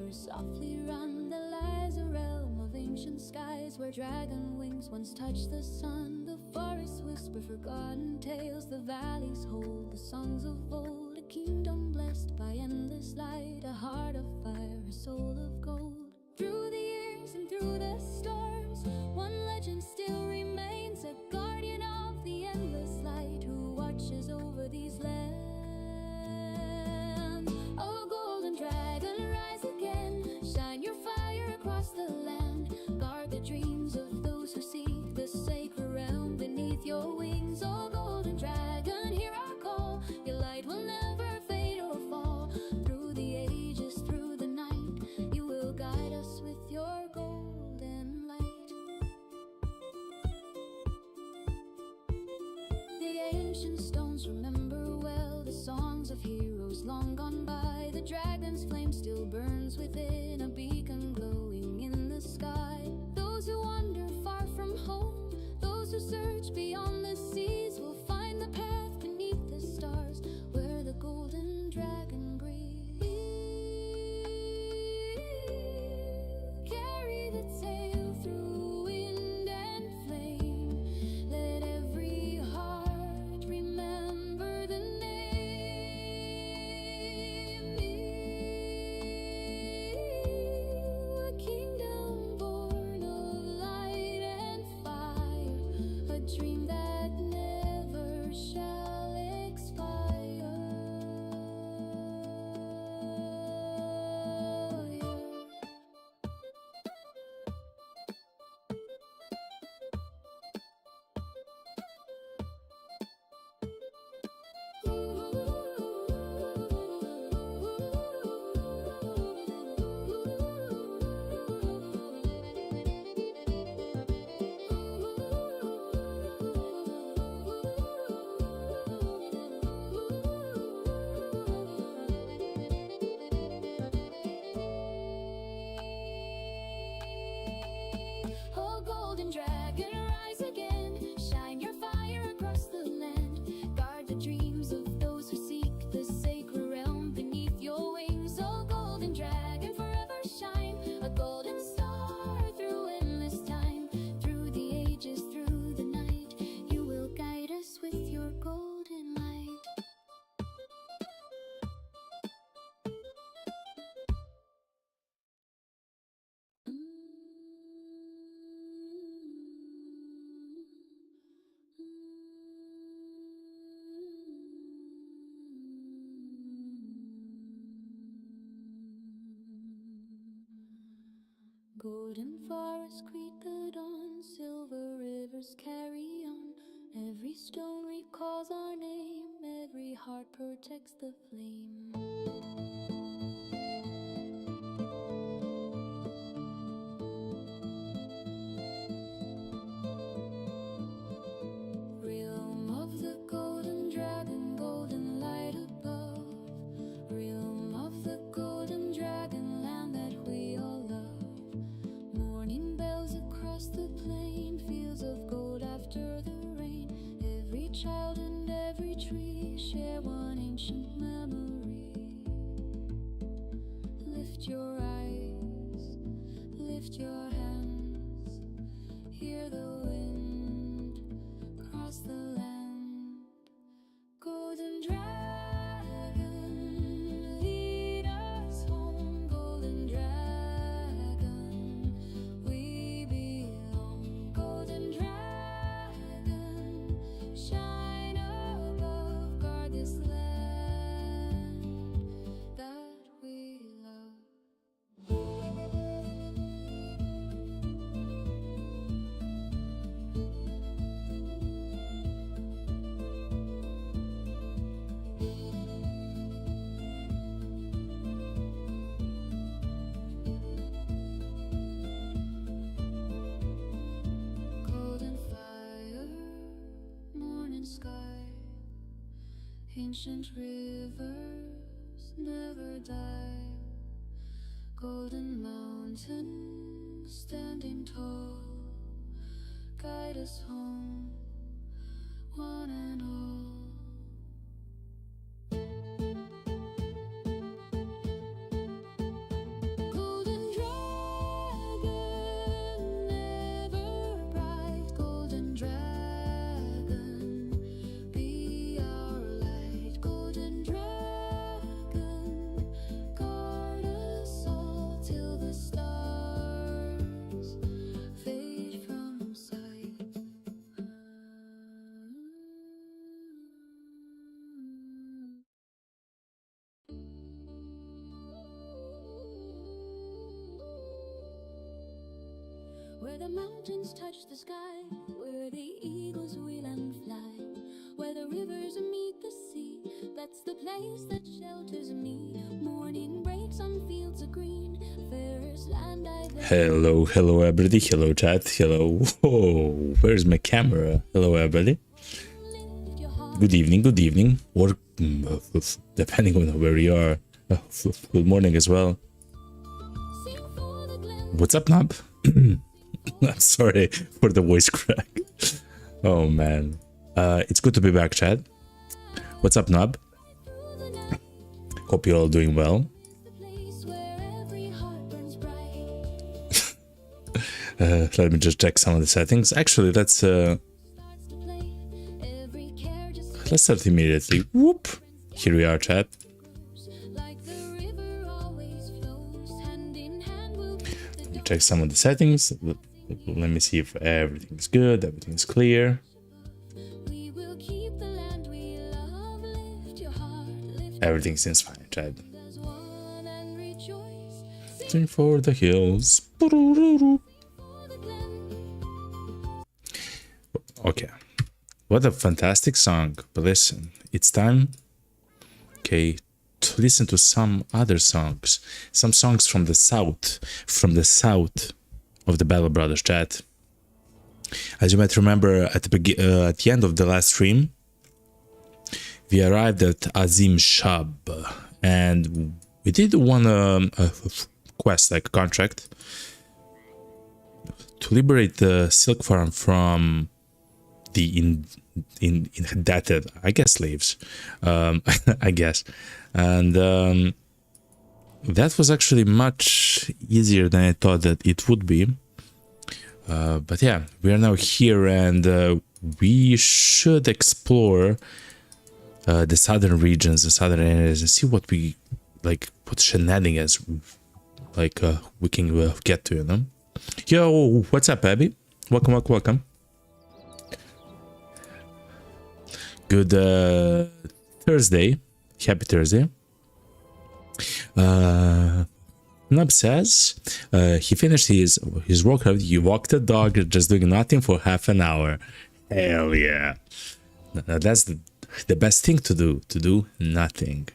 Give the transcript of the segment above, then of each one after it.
rivers softly run. There lies a realm of ancient skies where dragon wings once touched the sun. The forests whisper forgotten tales, the valleys hold the songs of old. A kingdom blessed by endless light, a heart of fire, a soul of gold. Through the years and through the storms, one legend still remains, a guardian of the endless light who watches over these lands. Oh, golden dragon, rise again, shine your fire across the land. Guard the dreams of those who seek the sacred realm beneath your wings. Oh, golden dragon, hear our call, your light will never fade or fall. Through the ages, through the night, you will guide us with your golden light. The ancient stones remember well the songs of heroes long gone by. The dragon's flame still burns within, a beacon glowing in the sky. Those who wander far from home, those who search beyond the seas, will find the path beneath the stars where the golden dragon breathes. Carry the tale through wind and flame, let every heart remember the name. A kingdom born of light and fire, a dream that never shall expire. Oh, golden dragon, rise again, shine your fire across the land. Guard the dreams of those who seek the sacred realm beneath your wings. Oh, golden dragon, forever shine, a golden star through endless time. Through the ages, through the night, you will guide us with your golden light. Golden forests greet the dawn, silver rivers carry on. Every stone recalls our name, every heart protects the flame. Realm of the golden dragon, golden light above. Realm of the golden dragon, land that we all love. Morning bells across the plain, fields of gold after the rain. Every child and every tree share one ancient memory. Lift your eyes, lift your hands, hear the wind cross the land. Golden dragon, lead us home. Golden dragon, we belong. Golden dragon, shine above, guard this land that we love. Golden fire, morning sky, ancient rivers never die. Golden mountain standing tall, guide us home, one and all. where the mountains touch the sky, where the eagles wheel and fly, where the rivers meet the sea. That's the place that shelters me. Morning breaks on fields of green, fairest land I've ever. Hello everybody, hello chat, hello. Oh, where's my camera? Hello everybody. Good evening, or depending on where you are, good morning as well. What's up, Nub? I'm sorry for the voice crack. Oh man, it's good to be back, chat. What's up, Nub? Hope you're all doing well. Let me just check some of the settings. Actually, let's start immediately. Whoop! Here we are, chat. Let me check some of the settings. Let me see if everything's good, everything's clear. Everything seems fine, chat. Sing for the hills. Okay, what a fantastic song. But listen, it's time, okay, to listen to some other songs. Some songs from the south of the Battle Brothers, chat. As you might remember, at the end of the last stream, we arrived at Azim Shab, and we did one quest, like a contract, to liberate the silk farm from the indebted, I guess, slaves, I guess. And that was actually much easier than I thought that it would be. But yeah, we are now here, and we should explore the southern regions, the southern areas, and see what we, like, what shenanigans, like, we can get to, you know? Yo, what's up, Abby? Welcome. Good Thursday. Happy Thursday. Nub says he finished his workout. You walked the dog, just doing nothing for half an hour. Hell yeah. Now that's the best thing to do nothing.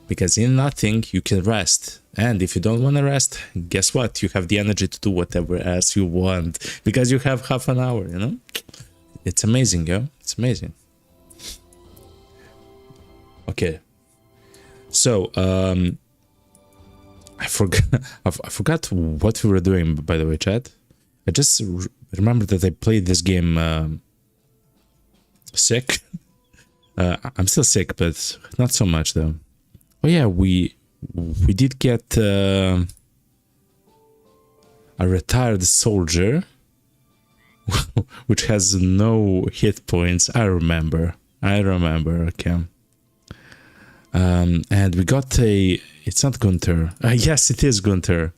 Because in nothing, you can rest. And if you don't want to rest, guess what? You have the energy to do whatever else you want. Because you have half an hour, you know? It's amazing, yo. It's amazing. Okay. So, I forgot what we were doing, by the way, chat. I just remember that I played this game sick. I'm still sick, but not so much, though. Oh yeah, we did get a retired soldier which has no hit points. I remember. Okay. And we got it's not Gunther. Yes, it is Gunther.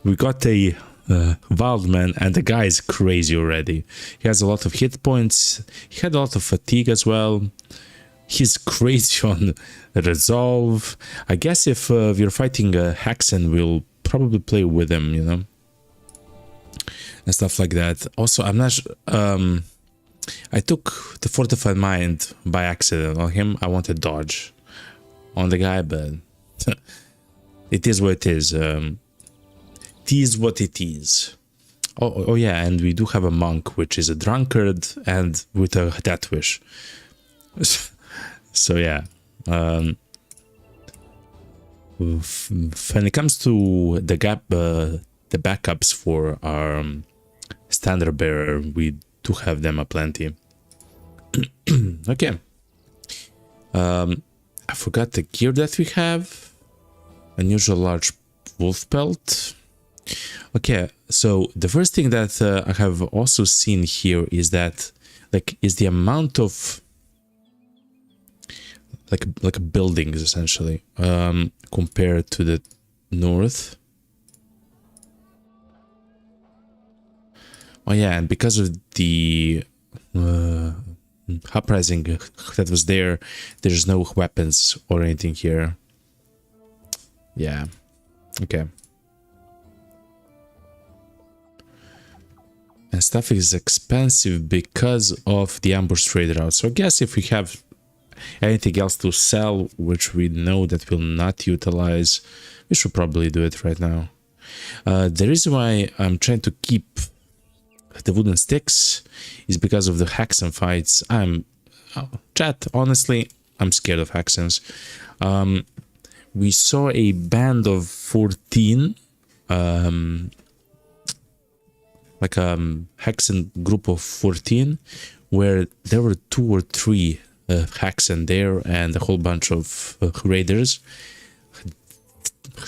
We got a Wildman, and the guy is crazy already. He has a lot of hit points. He had a lot of fatigue as well. He's crazy on resolve. I guess if we're fighting Haxen, we'll probably play with him, you know, and stuff like that. Also, I'm not. I took the Fortified Mind by accident on him. I wanted dodge on the guy, but it is what it is. It is what it is. Oh yeah, and we do have a monk, which is a drunkard and with a death wish. So yeah, when it comes to the backups for our standard bearer, we do have them aplenty. Okay. I forgot the gear that we have. Unusual large wolf pelt. Okay, so the first thing that I have also seen here is that, like, is the amount of like buildings essentially compared to the north. Oh yeah, and because of the uprising that was there, there's no weapons or anything here. Yeah. Okay. And stuff is expensive because of the ambush trade route. So I guess if we have anything else to sell, which we know that we'll not utilize, we should probably do it right now. The reason why I'm trying to keep the wooden sticks is because of the Haxan fights. Chat, honestly, I'm scared of Haxans. We saw a band of 14, like a Haxan group of 14, where there were 2 or 3 Haxan there and a whole bunch of raiders.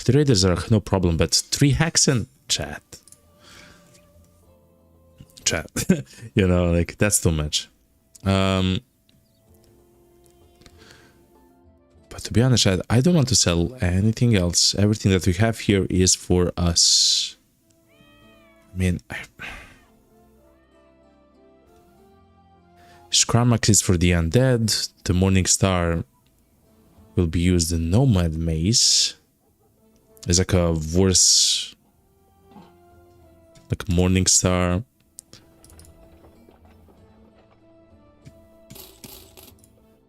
The raiders are no problem, but 3 Haxan, chat, you know, like that's too much. But to be honest, chat, I don't want to sell anything else. Everything that we have here is for us. I mean, Skramax is for the undead. The Morning Star will be used in Nomad Maze. It's like a worse, like Morning Star.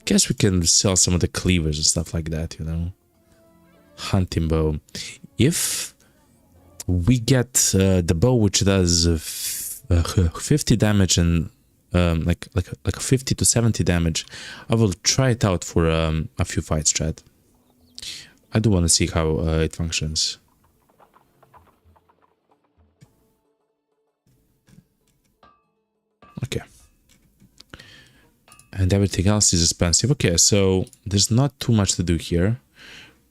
Guess we can sell some of the cleavers and stuff like that, you know. Hunting bow. If we get the bow which does 50 damage and like 50 to 70 damage, I will try it out for a few fights, chat. I do want to see how it functions. Okay. And everything else is expensive. Okay, so there's not too much to do here.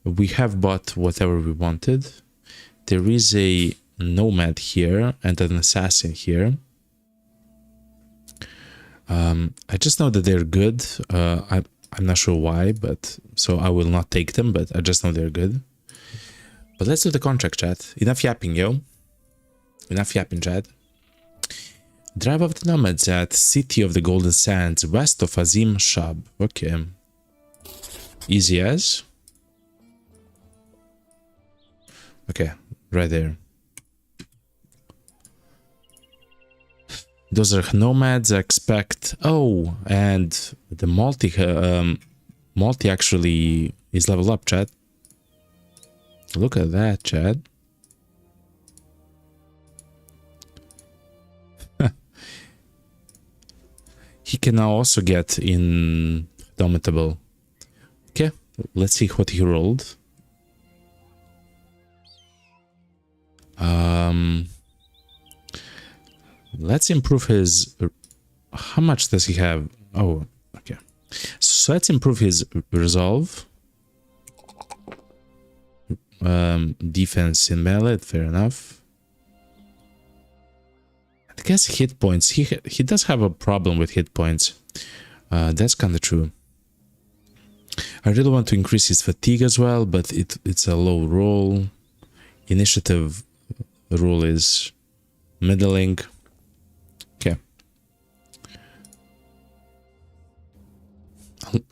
We have bought whatever we wanted. There is a nomad here and an assassin here. I just know that they're good. I'm not sure why, but so I will not take them, but I just know they're good. But let's do the contract, chat. Enough yapping, yo. Enough yapping, chat. Drive of the nomads at City of the Golden Sands, west of Azim Shab. Okay. Easy as. Okay, right there. Those are nomads, I expect. Oh, and the multi actually is level up, chat. Look at that, chat. He can now also get Indomitable. Okay, let's see what he rolled. Let's improve his... How much does he have? Oh, okay. So let's improve his resolve. Defense in melee, fair enough. I guess hit points. He does have a problem with hit points. That's kind of true. I really want to increase his fatigue as well, but it's a low roll. Initiative rule is middling. Okay.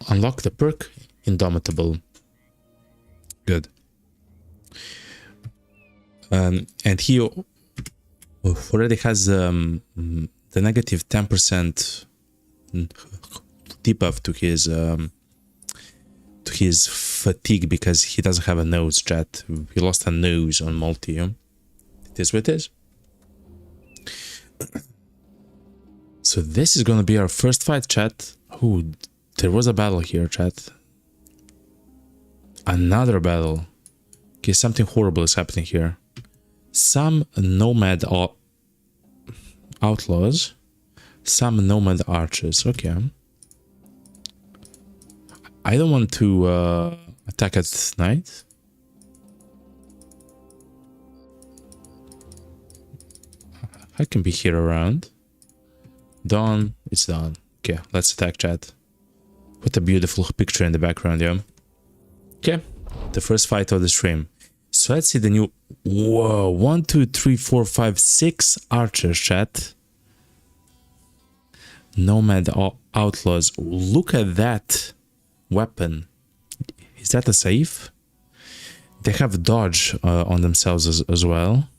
Unlock the perk Indomitable. Good. And he already has the negative 10% debuff to his fatigue because he doesn't have a nose, chat. He lost a nose on multi. It is what it is. So this is gonna be our first fight, chat. Oh, there was a battle here, chat. Another battle. Okay, something horrible is happening here. Some nomad outlaws, some nomad archers. Okay. I don't want to attack at night. I can be here around. Dawn, it's dawn. Okay, let's attack, chat. What a beautiful picture in the background, yeah. Okay, the first fight of the stream. So let's see the new... Whoa, 1, 2, 3, 4, 5, 6 archers, chat. Nomad outlaws. Look at that weapon. Is that a safe? They have dodge on themselves as well.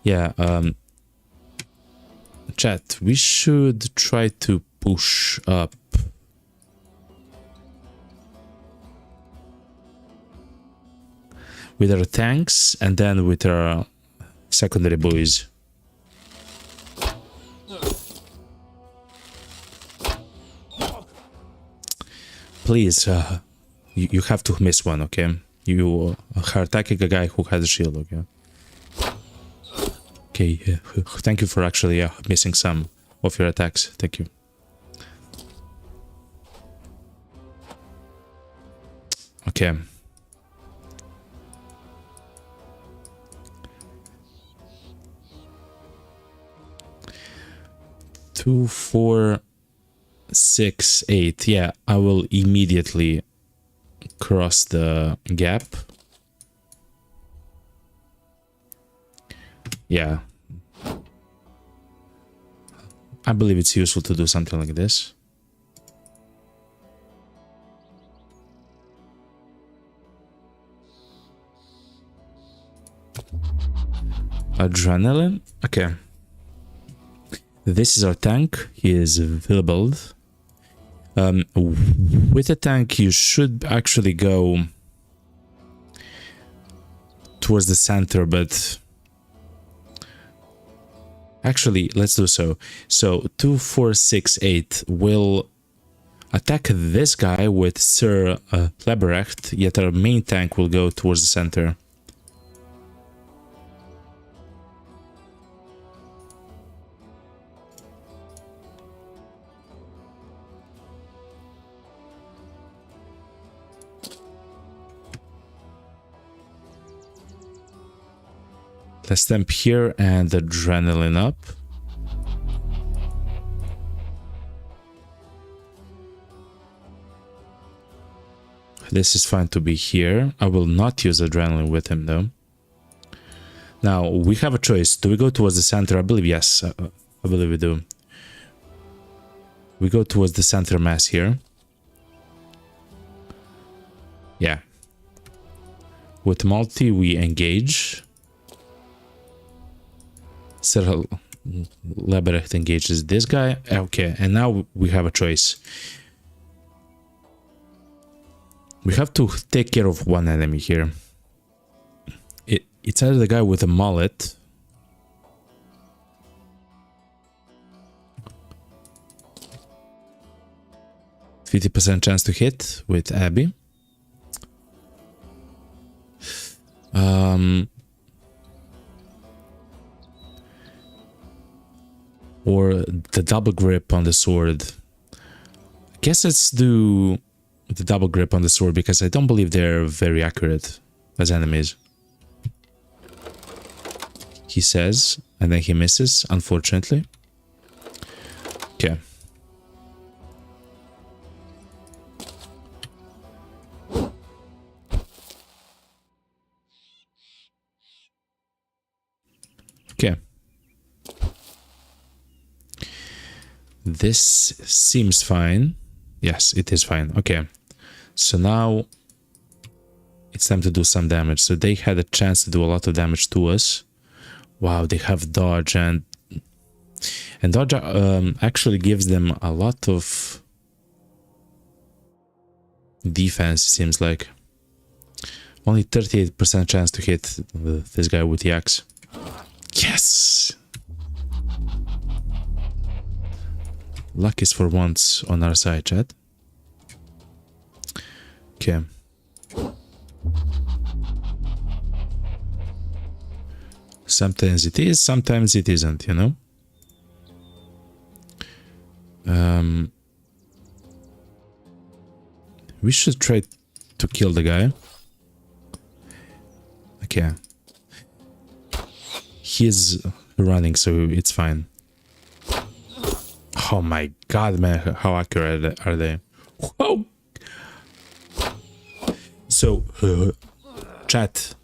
Yeah, chat, we should try to push up. With our tanks and then with our secondary boys. Please, you have to miss one, okay? You are attacking a guy who has a shield, okay? Okay, thank you for actually missing some of your attacks. Thank you. Okay. Two, 4, 6, 8. Yeah, I will immediately cross the gap. Yeah. I believe it's useful to do something like this. Adrenaline? Okay. This is our tank. He is available. With a tank, you should actually go towards the center, but actually, let's do so. So 2, 4, 6, 8 will attack this guy with Sir Leberecht, yet our main tank will go towards the center. Let's stamp here and adrenaline up. This is fine to be here. I will not use adrenaline with him though. Now we have a choice. Do we go towards the center? I believe yes. I believe we do. We go towards the center mass here. Yeah. With multi we engage. Sir Leberecht engages this guy. Okay, and now we have a choice. We have to take care of one enemy here. It's either the guy with a mullet. %50 chance to hit with Abby. Or the double grip on the sword. I guess let's do the double grip on the sword because I don't believe they're very accurate as enemies. He says, and then he misses, unfortunately. Okay. Okay. This seems fine. Yes, it is fine. Okay. So now it's time to do some damage. So they had a chance to do a lot of damage to us. Wow, they have dodge and dodge actually gives them a lot of defense, it seems like. Only 38% chance to hit this guy with the axe. Yes! Luck is for once on our side, chat. Okay. Sometimes it is, sometimes it isn't, you know? We should try to kill the guy. Okay. He's running, so it's fine. Oh my god, man, how accurate are they? Whoa! So, chat.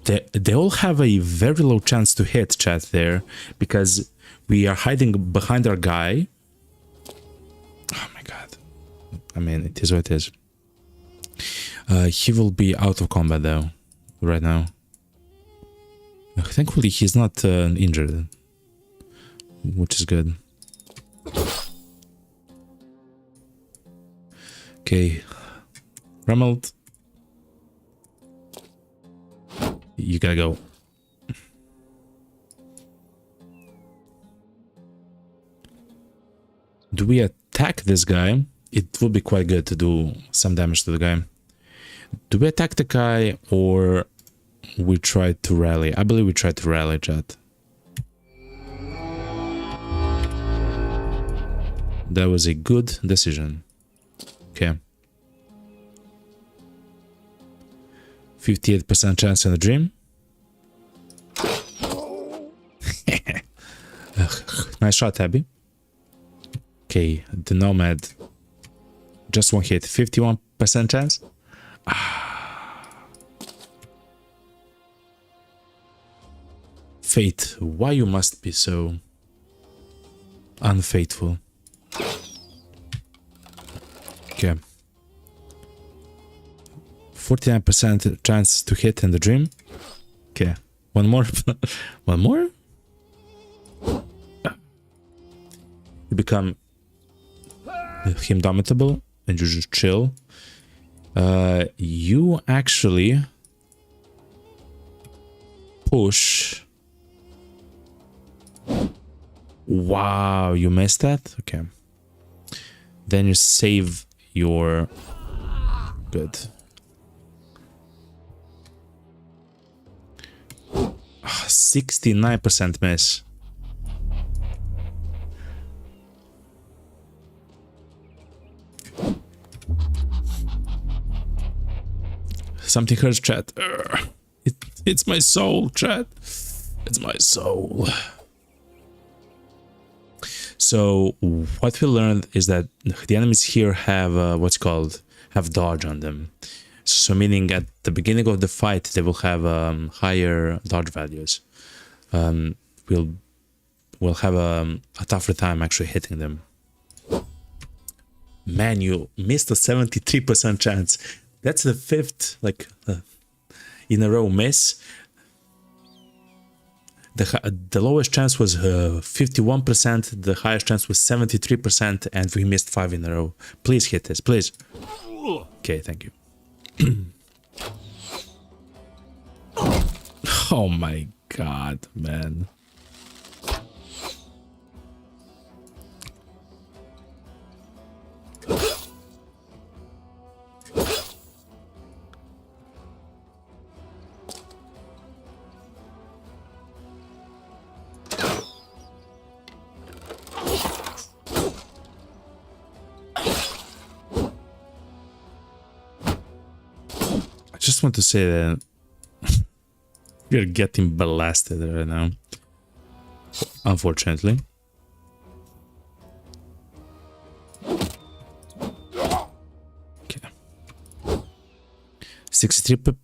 They all have a very low chance to hit, chat, there, because we are hiding behind our guy. Oh my god. I mean, it is what it is. He will be out of combat, though, right now. Thankfully, he's not injured, which is good. Okay, Rumbled. You gotta go. Do we attack this guy? It would be quite good to do some damage to the guy. Do we attack the guy or we try to rally? I believe we try to rally, chat. That was a good decision. Okay. 58% chance in the dream. Nice shot, Abby. Okay, the Nomad. Just one hit. 51% chance. Fate, why you must be so unfaithful? Okay. 49% chance to hit in the dream. Okay. One more. One more? You become indomitable and you just chill. You actually push. Wow, you missed that? Okay. Then you save your... Good. 69% miss. Something hurts, chat. It's my soul, chat. It's my soul. So what we learned is that the enemies here have what's called dodge on them. So meaning at the beginning of the fight they will have higher dodge values. We'll have a tougher time actually hitting them. Man, you missed a 73% chance. That's the fifth in a row miss. The lowest chance was 51%, the highest chance was 73%, and we missed 5 in a row. Please hit this, please. Okay, thank you. Oh my god, man. I just want to say that you're getting blasted right now, unfortunately. Okay. 63%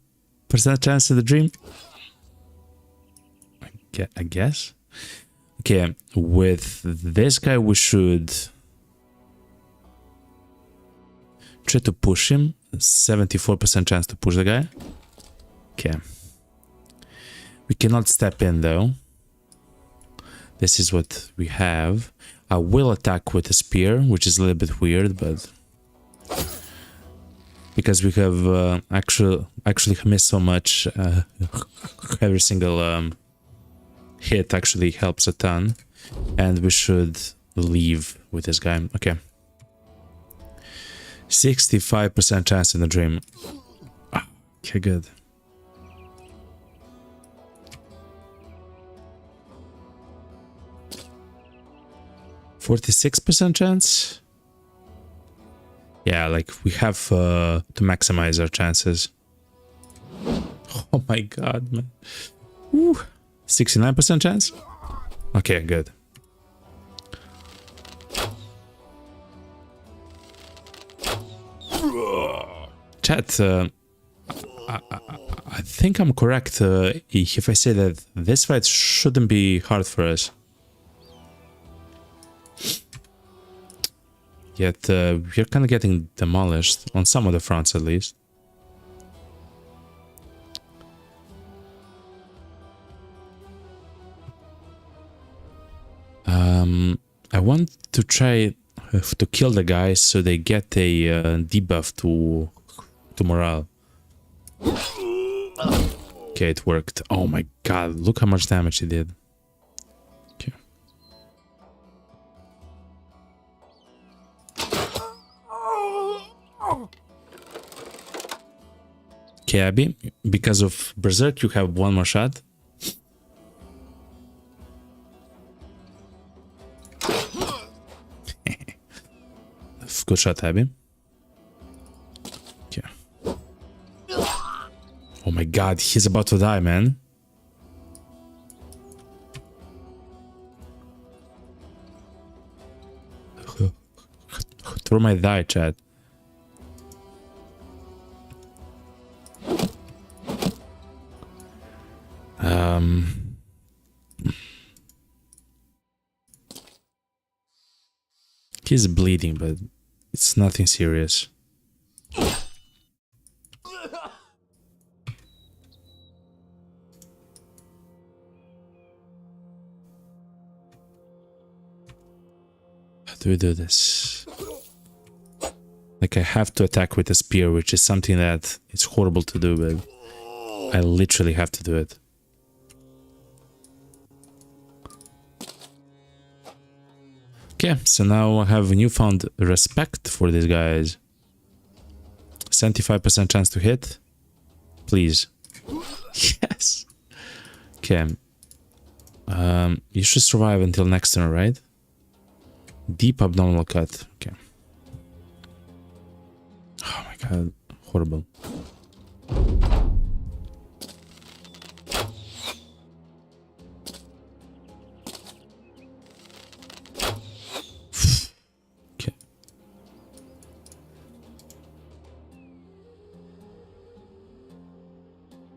chance in the dream. I guess. Okay, with this guy we should try to push him. 74% chance to push the guy. Okay. We cannot step in though. This is what we have. I will attack with a spear, which is a little bit weird, but because we have actually missed so much, every single hit actually helps a ton, and we should leave with this guy. Okay. 65% chance in the dream. Okay, good. %46 chance? Yeah, like we have to maximize our chances. Oh my god, man. Woo. 69% chance? Okay, good. Chat, I think I'm correct if I say that this fight shouldn't be hard for us. Yet we're kind of getting demolished on some of the fronts at least. I want to try to kill the guys so they get a debuff to morale. Okay, it worked. Oh my god, look how much damage he did. Okay. Okay, Abby, because of Berserk, you have one more shot. Good shot, Abby. Okay. Oh my god, he's about to die, man. Through my die, chat. He's bleeding, but it's nothing serious. How do we do this? Like, I have to attack with a spear, which is something that it's horrible to do, but I literally have to do it. Okay, so now I have a newfound respect for these guys. 75% chance to hit. Please. Yes. Okay. You should survive until next turn, right? Deep abdominal cut. Okay. Oh my god. Horrible.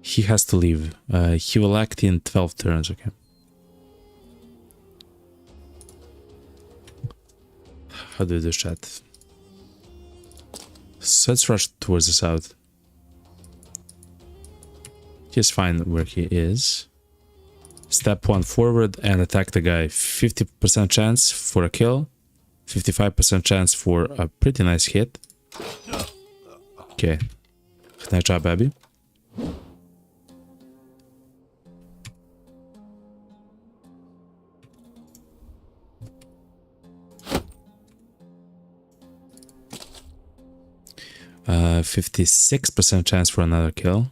He has to leave. He will act in 12 turns, okay. How do we do chat? So let's rush towards the south. He's fine where he is. Step 1 forward and attack the guy. 50% chance for a kill. 55% chance for a pretty nice hit. Okay. Nice job, Abby. Uh, 56% chance for another kill.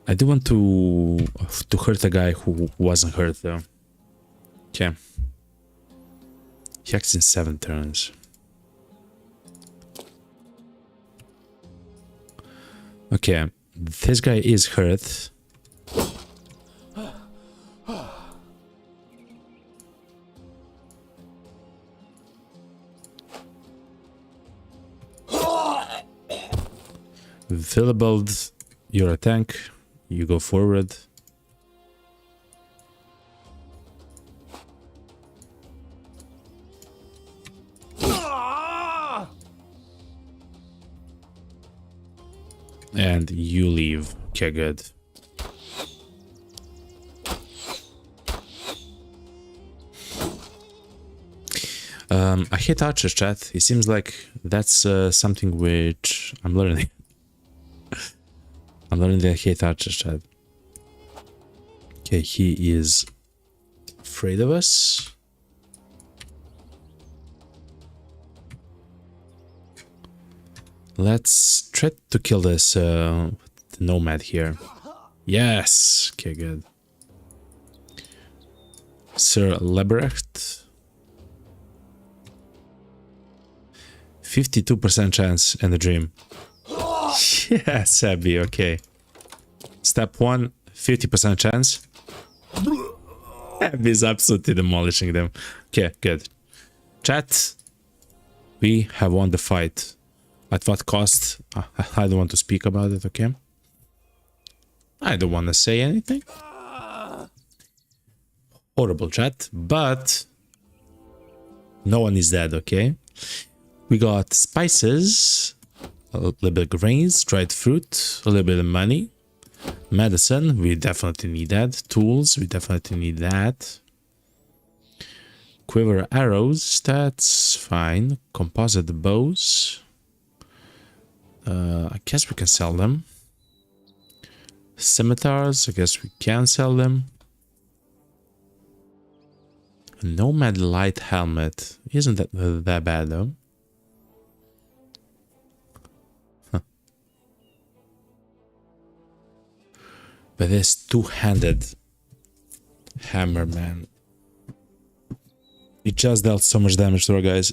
I do want to hurt a guy who wasn't hurt though. Okay. He acts in 7 turns. Okay, this guy is hurt. Willibald, you're a tank. You go forward. And you leave. Okay, good. I hate archers, chat. It seems like that's something which I'm learning. I'm learning that I hate archers, chat. Okay, he is afraid of us. Let's try to kill this the nomad here. Yes! Okay, good. Sir Lebrecht. 52% chance in the dream. Yes, Abby, okay. Step 1, 50% chance. Abby's absolutely demolishing them. Okay, good. Chat, we have won the fight. At what cost? I don't want to speak about it, okay? I don't want to say anything. Horrible, chat, but no one is dead, okay? We got spices, a little bit of grains, dried fruit, a little bit of money, Medicine, we definitely need that. Tools, we definitely need that. Quiver arrows, that's fine. Composite bows. I guess we can sell them. Scimitars, I guess we can sell them. Nomad light helmet. Isn't that bad though? Huh. But this two-handed hammer, man. It just dealt so much damage to our guys.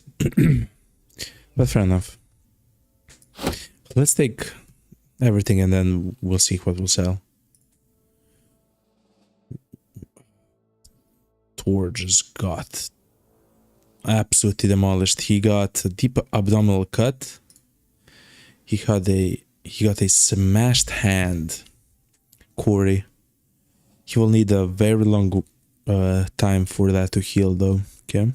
But fair enough. Let's take everything and then we'll see what we'll sell. Tor just got absolutely demolished. He got a deep abdominal cut. He got a smashed hand. Corey. He will need a very long time for that to heal though. Okay.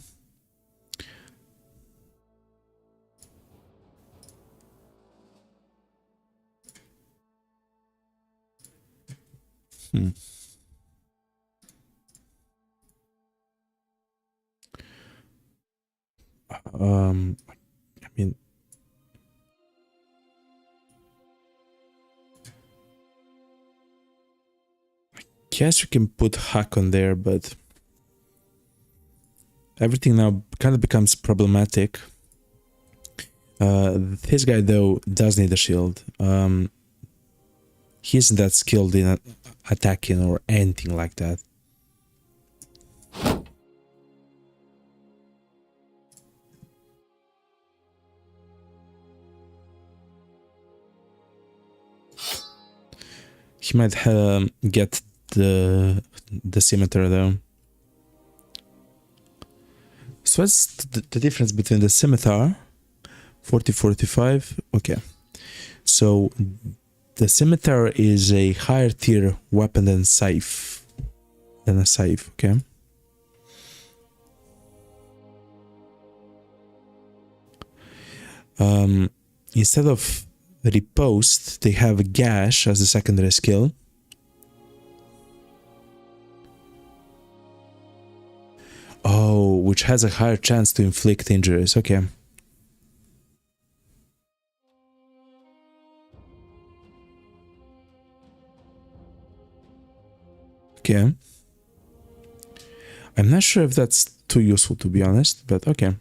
I mean, I guess we can put hack on there, but everything now kind of becomes problematic. This guy though does need a shield. He isn't that skilled in attacking or anything like that. He might get the scimitar though. So what's the difference between the scimitar? 40-45. Okay. So the scimitar is a higher tier weapon than scythe. Than a scythe, okay? Instead of riposte, they have gash as a secondary skill. Oh, which has a higher chance to inflict injuries. Okay. Okay. I'm not sure if that's too useful to be honest, but okay.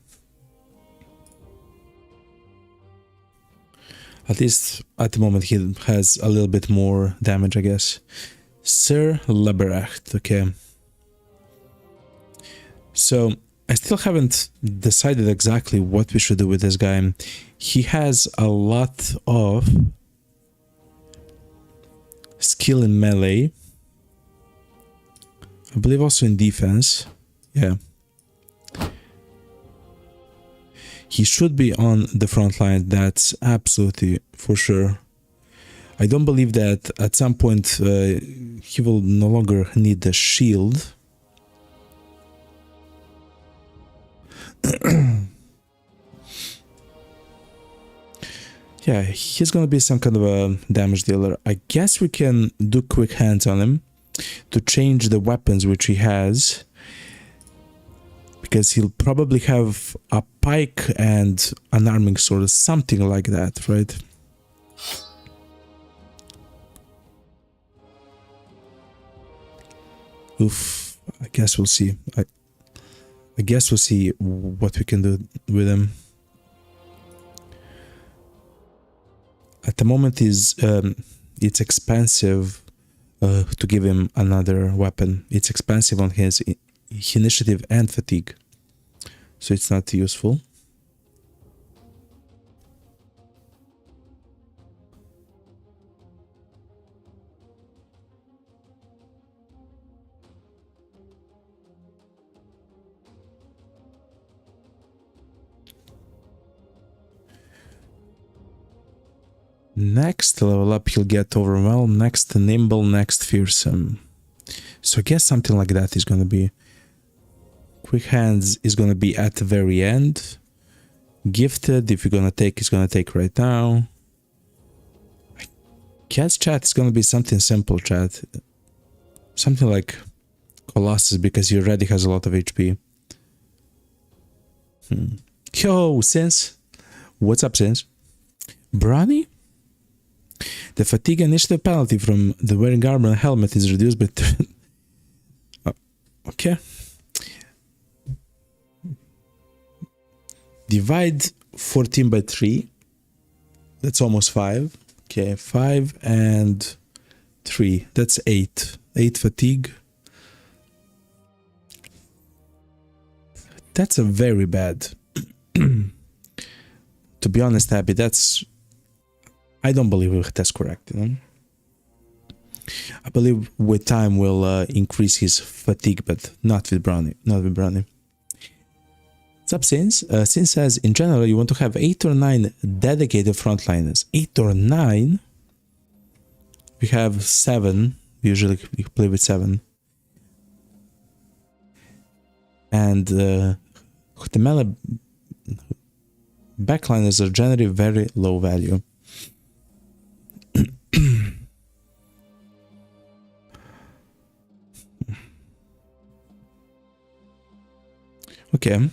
At least at the moment he has a little bit more damage, I guess. Sir Lebrecht, okay. So I still haven't decided exactly what we should do with this guy. He has a lot of skill in melee. I believe also in defense. Yeah. He should be on the front line, that's absolutely for sure. I don't believe that at some point he will no longer need the shield. Yeah, he's gonna be some kind of a damage dealer. I guess we can do quick hands on him to change the weapons which he has, because he'll probably have a pike and an arming sword, something like that, right? Oof, I guess we'll see. I guess we'll see what we can do with him. At the moment it's expensive to give him another weapon. It's expensive on his initiative and fatigue, so it's not useful. Next level up, he'll get overwhelmed. Next nimble, next fearsome. So I guess something like that is going to be. Quick hands is going to be at the very end. Gifted, if you're going to take, is going to take right now. I guess chat is gonna be something simple, chat. Something like Colossus, because he already has a lot of HP. Yo, Sins. What's up, Sins? Brawny? The fatigue initiative penalty from the wearing armor and helmet is reduced by... okay. Divide 14 by 3. That's almost 5. Okay, 5 and 3. That's 8. 8 fatigue. That's a very bad. To be honest, Abby, that's... I don't believe that's correct, you know? I believe with time we'll increase his fatigue, but not with Brownie. Not with Brownie. What's up, Sins? Sins says, in general, you want to have 8 or 9 dedicated frontliners. 8 or 9? We have 7. Usually we play with 7. And the melee backliners are generally very low value. Okay.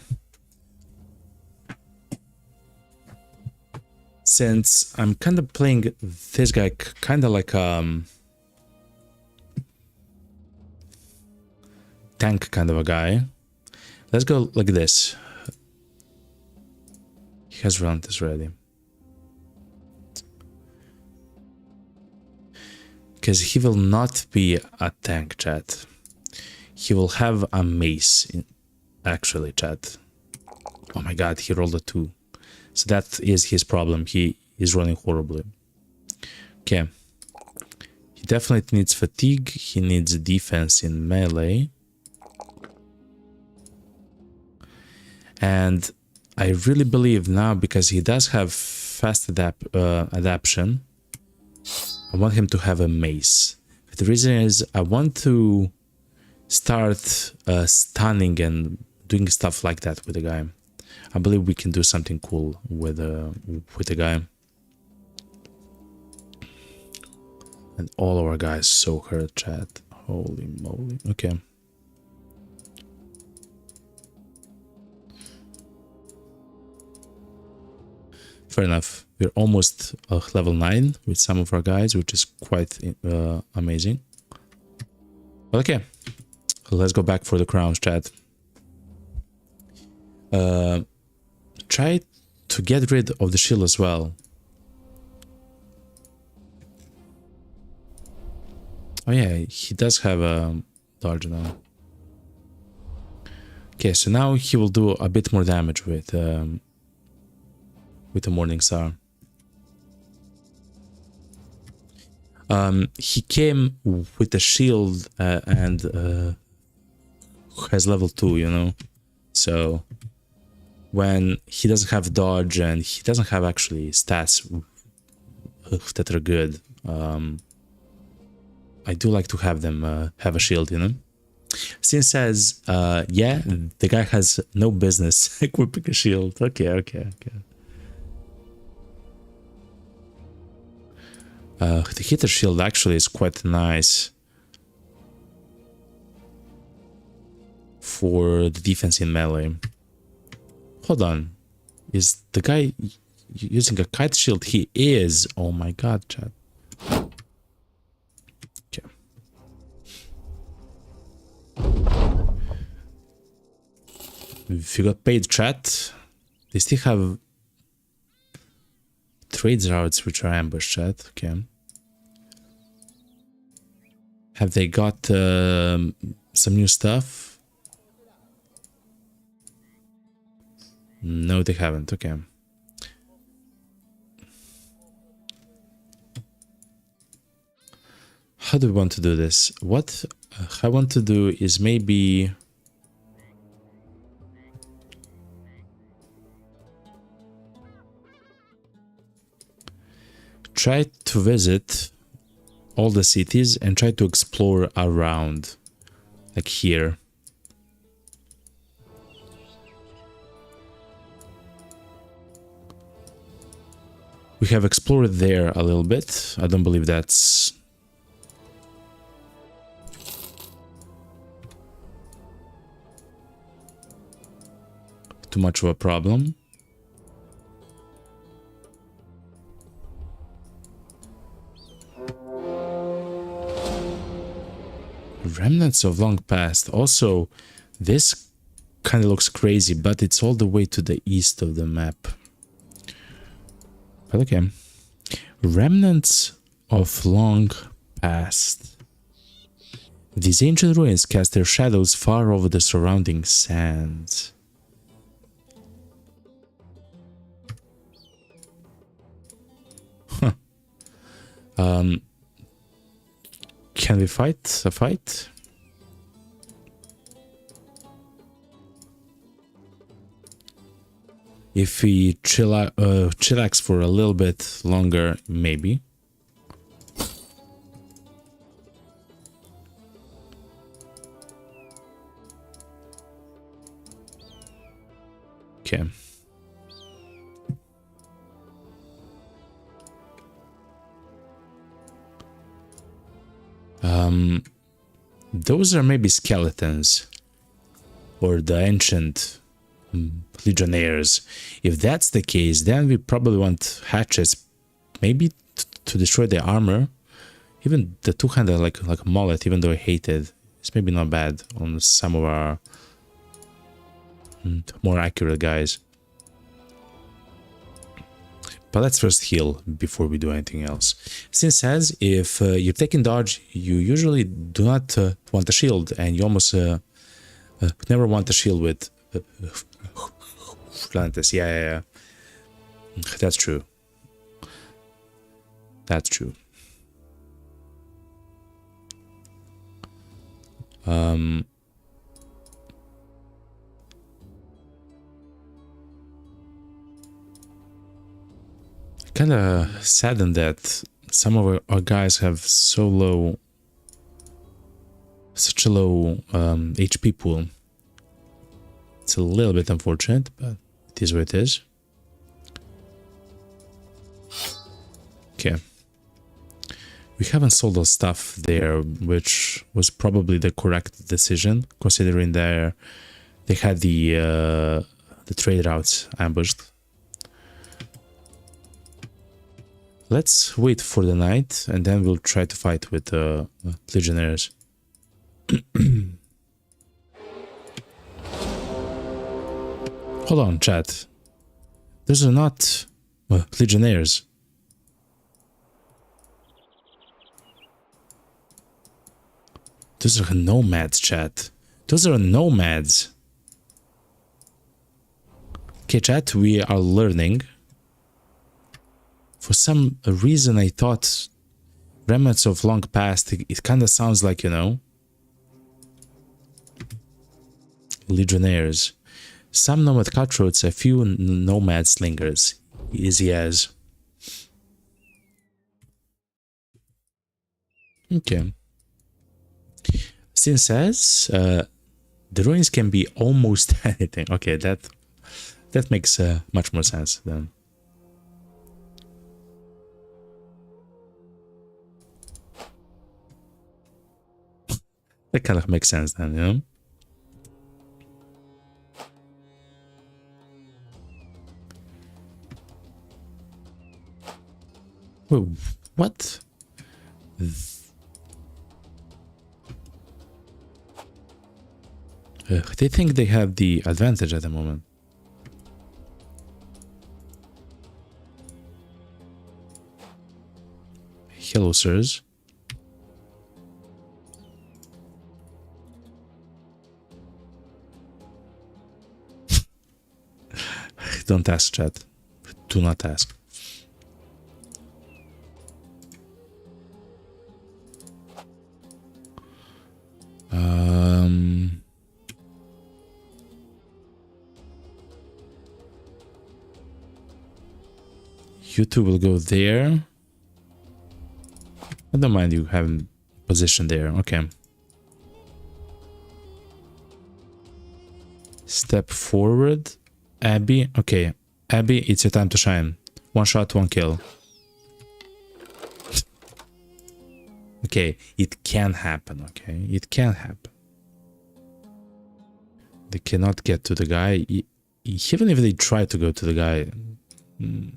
Since I'm kind of playing this guy kind of like tank kind of a guy, let's go like this. He has Relentless ready. Because he will not be a tank, chat. He will have a mace, actually, chat. Oh my god, he rolled a 2. So that is his problem. He is running horribly. Okay. He definitely needs fatigue. He needs defense in melee. And I really believe now, because he does have fast adaption, I want him to have a mace. But the reason is I want to start stunning and doing stuff like that with the guy. I believe we can do something cool with the guy. And all our guys so hurt, chat. Holy moly. Okay. Fair enough. We're almost level 9 with some of our guys, which is quite amazing. But okay, let's go back for the crowns, chat. Try to get rid of the shield as well. Oh yeah, he does have a dodge now. Okay, so now he will do a bit more damage with the Morning Star. He came with the shield and has level 2, you know. So when he doesn't have dodge and he doesn't have actually stats that are good, I do like to have them have a shield, you know. Sin says, yeah, the guy has no business equipping a shield. Okay. The hitter shield actually is quite nice for the defense in melee. Hold on. Is the guy using a kite shield? He is. Oh my god, chat. Okay. If you got paid, chat, they still have trades routes which are ambush, chat. Okay. Have they got some new stuff? No, they haven't. Okay. How do we want to do this? What I want to do is maybe try to visit all the cities and try to explore around, like here. We have explored there a little bit. I don't believe that's too much of a problem. Remnants of long past. Also, this kind of looks crazy, but it's all the way to the east of the map. But okay. Remnants of long past. These ancient ruins cast their shadows far over the surrounding sands. Huh. Can we fight a fight? If we chillax for a little bit longer, maybe. Okay. Those are maybe skeletons or the ancient legionnaires. If that's the case, then we probably want hatchets, maybe to destroy the armor. Even the two-handed like a mullet, even though I hate it, it's maybe not bad on some of our more accurate guys. But let's first heal before we do anything else. Since says if you're taking dodge, you usually do not want a shield, and you almost never want a shield with Atlantis. Yeah. That's true. That's true. Kind of saddened that some of our guys have such a low HP pool. It's a little bit unfortunate, but it is what it is. Okay. We haven't sold our stuff there, which was probably the correct decision, considering they had the trade routes ambushed. Let's wait for the night, and then we'll try to fight with the legionnaires. Hold on, chat. Those are not legionnaires. Those are nomads, chat. Those are nomads. Okay, chat, we are learning. For some reason, I thought remnants of long past, it kind of sounds like, you know, legionnaires. Some nomad cutthroats, a few nomad slingers. Easy as. Okay. Since says the ruins can be almost anything. Okay, that makes much more sense then. That kind of makes sense then, you know? Wait, what? They think they have the advantage at the moment. Hello, sirs. Don't ask, chat. Do not ask. You two will go there. I don't mind you having position there. Okay. Step forward. Abby. Okay. Abby, it's your time to shine. One shot, one kill. Okay, it can happen, okay? It can happen. They cannot get to the guy. Even if they try to go to the guy... Man.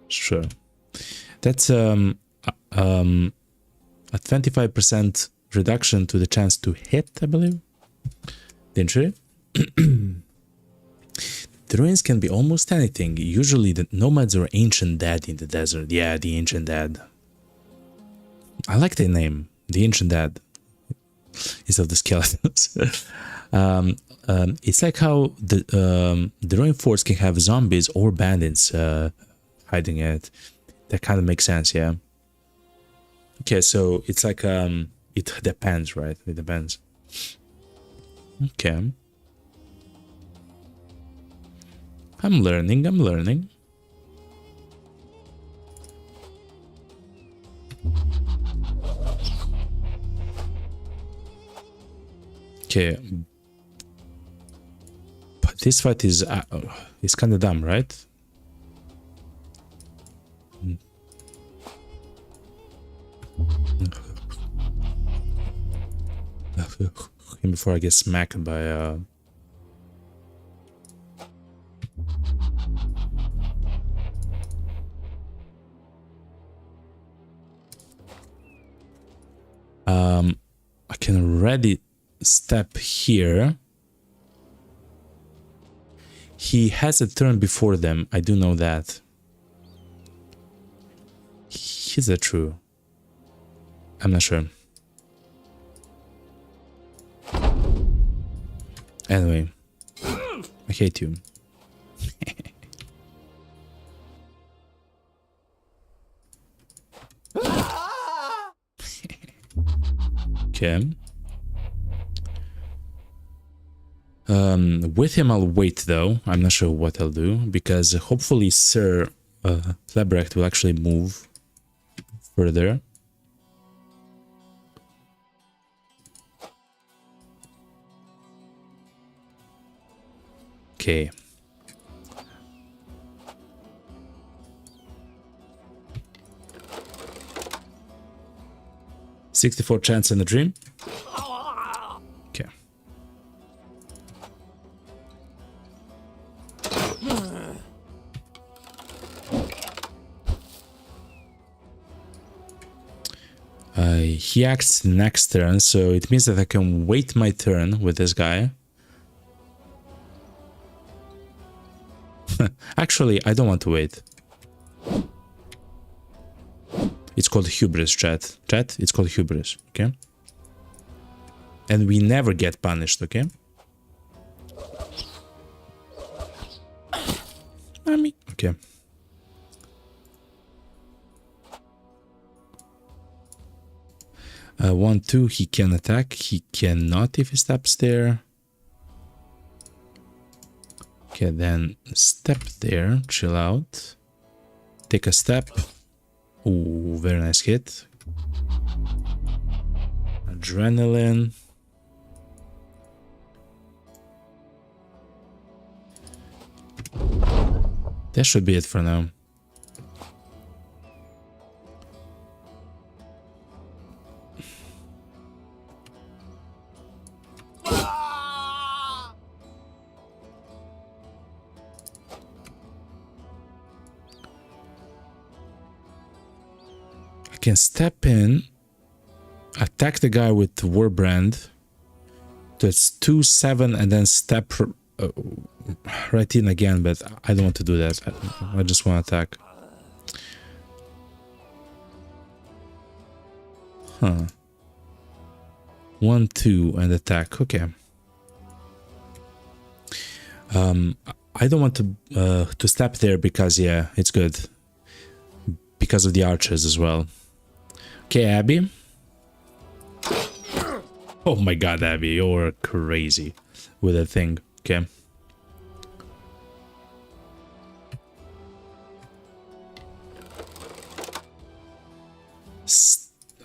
Sure. That's a 25% reduction to the chance to hit, I believe. Didn't you? The ruins can be almost anything. Usually the nomads are ancient dead in the desert. Yeah, the ancient dead. I like the name, the ancient dead, instead of the skeletons. It's like how the ruin forts can have zombies or bandits hiding it. That kind of makes sense, yeah. Okay, so it's like it depends, right? It depends. Okay. I'm learning, I'm learning. Okay. But this fight is kind of dumb, right? Before I get smacked by I can already step here. He has a turn before them, I do know that. Is that true? I'm not sure. Anyway, I hate you. Okay. With him I'll wait though. I'm not sure what I'll do because hopefully Sir Lebrecht will actually move further. Okay. .64 chance in the dream. Okay. He acts next turn, so it means that I can wait my turn with this guy. Actually, I don't want to wait. It's called hubris, chat. Chat, it's called hubris, okay? And we never get punished, okay? Mommy. Okay. One, two, he can attack. He cannot if he steps there. Okay, then step there, chill out. Take a step. Ooh, very nice hit. Adrenaline. That should be it for now. Can step in, attack the guy with the Warbrand. That's 2-7 and then step right in again, but I don't want to do that. I just want to attack. Huh. 1-2 and attack. Okay. I don't want to step there because yeah, it's good. Because of the archers as well. Okay, Abby. Oh my god, Abby, you're crazy with that thing. Okay.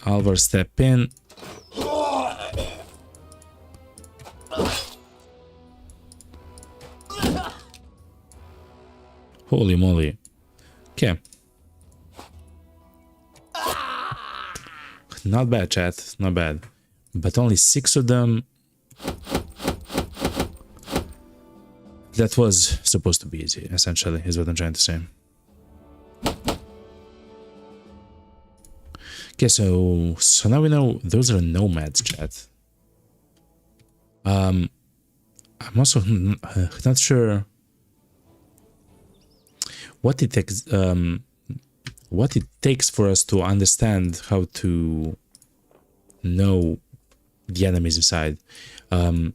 Alvar step in. Holy moly. Okay. Not bad, chat. Not bad. But only 6 of them. That was supposed to be easy, essentially, is what I'm trying to say. Okay, so now we know those are nomads, chat. I'm also not sure what it takes for us to understand how to know the enemies inside. The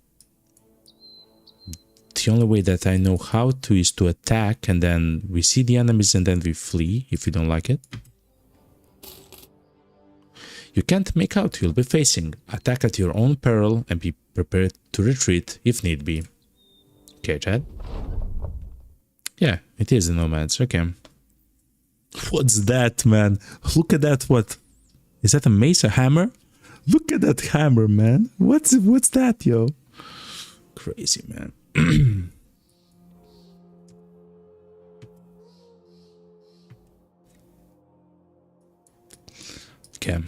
only way that I know how to is to attack, and then we see the enemies and then we flee if we don't like it. You can't make out who you'll be facing. Attack at your own peril and be prepared to retreat if need be. Okay, Chad. Yeah, it is the nomads. Okay. What's that, man? Look at that. What? Is that a mace, a hammer? Look at that hammer, man. What's that, yo? Crazy, man. Okay.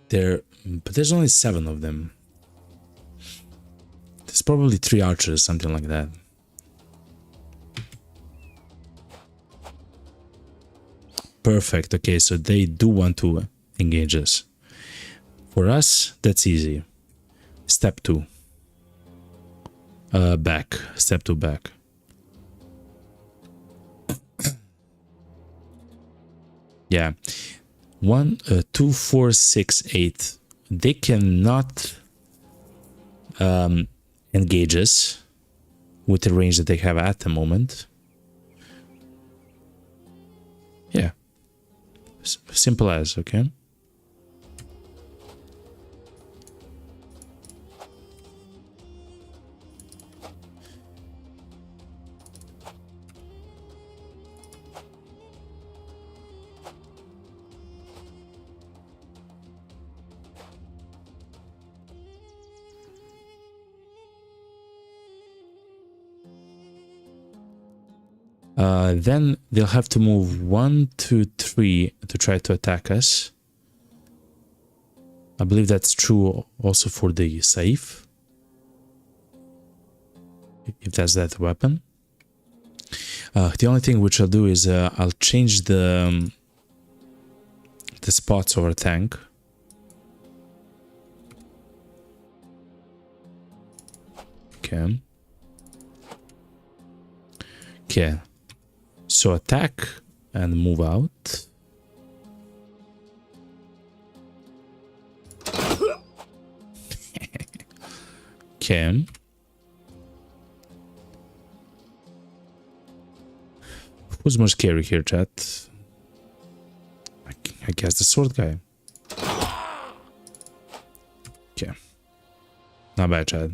But there's only 7 of them. There's probably 3 archers, something like that. Perfect. Okay, so they do want to engage us. For us, that's easy. Step 2. Back. Step 2 back. Yeah. 1, 2, 4, 6, 8. They cannot engage us with the range that they have at the moment. Yeah. Simple as, okay? Then they'll have to move 1, 2, 3 to try to attack us. I believe that's true also for the safe. If that's that weapon. The only thing which I'll do is I'll change the spots of our tank. Okay. Okay. So attack and move out. Okay. Who's more scary here, chat? I guess the sword guy. Okay. Not bad, chat.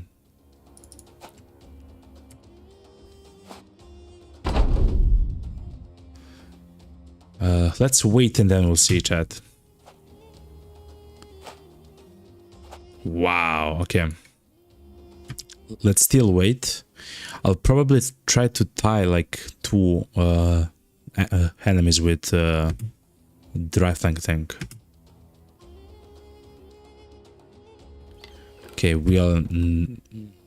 Let's wait and then we'll see, chat. Wow, okay. Let's still wait. I'll probably try to tie like 2 enemies with dry flank tank. Okay, we are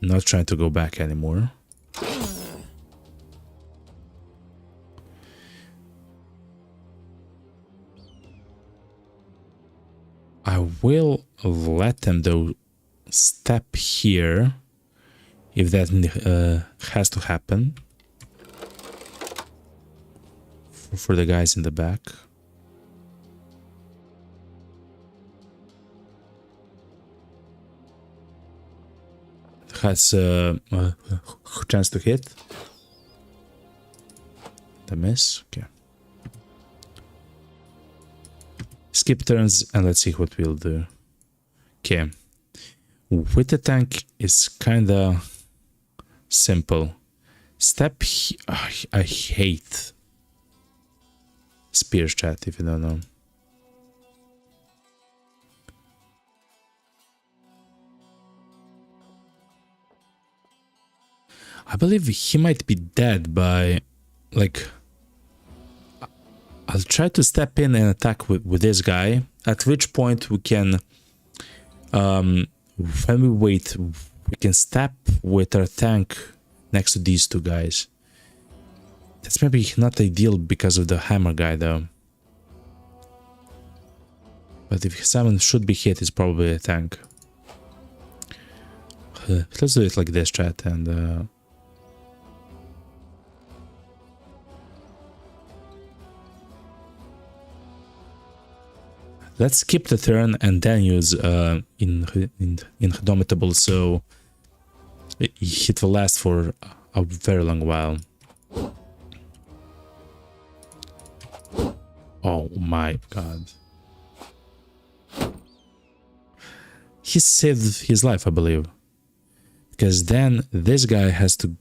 not trying to go back anymore. I will let them though step here if that has to happen for the guys in the back. Has a chance to hit. The miss. Okay. Skip turns and let's see what we'll do. Okay. With the tank is kinda simple. Step I hate spears, chat, if you don't know. I believe he might be dead by, like, I'll try to step in and attack with this guy, at which point we can, when we wait, we can step with our tank next to these two guys. That's maybe not ideal because of the hammer guy though. But if someone should be hit, it's probably a tank. Let's do it like this, chat, and let's skip the turn and then use Indomitable, so it will last for a very long while. Oh my god. He saved his life, I believe. Because then this guy has to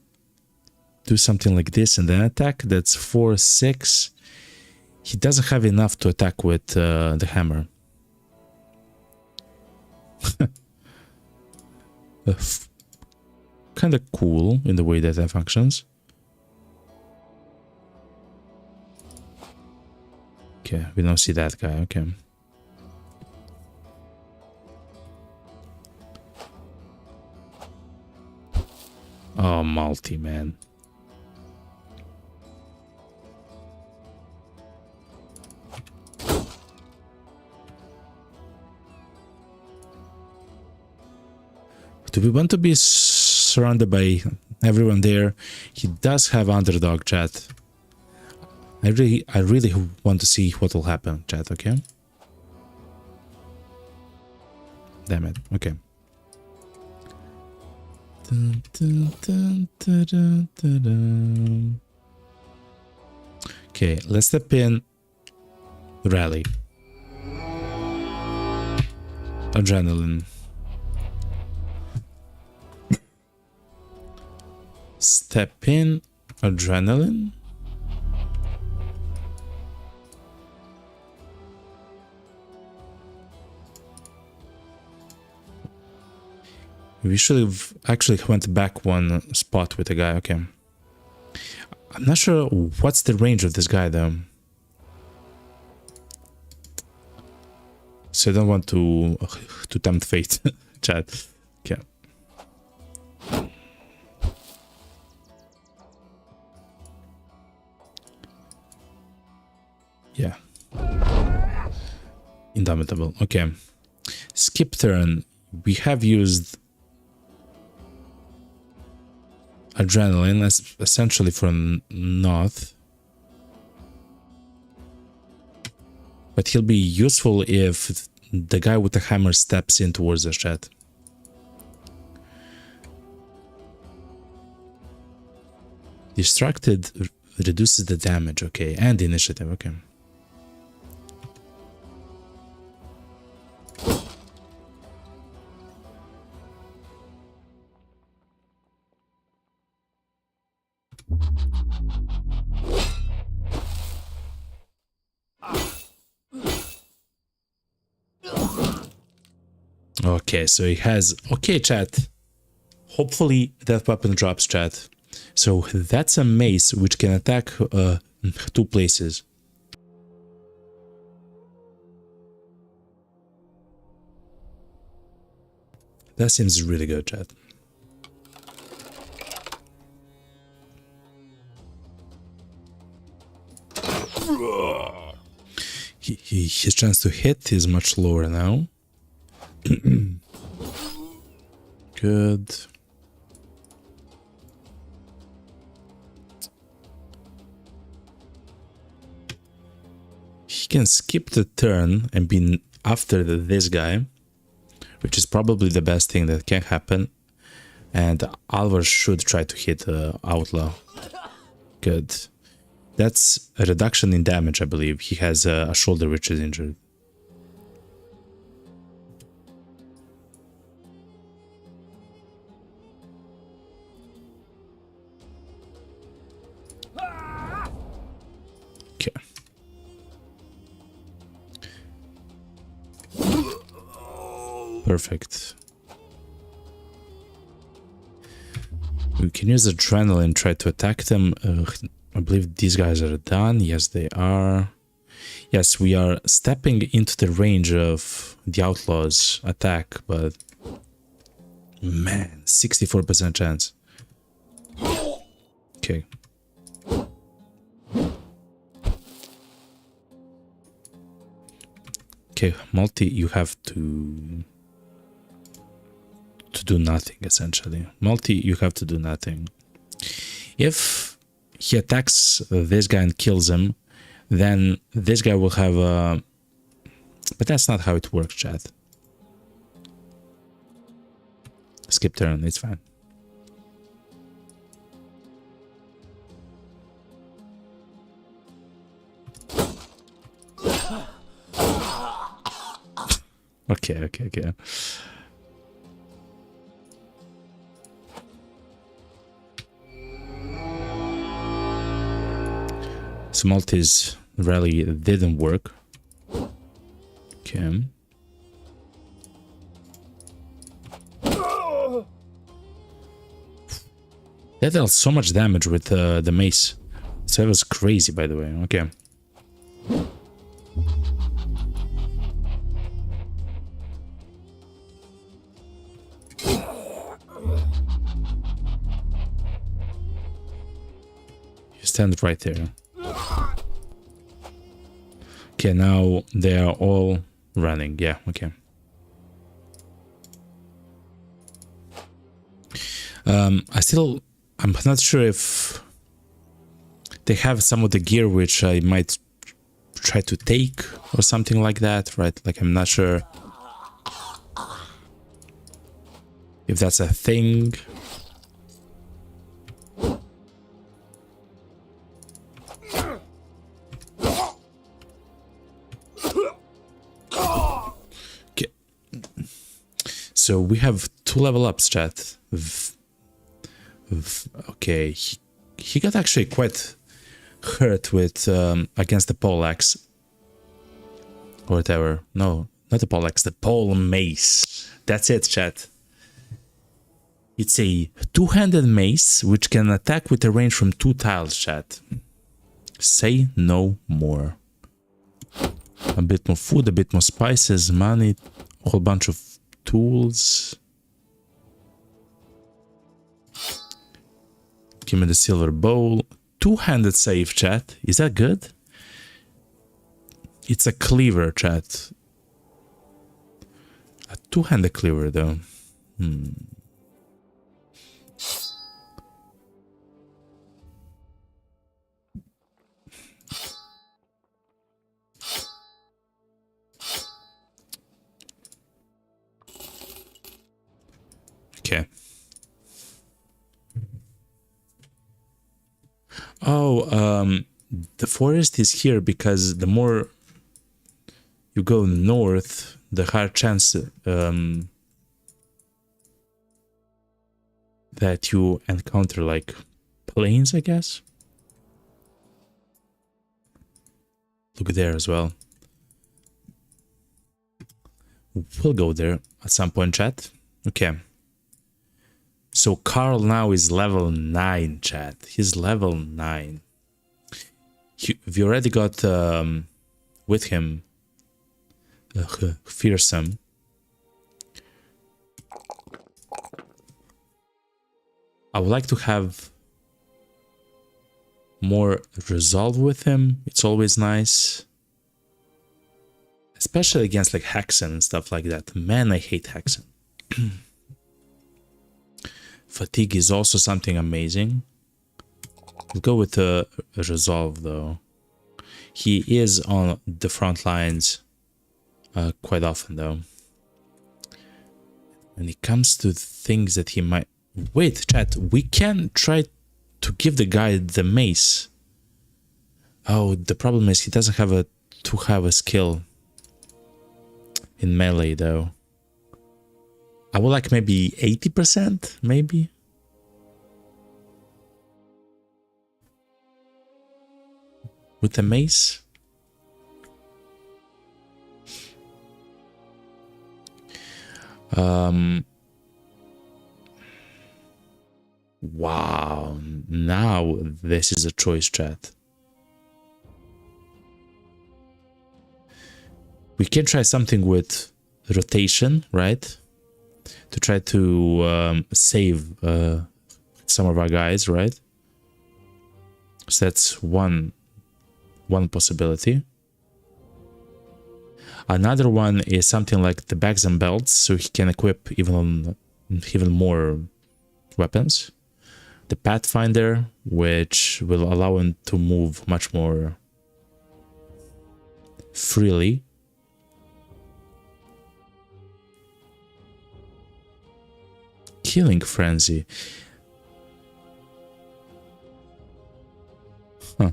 do something like this and then attack. That's 4, 6. He doesn't have enough to attack with the hammer. Kind of cool in the way that functions. Okay, we don't see that guy. Okay. Oh, multi, man. Do we want to be surrounded by everyone there? He does have underdog, chat. I really want to see what will happen, chat, okay? Damn it, okay. Dun, dun, dun, dun, dun, dun, dun. Okay, let's step in. Rally. Adrenaline. Step in. Adrenaline. We should have actually went back one spot with the guy. Okay. I'm not sure what's the range of this guy though. So I don't want to tempt fate, chat. Okay. Yeah. Indomitable. Okay. Skip turn. We have used adrenaline as essentially for north, but he'll be useful if the guy with the hammer steps in towards the chat. Distracted reduces the damage, okay, and the initiative, okay. Okay, so he has... Okay, chat. Hopefully that weapon drops, chat. So that's a mace which can attack 2 places. That seems really good, chat. His chance to hit is much lower now. Good. He can skip the turn and be after this guy, which is probably the best thing that can happen. And Alvar should try to hit Outlaw. Good. That's a reduction in damage, I believe. He has a shoulder which is injured. Okay. Perfect. We can use adrenaline, try to attack them. I believe these guys are done. Yes, they are. Yes, we are stepping into the range of the outlaws' attack, but man, 64% chance. Okay. Okay, multi, you have to do nothing, essentially. Multi, you have to do nothing. If he attacks this guy and kills him, then this guy will have a... But that's not how it works, chat. Skip turn, it's fine. Okay. So multis rally didn't work. Okay. That dealt so much damage with the mace. So it was crazy, by the way. Okay. You stand right there. Okay, now they are all running. Yeah, okay. I'm not sure if they have some of the gear which I might try to take or something like that, right? Like, I'm not sure if that's a thing. Okay. So we have 2 level ups, chat. Okay, he got actually quite hurt with against the poleaxe or whatever. No, not the poleaxe, the pole mace. That's it, chat. It's a 2-handed mace which can attack with a range from 2 tiles, chat. Say no more. A bit more food, a bit more spices, money, a whole bunch of tools. Give me the silver bowl. 2-handed save, chat. Is that good? It's a cleaver, chat. A 2-handed cleaver, though. Okay. Oh, the forest is here because the more you go north, the higher chance that you encounter like plains, I guess. Look there as well. We'll go there at some point, chat. Okay. So Carl now is level 9, chat. He's level 9. We already got with him Fearsome. I would like to have more resolve with him. It's always nice. Especially against like Hexen and stuff like that. Man, I hate Hexen. Fatigue is also something amazing. We'll go with the resolve though. He is on the front lines quite often though. When it comes to things that he might... Wait, chat, we can try to give the guy the mace. Oh, the problem is he doesn't have a skill in melee though. I would like maybe 80%, maybe. With the mace. Wow, now this is a choice, chat. We can try something with rotation, right? To try to save some of our guys, right? So that's one possibility. Another one is something like the bags and belts, so he can equip even more weapons. The Pathfinder, which will allow him to move much more freely. Killing Frenzy. Huh.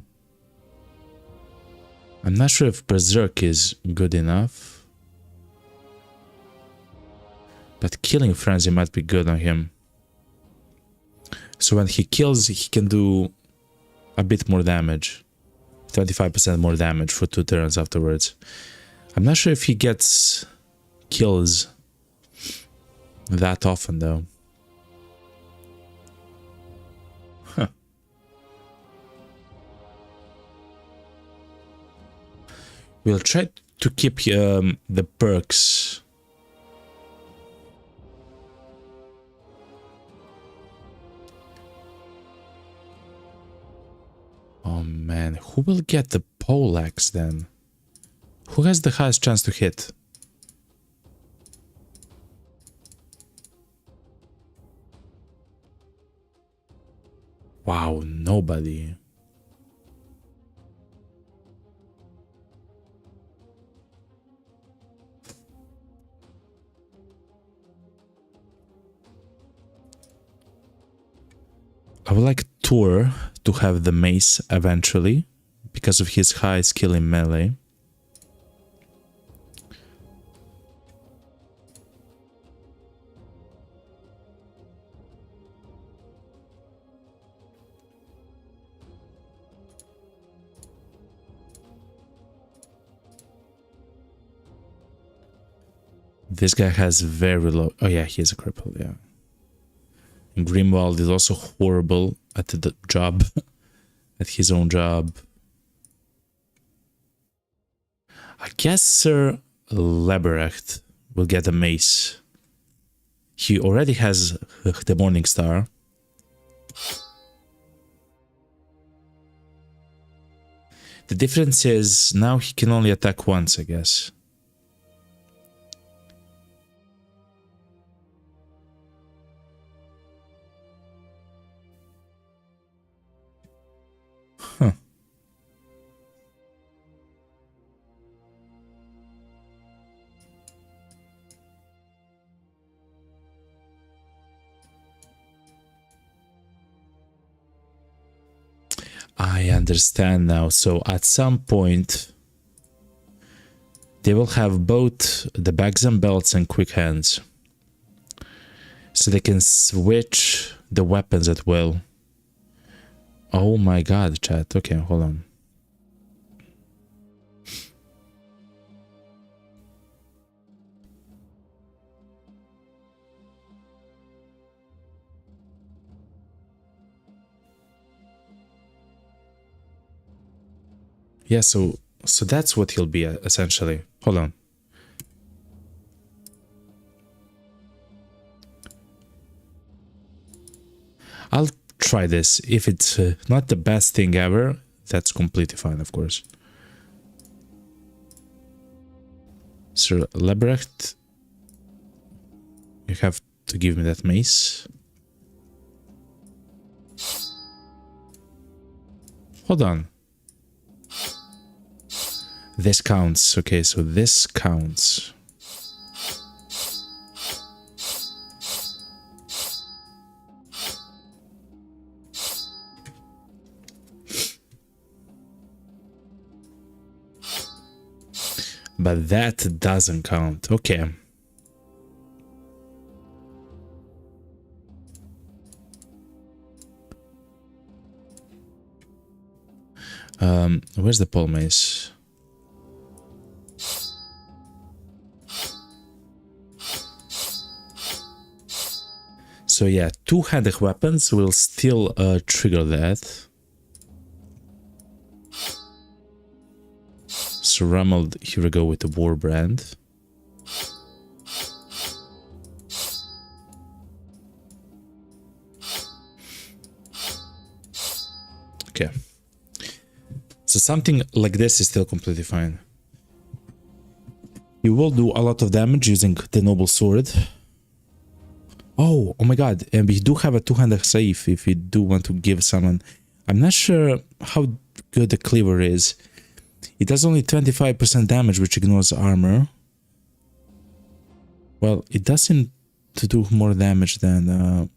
I'm not sure if Berserk is good enough. But Killing Frenzy might be good on him. So when he kills, he can do a bit more damage. 25% more damage for 2 turns afterwards. I'm not sure if he gets kills that often though. Huh. We'll try to keep the perks. Oh man, who will get the poleaxe then? Who has the highest chance to hit? Wow, nobody. I would like Thor to have the mace eventually, because of his high skill in melee. This guy has very low... Oh yeah, he is a cripple, yeah. And Grimwald is also horrible at the job. At his own job. I guess Sir Leberecht will get a mace. He already has the Morning Star. The difference is now he can only attack once, I guess. Huh. I understand now. So at some point, they will have both the bags and belts and quick hands. So they can switch the weapons at will. Oh my god, chat. Okay, hold on. Yeah, so that's what he'll be essentially. Hold on. I'll try this. If it's not the best thing ever, that's completely fine, of course. Sir Lebrecht, you have to give me that mace. Hold on. This counts. Okay, so this counts. But that doesn't count. Okay. Where's the pole mace? So yeah, two-handed weapons will still trigger that. So Rommel, here we go with the war brand. Okay. So something like this is still completely fine. You will do a lot of damage using the noble sword. Oh my god, and we do have a two-handed safe if we do want to give someone. I'm not sure how good the cleaver is. It does only 25% damage, which ignores armor. Well, it does seem to do more damage than...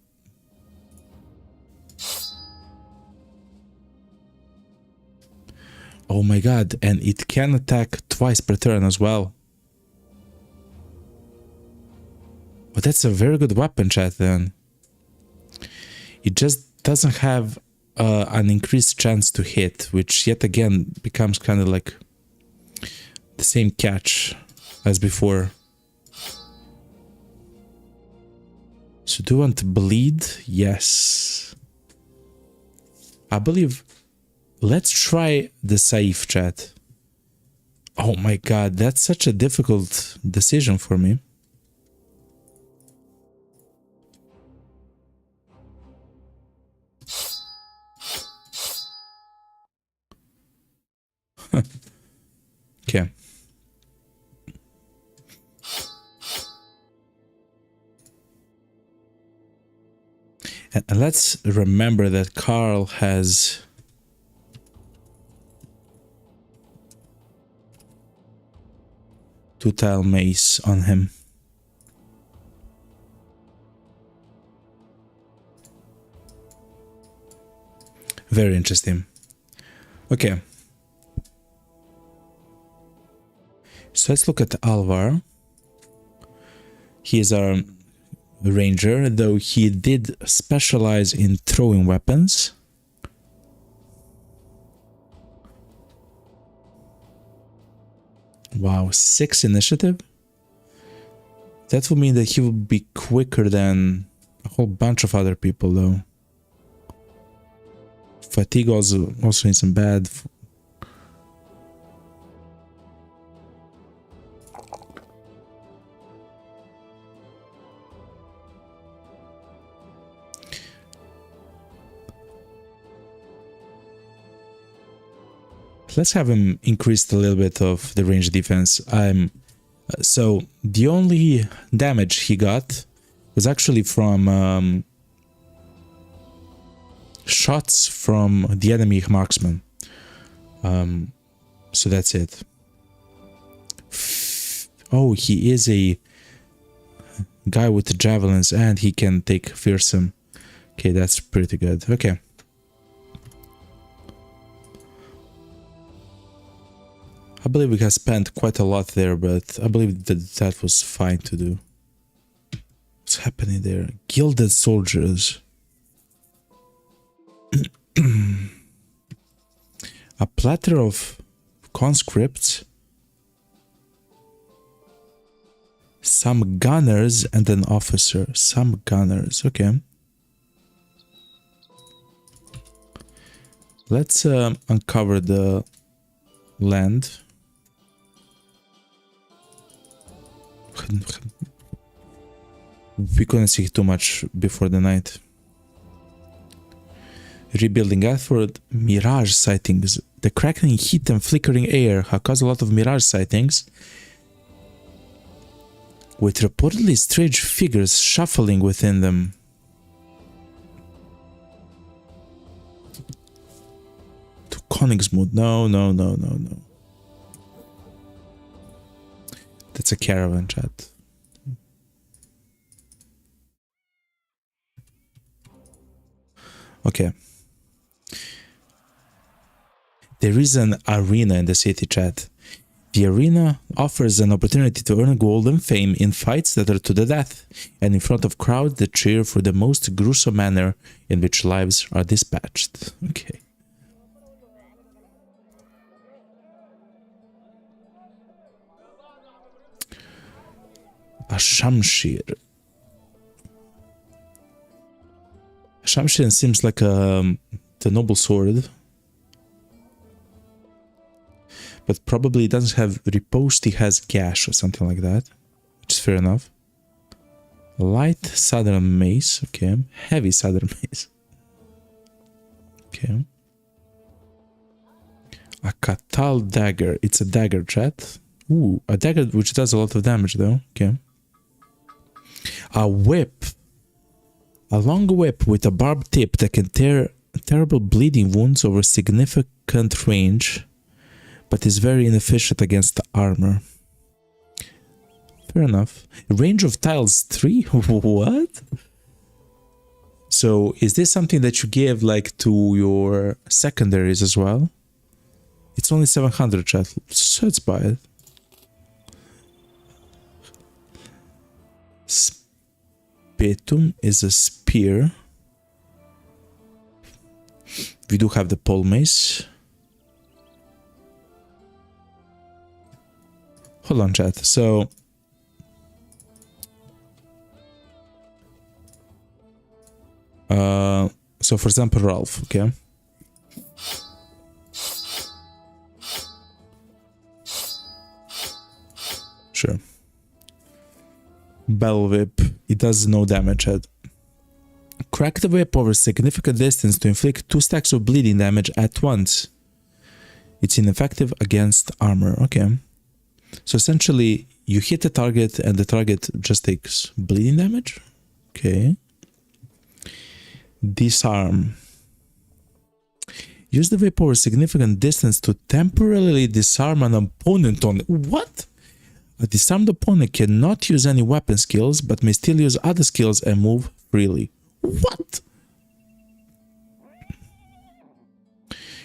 Oh my god, and it can attack twice per turn as well. But that's a very good weapon, chat, then. It just doesn't have an increased chance to hit, which yet again becomes kind of like the same catch as before. So do you want to bleed? Yes. I believe... Let's try the Saif, chat. Oh my god, that's such a difficult decision for me. Okay. And let's remember that Carl has... two-tile mace on him. Very interesting. Okay. So let's look at Alvar. He is our ranger, though he did specialize in throwing weapons. Wow, 6 initiative? That would mean that he would be quicker than a whole bunch of other people, though. Fatigue also isn't bad. Let's have him increase a little bit of the range defense. So the only damage he got was actually from shots from the enemy marksman. So that's it. Oh, he is a guy with the javelins and he can take fearsome. Okay, that's pretty good. Okay. I believe we have spent quite a lot there, but I believe that was fine to do. What's happening there? Gilded soldiers. A platter of conscripts. Some gunners and an officer. Some gunners, okay. Let's uncover the land. We couldn't see too much before the night. Rebuilding effort, mirage sightings. The crackling heat and flickering air have caused a lot of mirage sightings, with reportedly strange figures shuffling within them. To Koningsmoed. No. That's a caravan, chat. Okay. There is an arena in the city, chat. The arena offers an opportunity to earn gold and fame in fights that are to the death, and in front of crowds that cheer for the most gruesome manner in which lives are dispatched. Okay. A Shamshir. Shamshin seems like the noble sword. But probably it doesn't have riposte, it has gash or something like that. Which is fair enough. Light southern mace, okay. Heavy southern mace. Okay. A Katal dagger. It's a dagger, chat. Ooh, a dagger which does a lot of damage though. Okay. A whip. A long whip with a barbed tip that can tear terrible bleeding wounds over significant range, but is very inefficient against armor. Fair enough. Range of tiles 3? What? So is this something that you give like to your secondaries as well? It's only 700, chat. So let's buy it. Spetum is a spear. We do have the pole mace. Hold on, chat. So for example, Ralph, okay? Sure. Bell whip. It does no damage. Crack the whip over significant distance to inflict 2 stacks of bleeding damage at once. It's ineffective against armor. Okay. So essentially, you hit the target and the target just takes bleeding damage. Okay. Disarm. Use the whip over significant distance to temporarily disarm an opponent on... What? A disarmed opponent cannot use any weapon skills, but may still use other skills and move freely. What?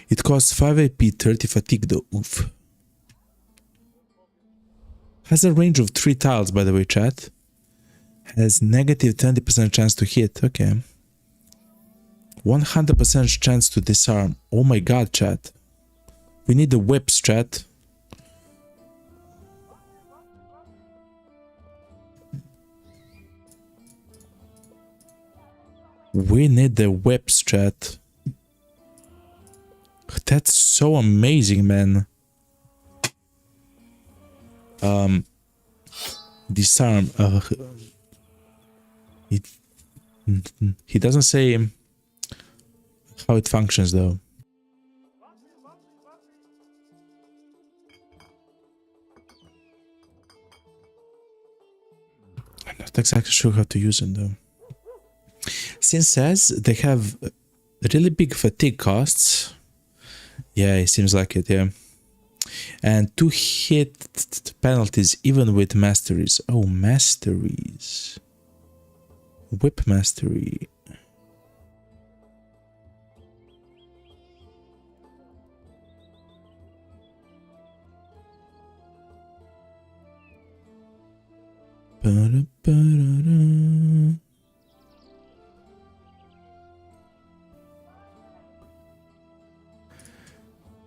It costs 5 AP, 30 fatigue though. Oof. Has a range of 3 tiles, by the way, chat. Has negative 20% chance to hit. Okay. 100% chance to disarm. Oh my god, chat. We need the whips, chat. We need the whips, chat. That's so amazing, man. Disarm. He doesn't say how it functions, though. I'm not exactly sure how to use it, though. Since says they have really big fatigue costs. Yeah, it seems like it, yeah. And 2 hit penalties even with masteries. Oh, masteries. Whip mastery.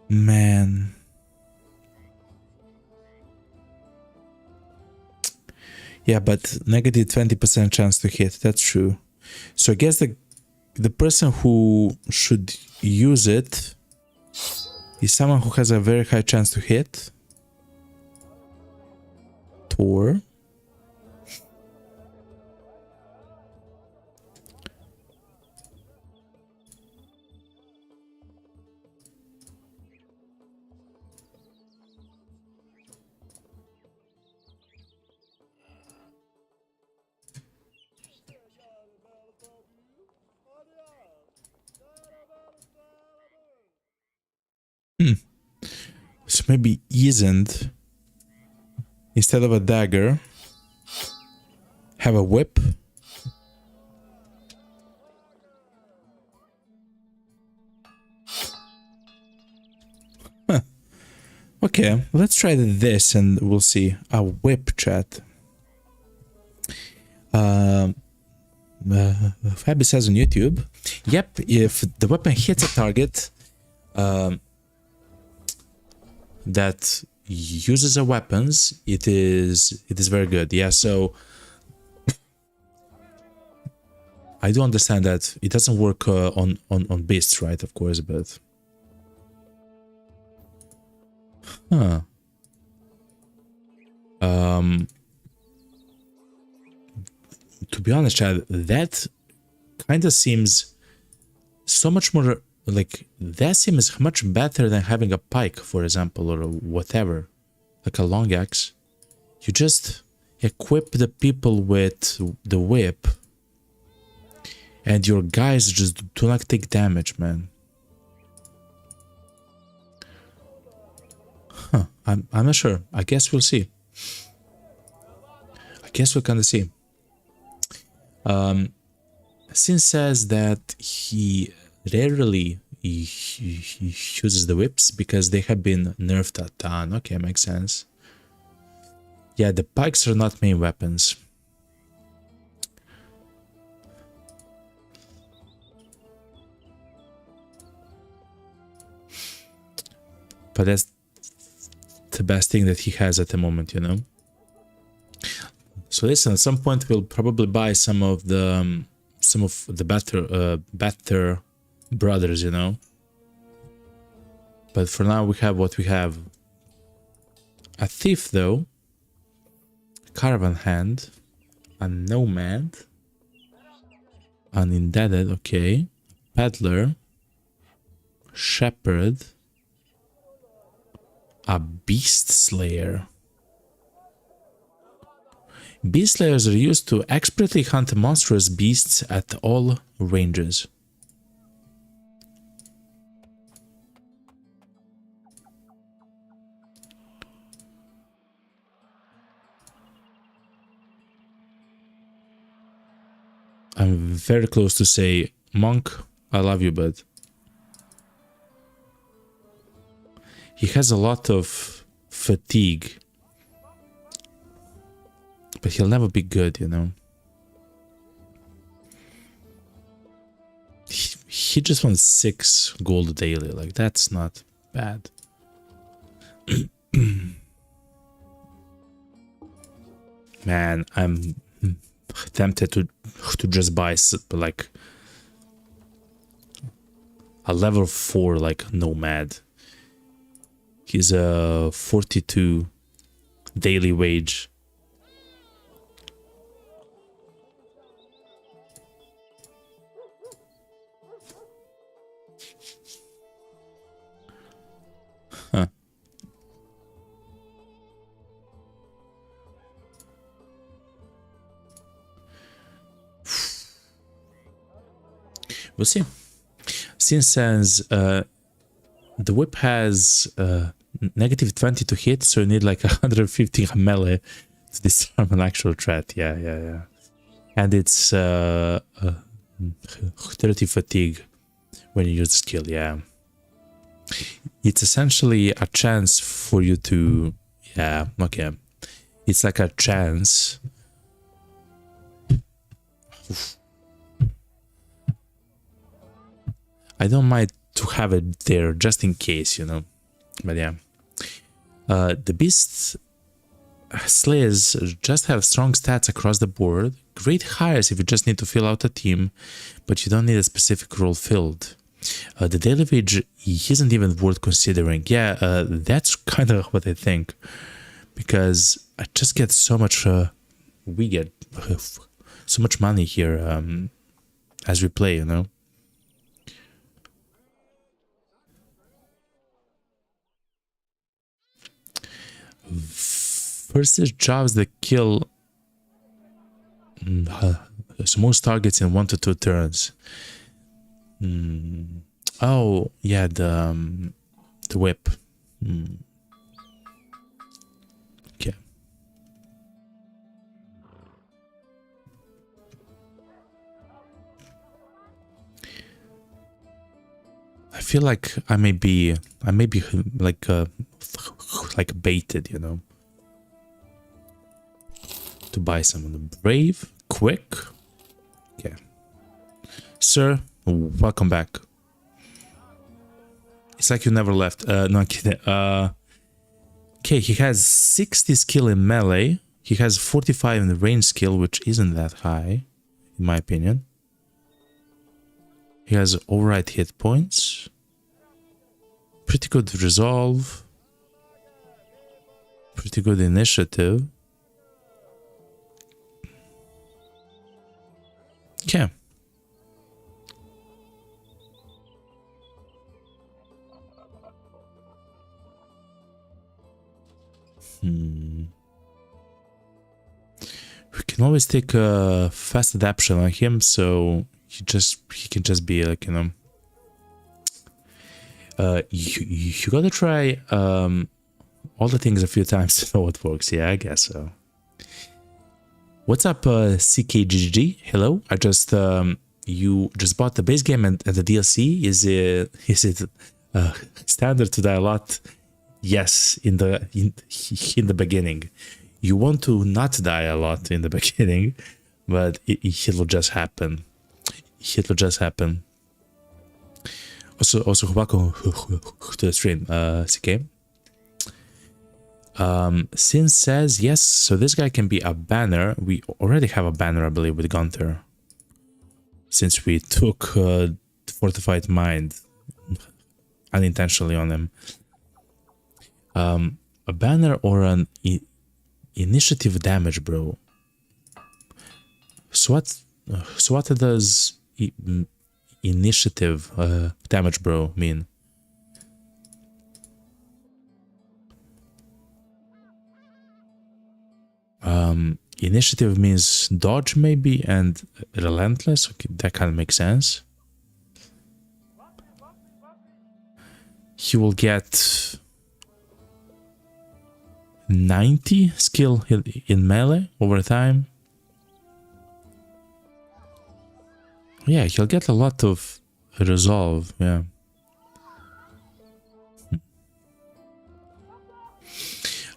Man. Yeah, but negative 20% chance to hit. That's true. So I guess the person who should use it is someone who has a very high chance to hit. Tor. So maybe isn't, instead of a dagger, have a whip. Huh. Okay, let's try this and we'll see. A whip, chat. Fabi says on YouTube, yep, if the weapon hits a target that uses a weapons, it is very good. Yeah, so I do understand that it doesn't work on beasts, right? Of course, but huh. To be honest, Chad, that kind of seems so much more like that seems much better than having a pike, for example, or whatever, like a long axe. You just equip the people with the whip, and your guys just do not take damage, man. Huh? I'm not sure. I guess we'll see. I guess we'll kind of see. Sin says that he rarely uses the whips because they have been nerfed a ton. Okay, makes sense. Yeah, the pikes are not main weapons. But that's the best thing that he has at the moment, you know? So listen, at some point we'll probably buy some of the better brothers, you know. But for now we have what we have. A thief though, caravan hand, a nomad, an indebted, okay, peddler, shepherd, a beast slayer. Beast slayers are used to expertly hunt monstrous beasts at all ranges. I'm very close to say, Monk, I love you, bud. He has a lot of fatigue. But he'll never be good, you know. He just wants 6 gold daily. Like, that's not bad. Man, I'm tempted to just buy, like, a level 4, like, nomad. He's a 42 daily wage. Huh. We'll see. Sin says the whip has negative 20 to hit, so you need like 150 melee to disarm an actual threat. Yeah. And it's 30 fatigue when you use the skill, yeah. It's essentially a chance for you to... Yeah, okay. It's like a chance. Oof. I don't mind to have it there just in case, you know. But yeah. The beast slayers just have strong stats across the board. Great hires if you just need to fill out a team, but you don't need a specific role filled. The daily wage isn't even worth considering. Yeah, that's kind of what I think. Because I just get so much... we get so much money here as we play, you know. Versus jobs that kill most targets in 1 to 2 turns. Oh, yeah, the whip. Okay. I feel like I may be like baited, you know, to buy someone brave, quick. Okay, sir, welcome back. It's like you never left. No, I'm kidding. Okay, he has 60 skill in melee. He has 45 in the range skill, which isn't that high, in my opinion. He has alright hit points. Pretty good resolve. Pretty good initiative. Okay. We can always take a fast adaptation on him, so he can just be like, you know. You gotta try all the things a few times to know what works. Yeah, I guess so. What's up, CKGG? Hello. I just you just bought the base game and the DLC. Is it standard to die a lot? Yes, in the beginning. You want to not die a lot in the beginning, but it'll just happen. It'll just happen. Also, welcome to the stream, CK. Sin says yes, so this guy can be a banner. We already have a banner, I believe, with Gunther. Since we took Fortified Mind unintentionally on him. A banner or an initiative damage, bro. So what does initiative damage, bro, mean? Initiative means dodge, maybe, and relentless. Okay, that kind of makes sense. He will get 90 skill in melee over time. Yeah, he'll get a lot of resolve. Yeah.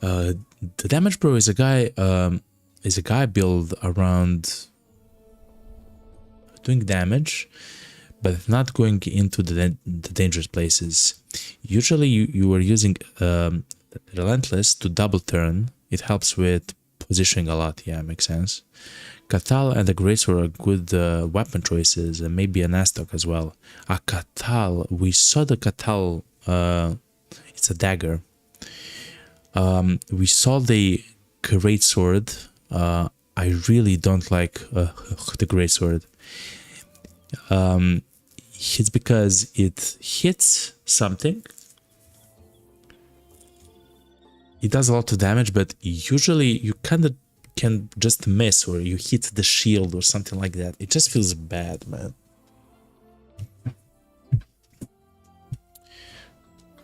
The damage bro is a guy build around doing damage, but not going into the dangerous places. Usually you are using Relentless to double turn. It helps with positioning a lot. Yeah, makes sense. Katal and the Greatsword are good weapon choices, and maybe an Astok as well. A Katal, we saw the Katal, it's a dagger. We saw the Greatsword. I really don't like the Greatsword. It's because it hits something. It does a lot of damage, but usually you kind of can just miss, or you hit the shield or something like that. It just feels bad, man.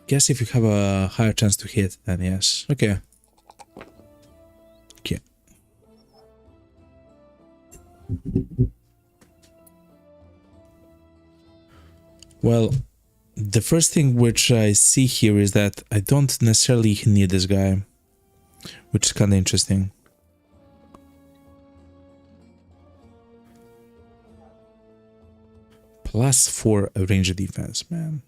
Guess if you have a higher chance to hit, then yes. Okay. Okay. Well, the first thing which I see here is that I don't necessarily need this guy, which is kind of interesting. +4 range defense, man.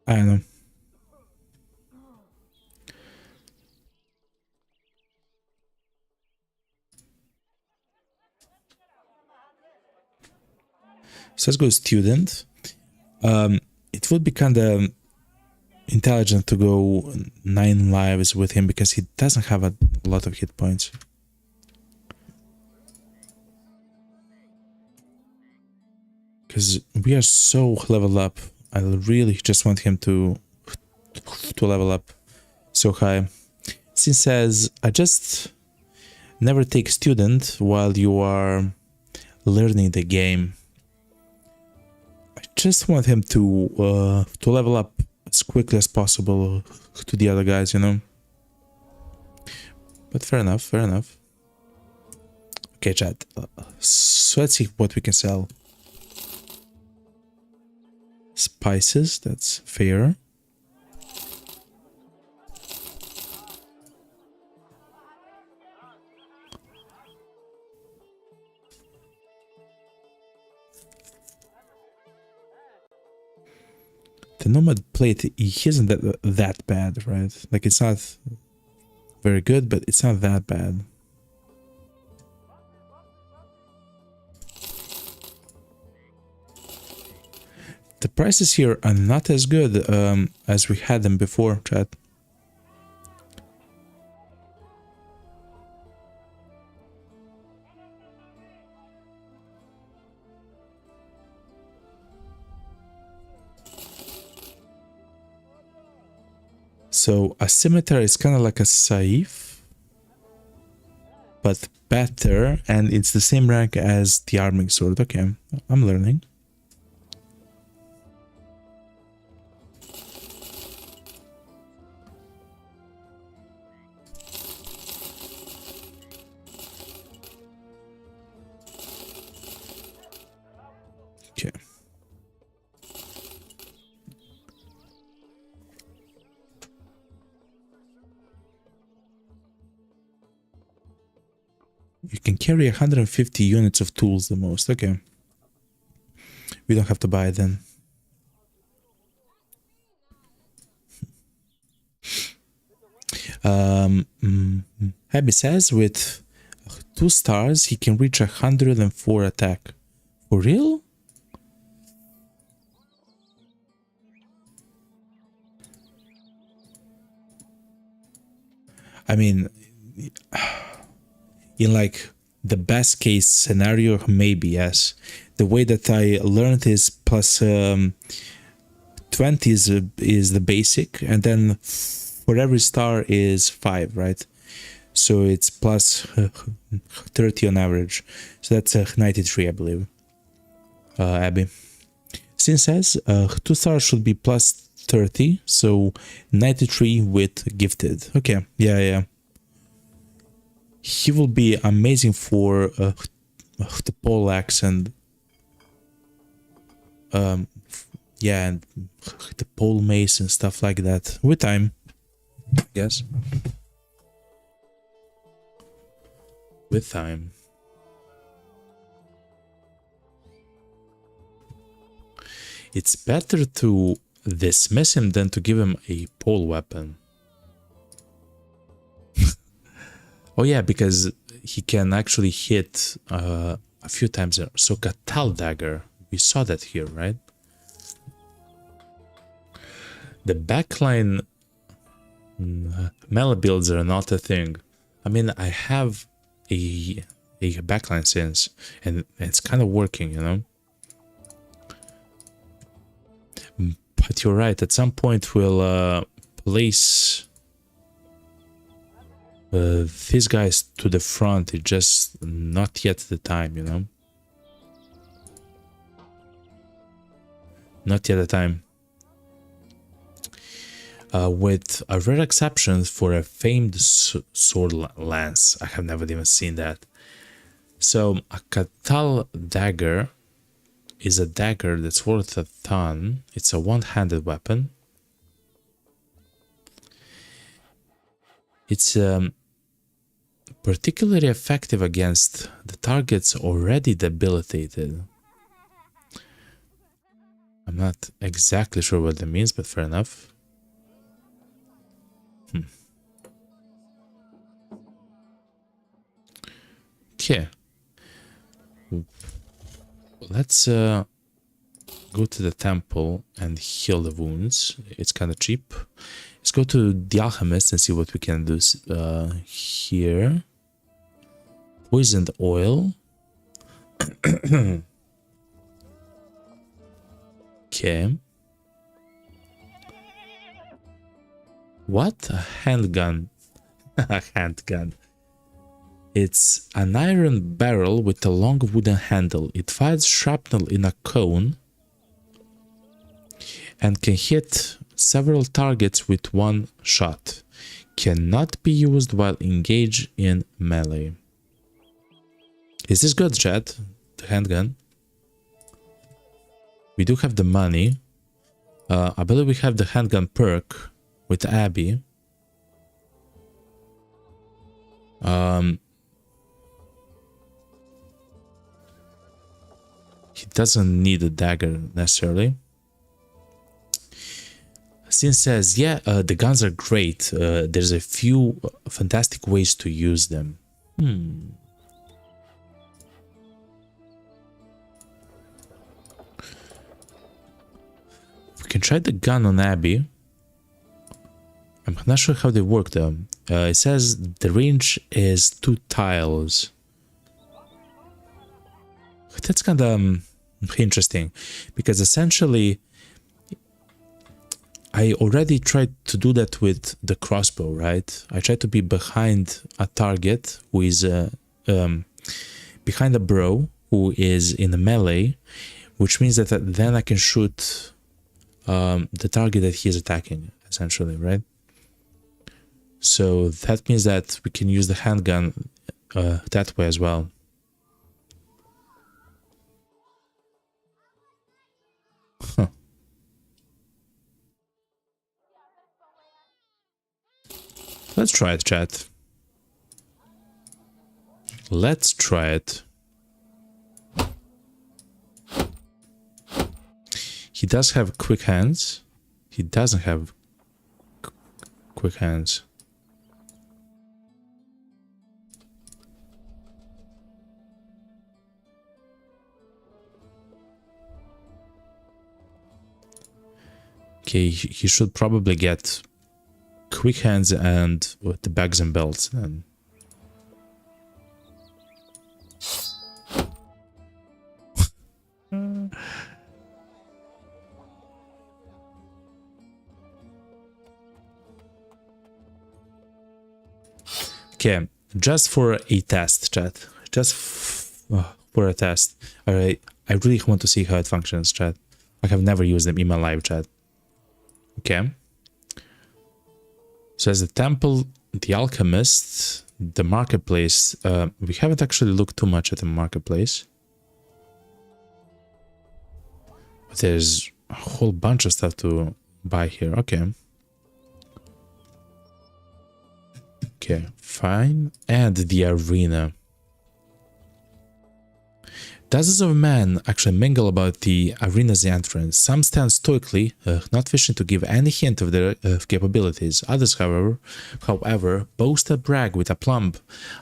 I don't know. So let's go student. It would be kind of intelligent to go 9 lives with him because he doesn't have a lot of hit points. Because we are so leveled up. I really just want him to level up so high. Sin says, I just never take student while you are learning the game. I just want him to level up as quickly as possible to the other guys, you know. But fair enough, fair enough. Okay, chat. So let's see what we can sell. Spices, that's fair. the Nomad plate, he isn't that bad, right? Like, it's not very good, but it's not that bad. The prices here are not as good as we had them before, chat. So a scimitar is kind of like a saif, but better, and it's the same rank as the arming sword. Okay, I'm learning. Okay. You can carry 150 units of tools the most. Okay. We don't have to buy it then. Abby says with 2 stars he can reach 104 attack. For real? I mean, in like the best case scenario, maybe yes. The way that I learned is plus 20 is the basic, and then for every star is 5, right? So it's plus 30 on average. So that's 93, I believe. Abby. Sin says 2 stars should be plus 30, so 93 with gifted. Okay, yeah. He will be amazing for the poleaxe and yeah, and the pole mace and stuff like that with time, I guess. With time. It's better to dismiss him than to give him a pole weapon. Oh yeah, because he can actually hit a few times. So Catal Dagger, we saw that here, right? The backline melee builds are not a thing. I mean, I have a backline sense, and it's kind of working, you know? But you're right, at some point we'll place these guys to the front. It's just not yet the time, you know? Not yet the time. With a rare exception for a famed sword lance. I have never even seen that. So a Catal Dagger is a dagger that's worth a ton. It's a one-handed weapon. It's particularly effective against the targets already debilitated. I'm not exactly sure what that means, but fair enough. Okay. Let's go to the temple and heal the wounds. It's kind of cheap. Let's go to the alchemist and see what we can do here. Poisoned oil. Okay. What? A handgun. A handgun. It's an iron barrel with a long wooden handle. It fires shrapnel in a cone and can hit several targets with one shot. Cannot be used while engaged in melee. Is this good, chat? The handgun? We do have the money. I believe we have the handgun perk with Abby. He doesn't need a dagger necessarily. Sin says, yeah, the guns are great. There's a few fantastic ways to use them. We can try the gun on Abby. I'm not sure how they work though. It says the range is 2 tiles. That's kind of interesting, because essentially I already tried to do that with the crossbow, right? I tried to be behind a target who is behind a bro who is in a melee, which means that then I can shoot the target that he is attacking, essentially, right? So that means that we can use the handgun that way as well. Huh. Let's try it, chat. Let's try it. He does have quick hands. He doesn't have quick hands. Okay, he should probably get quick hands and the bags and belts then. Okay, just for a test, chat. Just for a test. Alright, I really want to see how it functions, chat. I have never used them in my live chat. Okay. So as the temple, the alchemist, the marketplace. We haven't actually looked too much at the marketplace. But there's a whole bunch of stuff to buy here. Okay. Okay, fine. And the arena. Dozens of men actually mingle about the arena's entrance. Some stand stoically, not wishing to give any hint of their capabilities. Others, however, boast and brag with aplomb,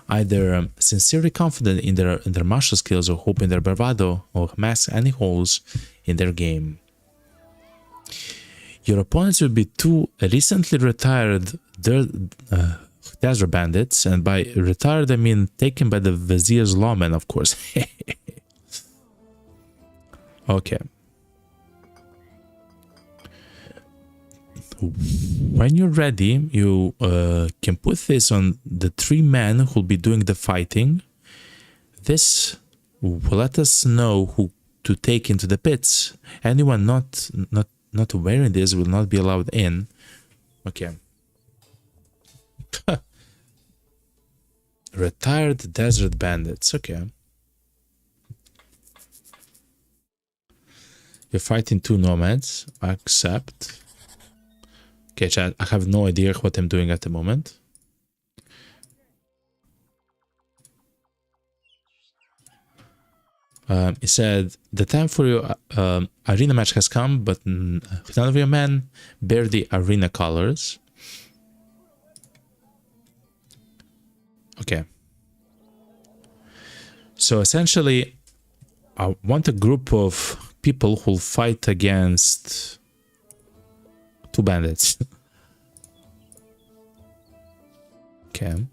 either sincerely confident in their martial skills or hoping their bravado or mask any holes in their game. Your opponents will be 2 recently retired desert bandits, and by retired I mean taken by the vizier's lawmen, of course. Okay. When you're ready, you can put this on the 3 men who'll be doing the fighting. This will let us know who to take into the pits. Anyone not wearing this will not be allowed in. Okay. Retired desert bandits. Okay. You're fighting 2 nomads. Accept. Okay, chat. I have no idea what I'm doing at the moment. It said, the time for your arena match has come, but none of your men bear the arena colors. Okay. So essentially, I want a group of people who'll fight against 2 bandits. Okay.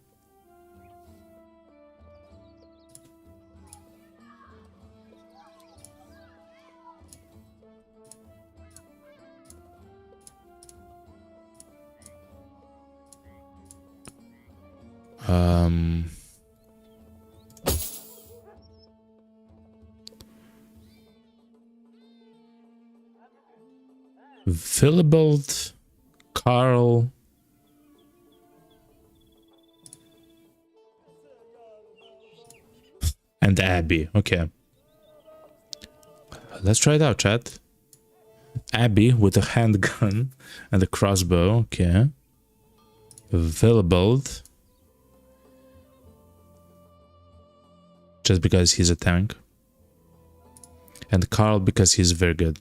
Philibald, Carl, and Abby. Okay. Let's try it out, chat. Abby with a handgun and a crossbow. Okay. Philibald. Just because he's a tank. And Carl because he's very good.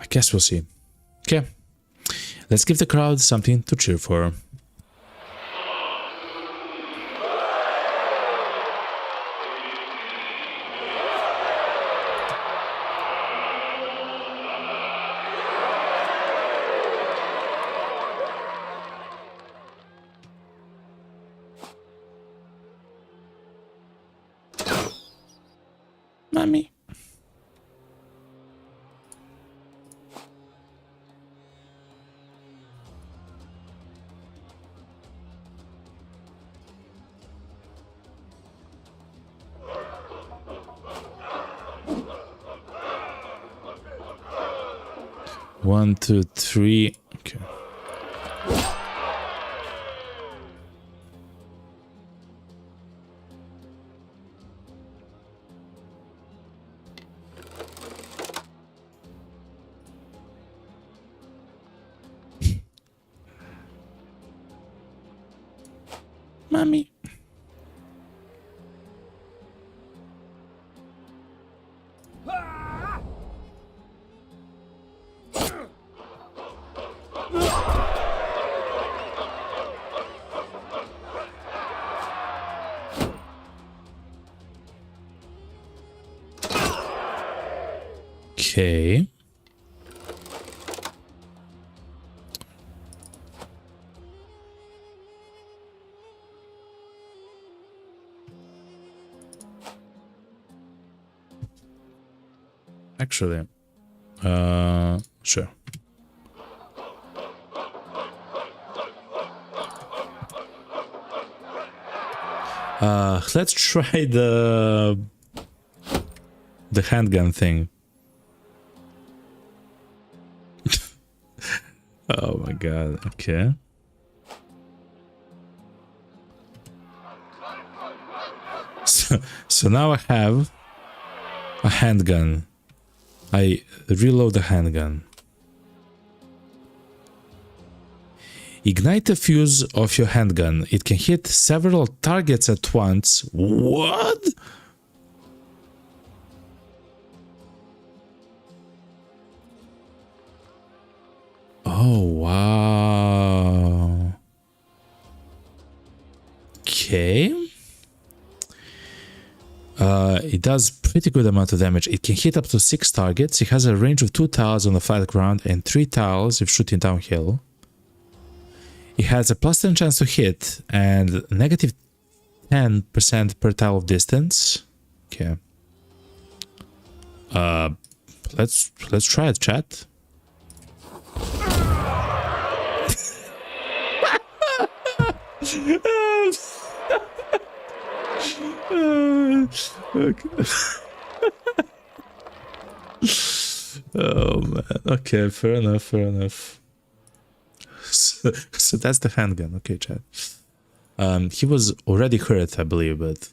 I guess we'll see. Okay. Let's give the crowd something to cheer for. Mommy. One, two, three. Okay. Mommy. Okay. Actually, sure. Let's try the handgun thing. Oh my god, okay. So now I have a handgun. I reload the handgun. Ignite the fuse of your handgun. It can hit several targets at once. What? Oh, wow. Okay. It does pretty good amount of damage. It can hit up to 6 targets. It has a range of 2 tiles on the flat ground and 3 tiles if shooting downhill. It has a +10 chance to hit and negative 10% per tile of distance. Okay. Let's try it, chat. Okay. Oh man. Okay, fair enough, fair enough. So that's the handgun. Okay, chat. He was already hurt, I believe, but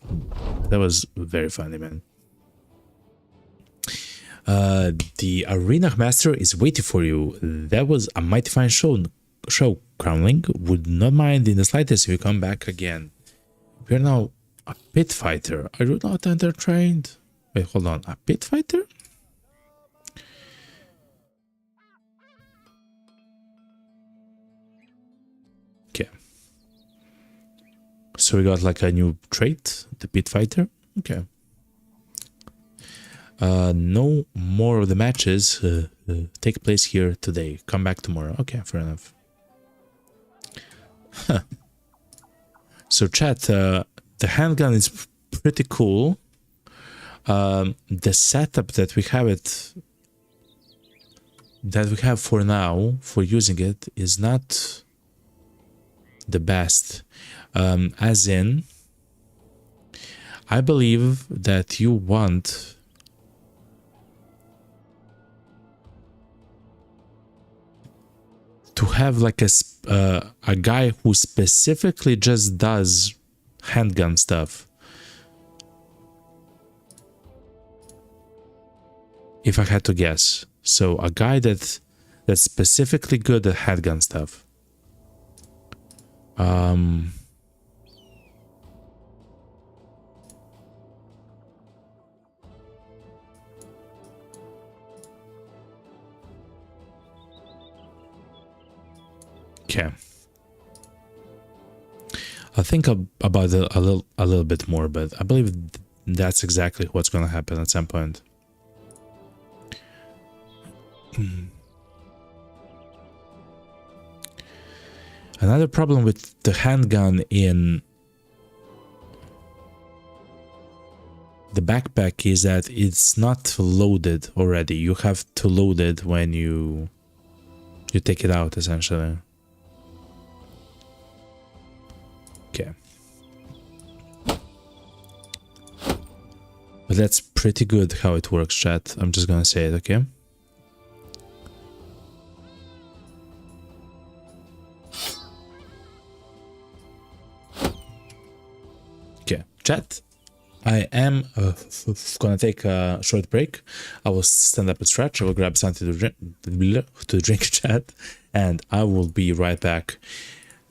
that was very funny, man. The arena master is waiting for you. That was a mighty fine show, Crownling. Would not mind in the slightest if you come back again. We're now a pit fighter. Are you not under-trained? Wait, hold on. A pit fighter? Okay. So we got like a new trait, the pit fighter. Okay. No more of the matches take place here today. Come back tomorrow. Okay, fair enough. Huh. So chat, the handgun is pretty cool. The setup that we have for now for using it is not the best. As in, I believe that you want to have like a guy who specifically just does handgun stuff. If I had to guess. So a guy that's specifically good at handgun stuff. Okay. I'll think about it a little bit more, but I believe that's exactly what's going to happen at some point. Another problem with the handgun in the backpack is that it's not loaded already. You have to load it when you take it out, essentially. Okay. But that's pretty good how it works, chat. I'm just gonna say it, okay? Okay, chat. I am gonna take a short break. I will stand up and stretch. I will grab something to drink, chat, and I will be right back.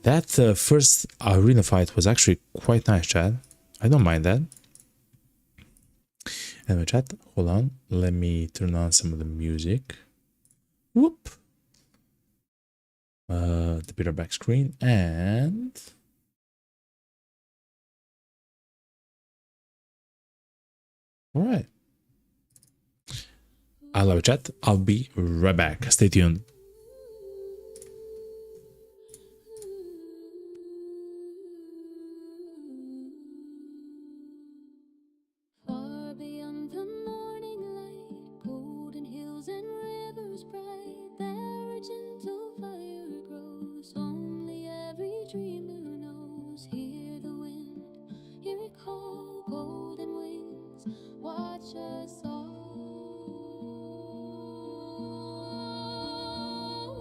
That first arena fight was actually quite nice, chat. I don't mind that. Anyway, chat, hold on. Let me turn on some of the music. Whoop. The bigger back screen and... All right. I love it, chat. I'll be right back. Stay tuned. Far beyond the morning light, golden hills and rivers bright, there a gentle fire grows, only every dreamer knows. Hear the wind, hear it call, golden wings, watch us all.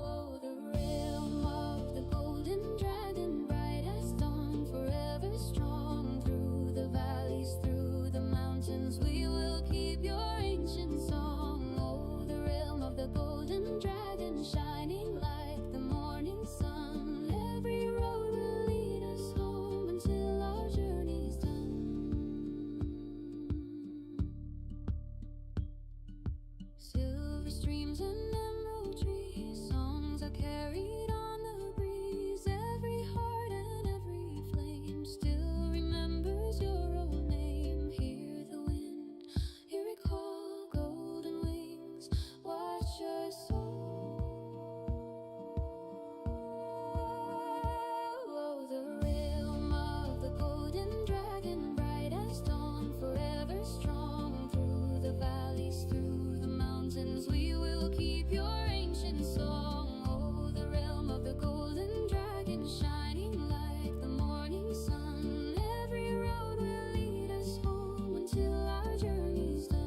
Oh, the realm of the golden dragon, bright as dawn, forever strong. Through the valleys, through the mountains, we will keep your ancient song. Oh, the realm of the golden dragon, shining like the morning sun. Every road will lead us home until our journey's done. Silver streams and emerald trees, songs are carried on the breeze. Every heart and every flame still remembers your old name. Hear the wind, hear it call, golden wings, watch your soul. Oh, the realm of the golden dragon, bright as dawn, forever strong. Through the valleys, through the mountains, we will keep your ancient song. Oh, the realm of the golden dragon, shining like the morning sun. Every road will lead us home until our journey's done.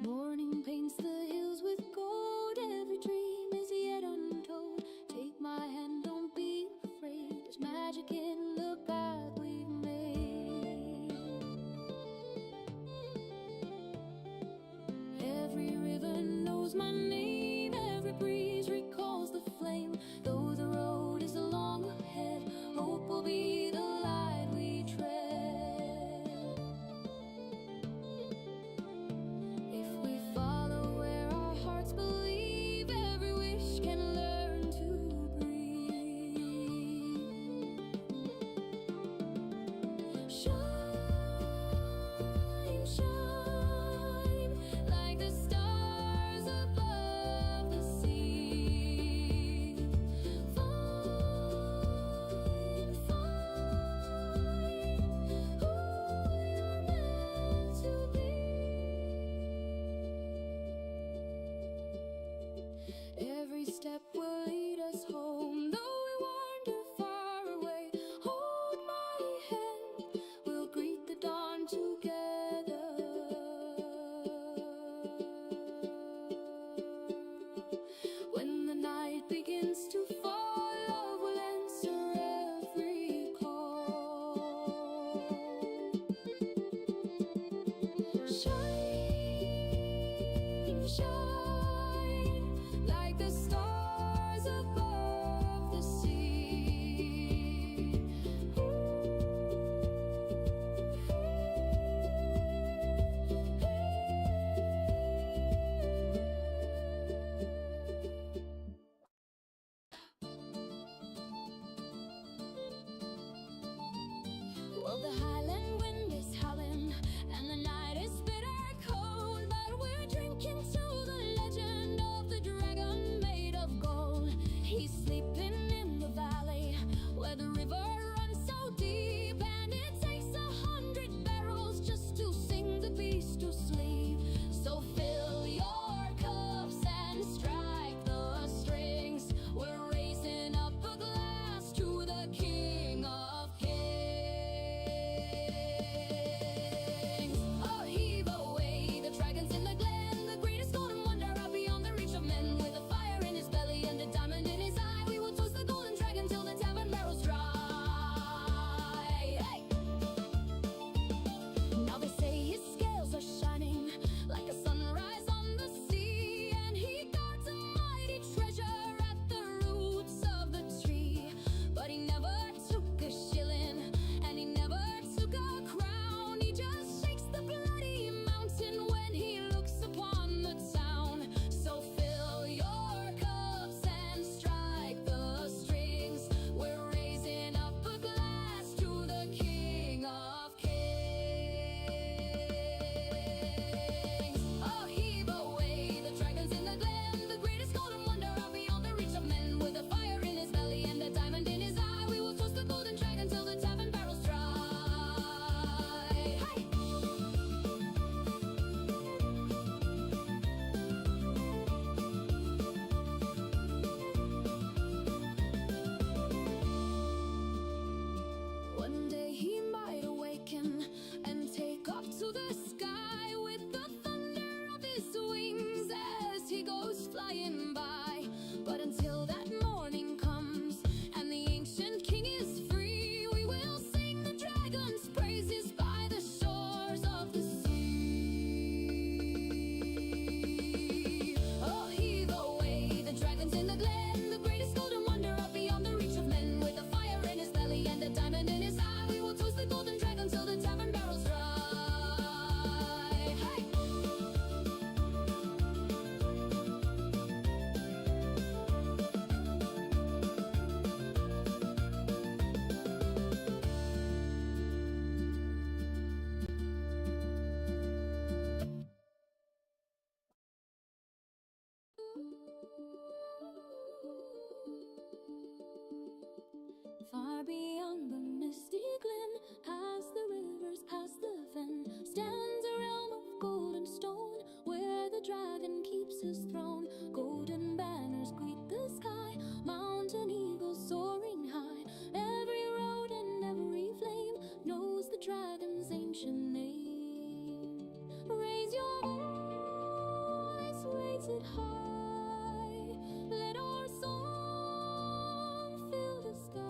Morning paints the hills with gold. Every dream is yet untold. Take my hand, don't be afraid. There's magic in the path we've made. Every river knows my name. Every breeze recalls the flame. Though the road is long ahead, hope will be the light we tread. If we follow where Well, the highland wind is howling, and the night is bitter cold, but we're drinking to the legend of the dragon made of gold. He's sleeping in the valley where the river runs so deep, and it takes 100 barrels just to sing the beast to sleep. So fill your cups and strike the strings. We're raising up a glass to the King of Kings. Oh, heave away the dragons in the glen, the greatest golden wonder out beyond the reach of men. With a fire in his belly and a diamond in his eye, we will toast the golden dragon till the tavern barrels dry. Hey! Now they say his scales are shining like a sunrise on the sea, and he guards a mighty treasure at the roots of the tree. But he never took a shilling, and he never took a crown. He just shakes the bloody mountain when he looks upon the town. So fill your cups and strike the strings. We're raising up a glass to the King of Kings. Oh, heave away the dragons in the glen, the greatest golden wonder out beyond the reach of men. With a fire in his belly and a diamond in his eye, we will toast the golden dragon till the tavern barrels dry. Hey! One day he might awaken and take off to the sky with the thunder of his wings as he goes flying by. But until that morning comes and the ancient king is free, we will sing the dragon's praises by the shores of the sea. Oh, heave away the dragons in the glen, the greatest golden wonder out beyond the reach of men. With a fire in his belly and a diamond in his eye, we will toast the golden dragon till the tavern barrels dry. Hey! Far beyond the misty glen, past the rivers, past the fen, stands a realm of gold and stone, where the dragon keeps his throne. Golden banners greet the sky, mountain eagles soaring high. Every road and every flame knows the dragon's ancient name. Raise your voice, raise it high, let our song fill the sky.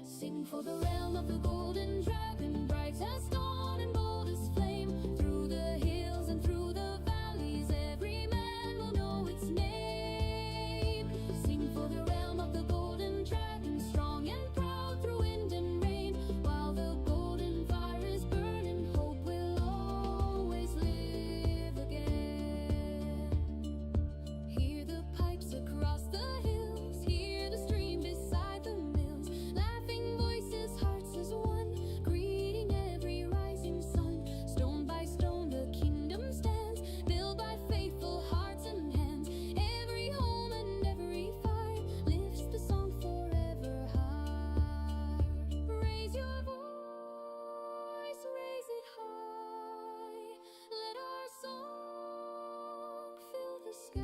Sing for the realm of the golden dragon, bright as dawn and bold as flame. Through the hills and through the valleys, every man will know its name. Sing for the realm of the golden dragon, strong and proud through wind and rain. While the golden fire is burning, hope will always live again. Hear the pipes across the hills, hear the stream beside the mills, laughing voices, hearts as one, greeting every rising sun. Stone by stone the kingdom stands, built by faithful hearts and hands. Every home and every fire lifts the song forever high. Raise your voice, raise it high, let our song fill the sky.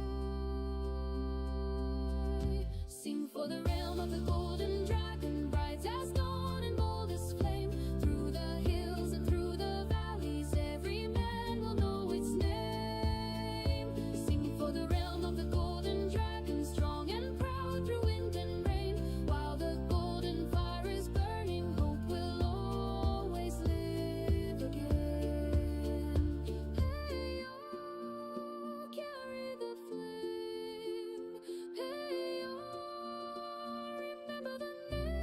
Sing for the realm of the golden dragon, bright as dawn and bold as flame. Through the hills and through the valleys, every man will know its name. Sing for the realm of the golden dragon, strong and proud through wind and rain. While the golden fire is burning, hope will always live again. Hey, oh, carry the flame. Hey, oh, remember the name.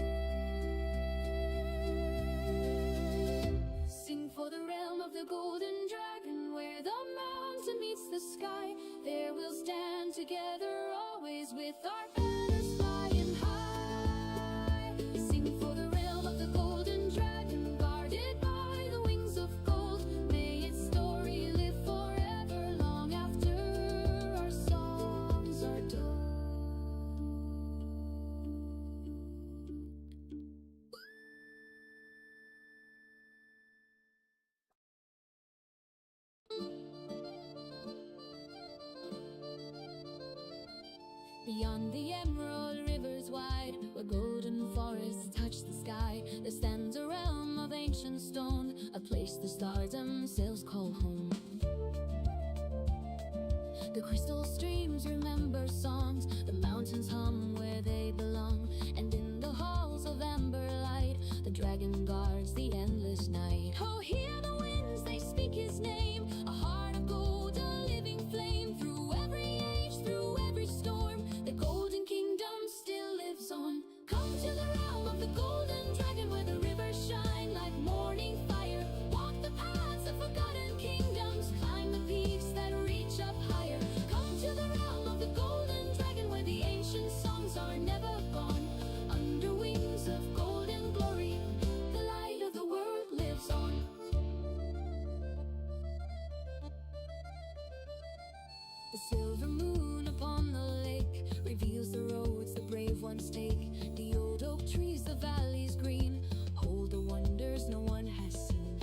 Sing for the realm of the golden dragon, where the mountain meets the sky. There we'll stand together always with our banners flying high. Sing for the realm of the golden dragon. Beyond the emerald rivers wide, where golden forests touch the sky, there stands a realm of ancient stone, a place the stars themselves call home. The crystal streams remember songs, the mountains hum where they belong, and in the halls of amber light, the dragon guards the endless night. Oh, hear the winds, they speak his name, a heart of gold, a living flame. Through every age, through every storm, the golden kingdom still lives on. Come to the realm of the golden dragon, where the rivers shine like morning fire. Walk the paths of forgotten kingdoms, climb the peaks that reach up higher. Come to the realm of the golden dragon, where the ancient songs are never gone. Under wings of golden glory, the light of the world lives on. The silver moon upon the lake reveals the roads the brave ones take. The old oak trees, the valleys green, hold the wonders no one has seen.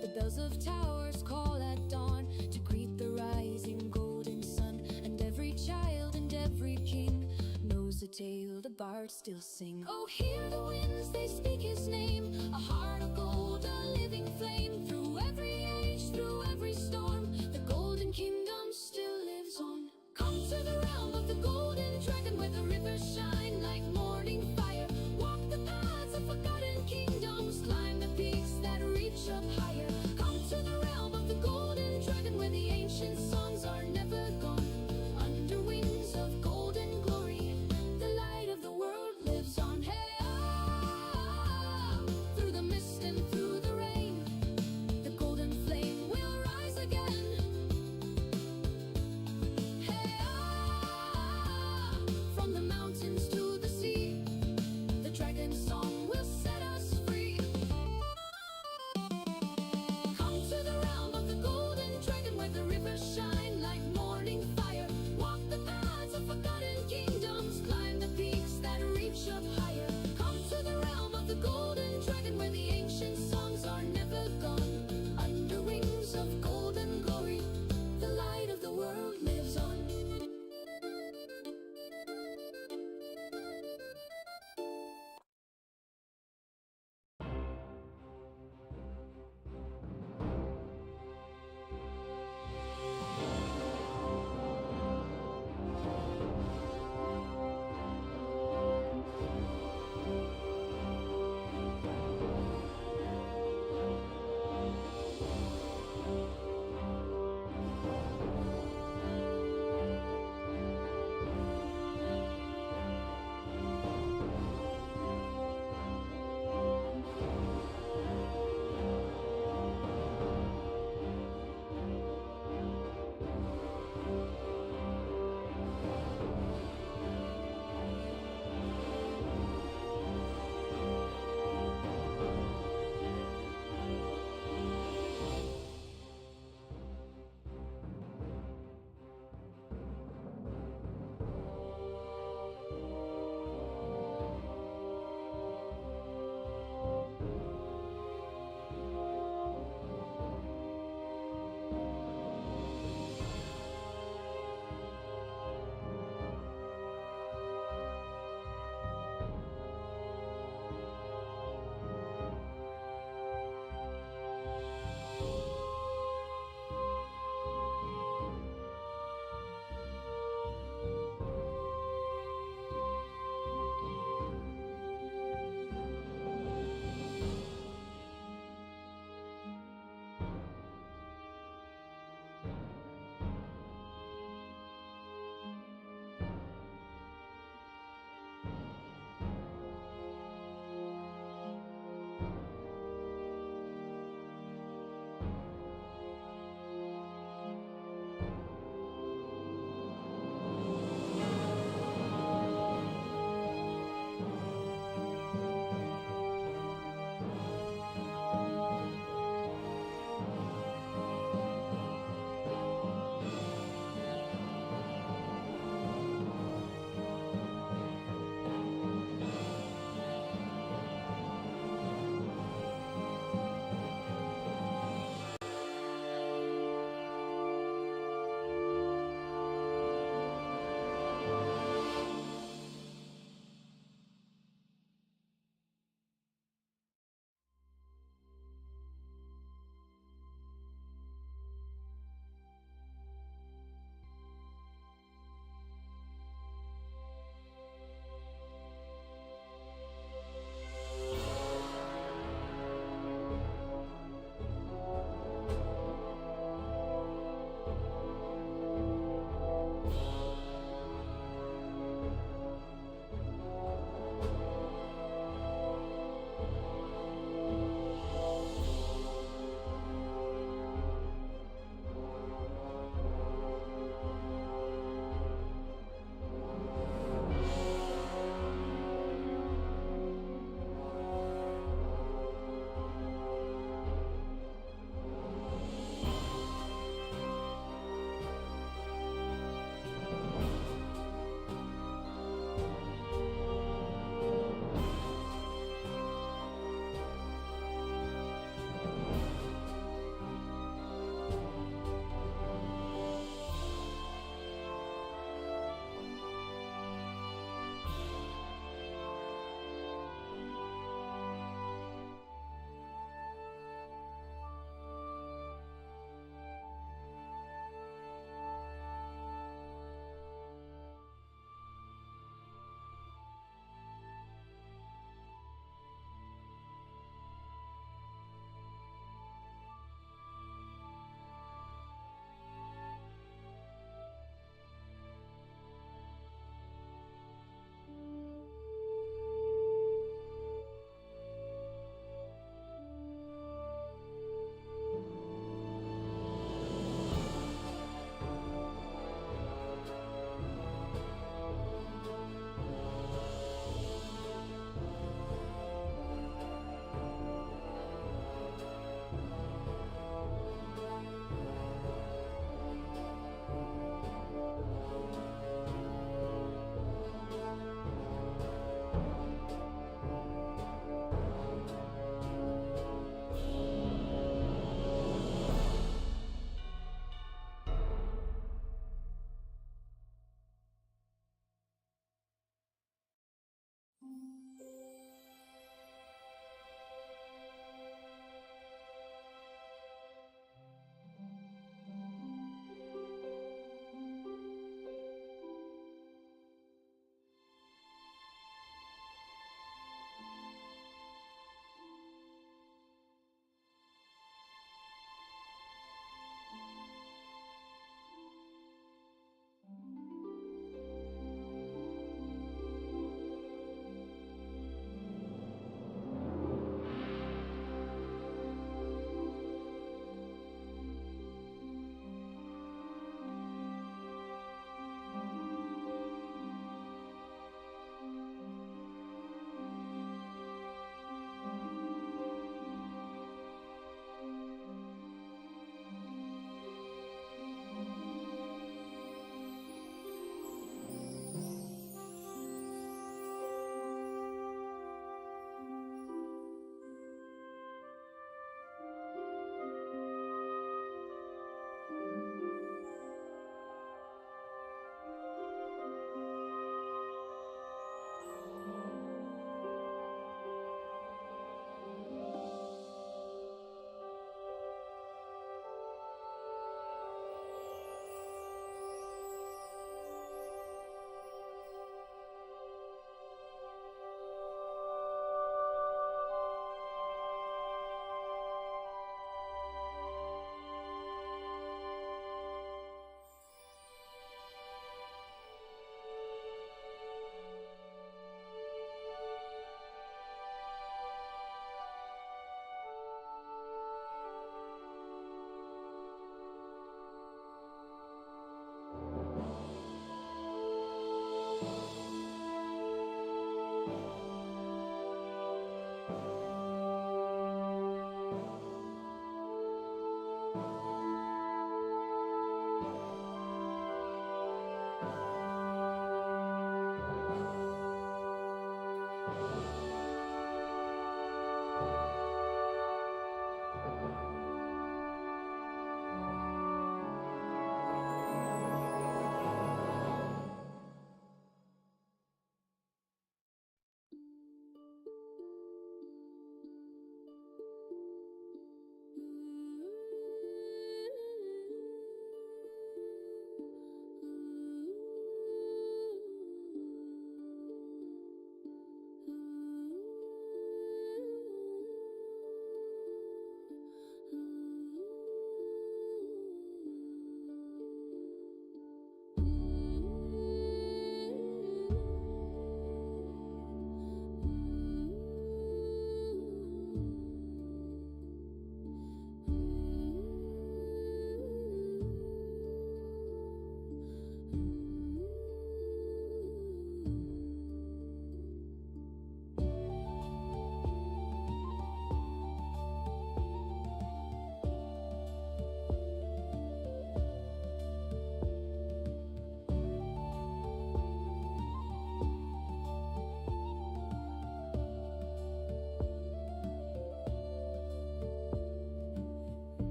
The bells of towers call at dawn to greet the rising golden sun, and every child and every king knows the tale the bards still sing. Oh, hear the winds, they speak his name, a heart of gold, a living flame. Through every age, through every storm, the golden kingdom still lives on. Come to the realm of the golden dragon, where the rivers shine like morning fire. Walk the paths of forgotten kingdoms, climb the peaks that reach up higher. Come to the realm of the golden dragon, where the ancient songs are never gone. Under wings of golden glory, the light of the world lives on. Hey, ah!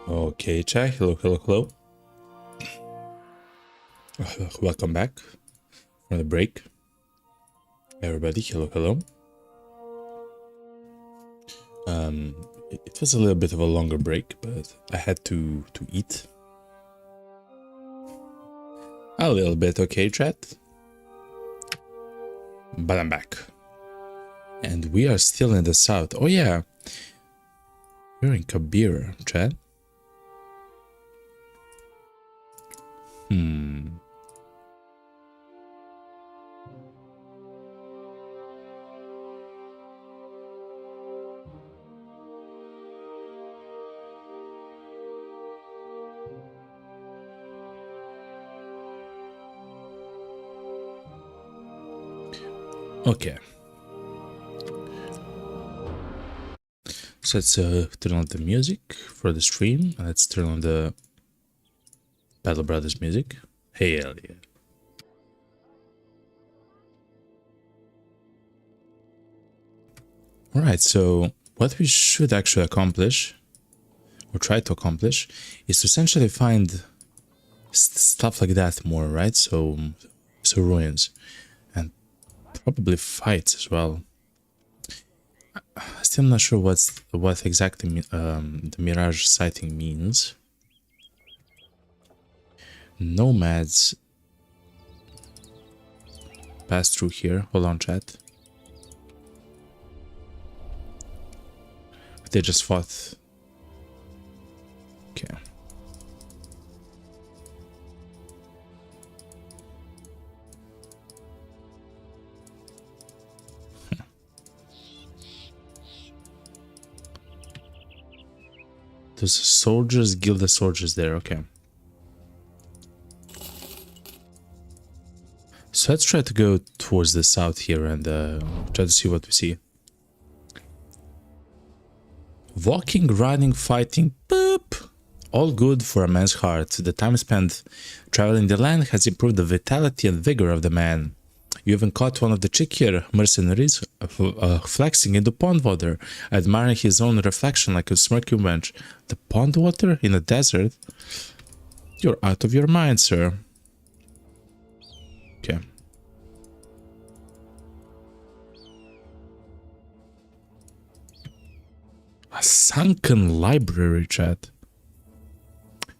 Okay, chat. Hello, hello, hello. Welcome back from the break. Everybody, hello, hello. It was a little bit of a longer break, but I had to eat. A little bit, okay, chat. But I'm back. And we are still in the south. Oh yeah. We're in Kabir, chat. Okay. So let's turn on the music for the stream. Let's turn on the Battle Brothers music. Hell yeah. Alright, so what we should actually accomplish, or try to accomplish, is to essentially find stuff like that more, right? So ruins. And probably fights as well. Still not sure what exactly the Mirage sighting means. Nomads pass through here. Hold on, chat. They just fought. Okay. Those soldiers, Gilded soldiers there, okay. So let's try to go towards the south here and try to see what we see. Walking, running, fighting, boop! All good for a man's heart. The time spent traveling the land has improved the vitality and vigor of the man. You even caught one of the trickier mercenaries flexing in the pond water, admiring his own reflection like a smirky wench. The pond water in a desert? You're out of your mind, sir. Okay. A sunken library, chat.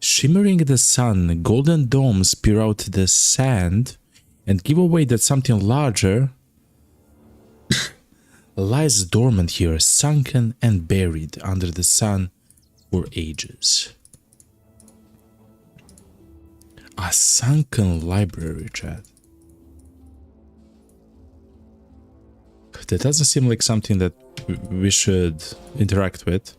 Shimmering in the sun, golden domes peer out the sand and give away that something larger lies dormant here, sunken and buried under the sun for ages. A sunken library, chat. That doesn't seem like something that we should interact with.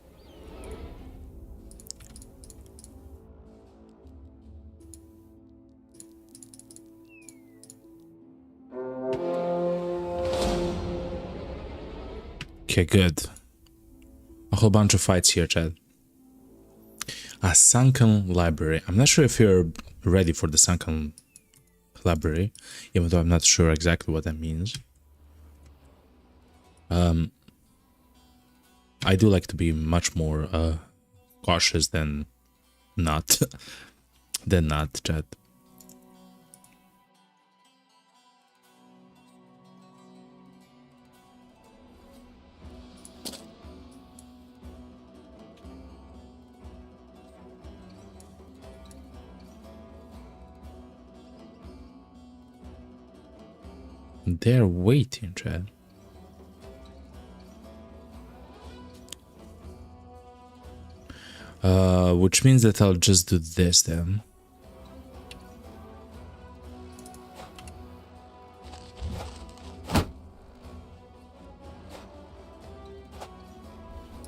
Okay, good. A whole bunch of fights here, Chad. A sunken library. I'm not sure if you're ready for the sunken library, even though I'm not sure exactly what that means. I do like to be much more cautious than not. Than not, Chad. They're waiting, Chad. Which means that I'll just do this then.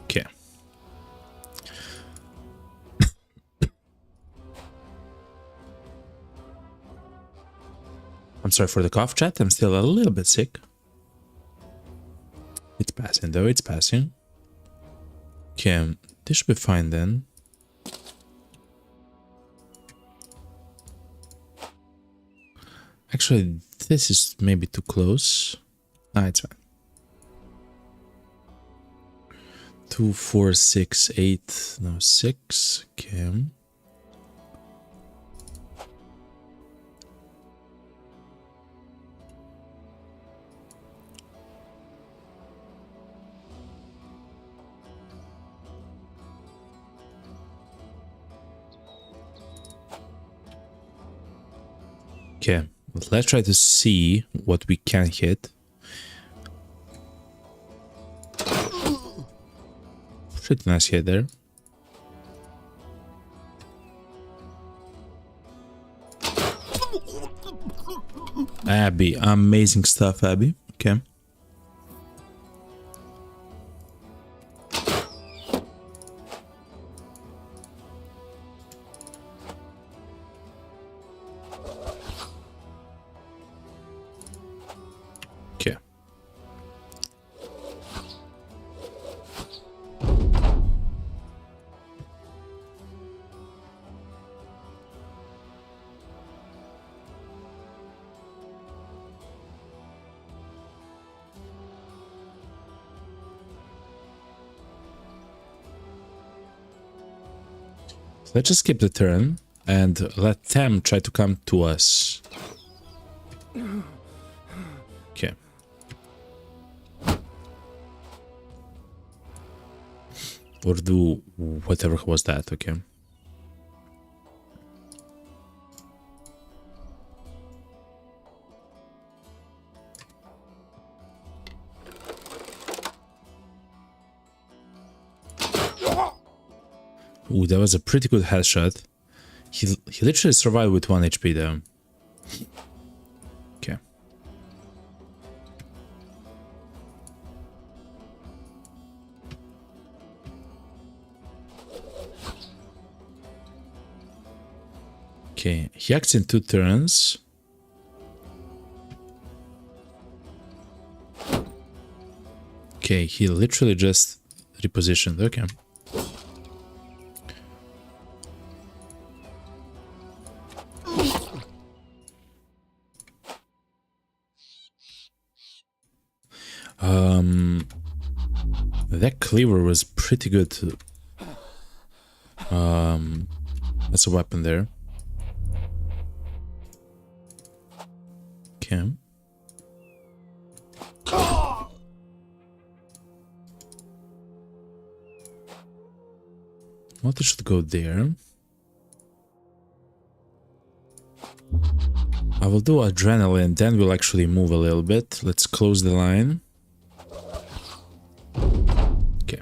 Okay. I'm sorry for the cough, chat. I'm still a little bit sick. It's passing though, it's passing. Okay, this should be fine then. Actually, this is maybe too close. Nah, it's fine. 2, 4, 6, 8, no 6. Okay. Okay, let's try to see what we can hit. Pretty nice hit there. Abby, amazing stuff, Abby. Okay. Okay. Let's just skip the turn and let them try to come to us. Okay. Or do whatever was that, okay. Ooh, that was a pretty good headshot. He literally survived with 1 HP though. Okay. Okay, he acts in 2 turns. Okay, he literally just repositioned. Okay. That cleaver was pretty good. That's a weapon there. Okay. Well, it should go there. I will do adrenaline, then we'll actually move a little bit. Let's close the line. Okay.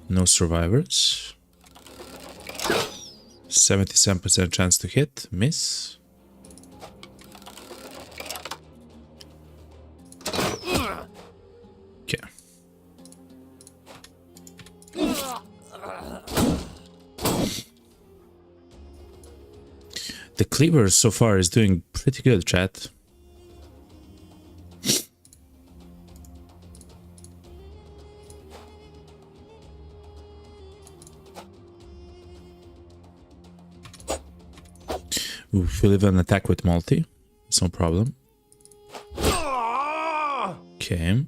No survivors. 77% chance to hit. Miss. Okay. The cleaver so far is doing pretty good, chat. Oof, we'll even attack with multi. It's no problem. Okay.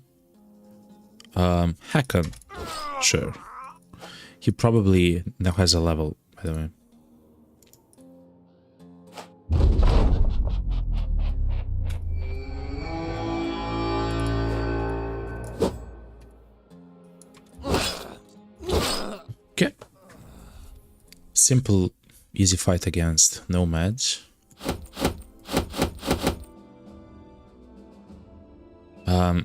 Hakon. Sure. He probably now has a level, by the way. Okay. Simple, easy fight against nomads.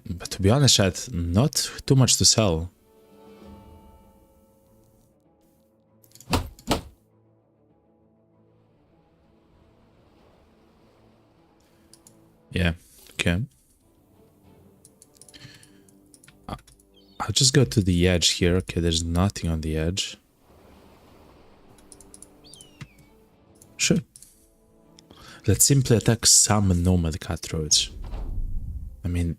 But to be honest, chat, not too much to sell. Yeah, okay. I'll just go to the edge here. Okay, there's nothing on the edge. Sure. Let's simply attack some nomad cutthroats. I mean,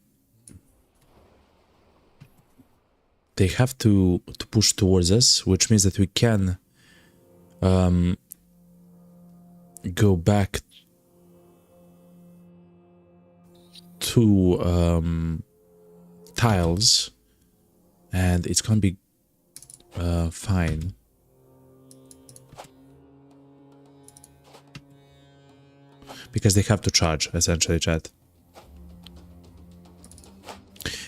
they have to push towards us, which means that we can go back to tiles, and it's gonna be fine. Because they have to charge, essentially, chat.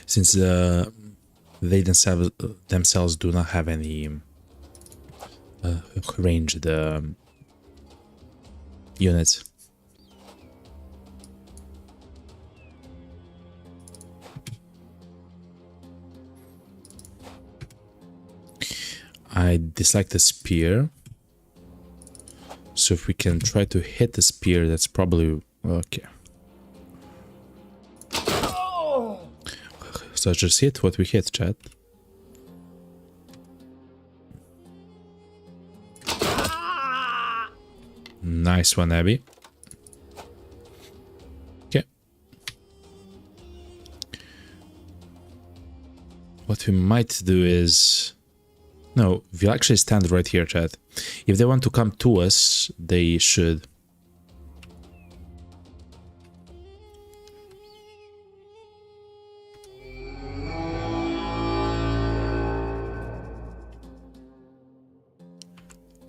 Since they themselves do not have any ranged units. I dislike the spear. So if we can try to hit the spear, that's probably okay. So just hit what we hit, chat. Nice one, Abby. Okay. What we might do is... No, we'll actually stand right here, chat. If they want to come to us, they should.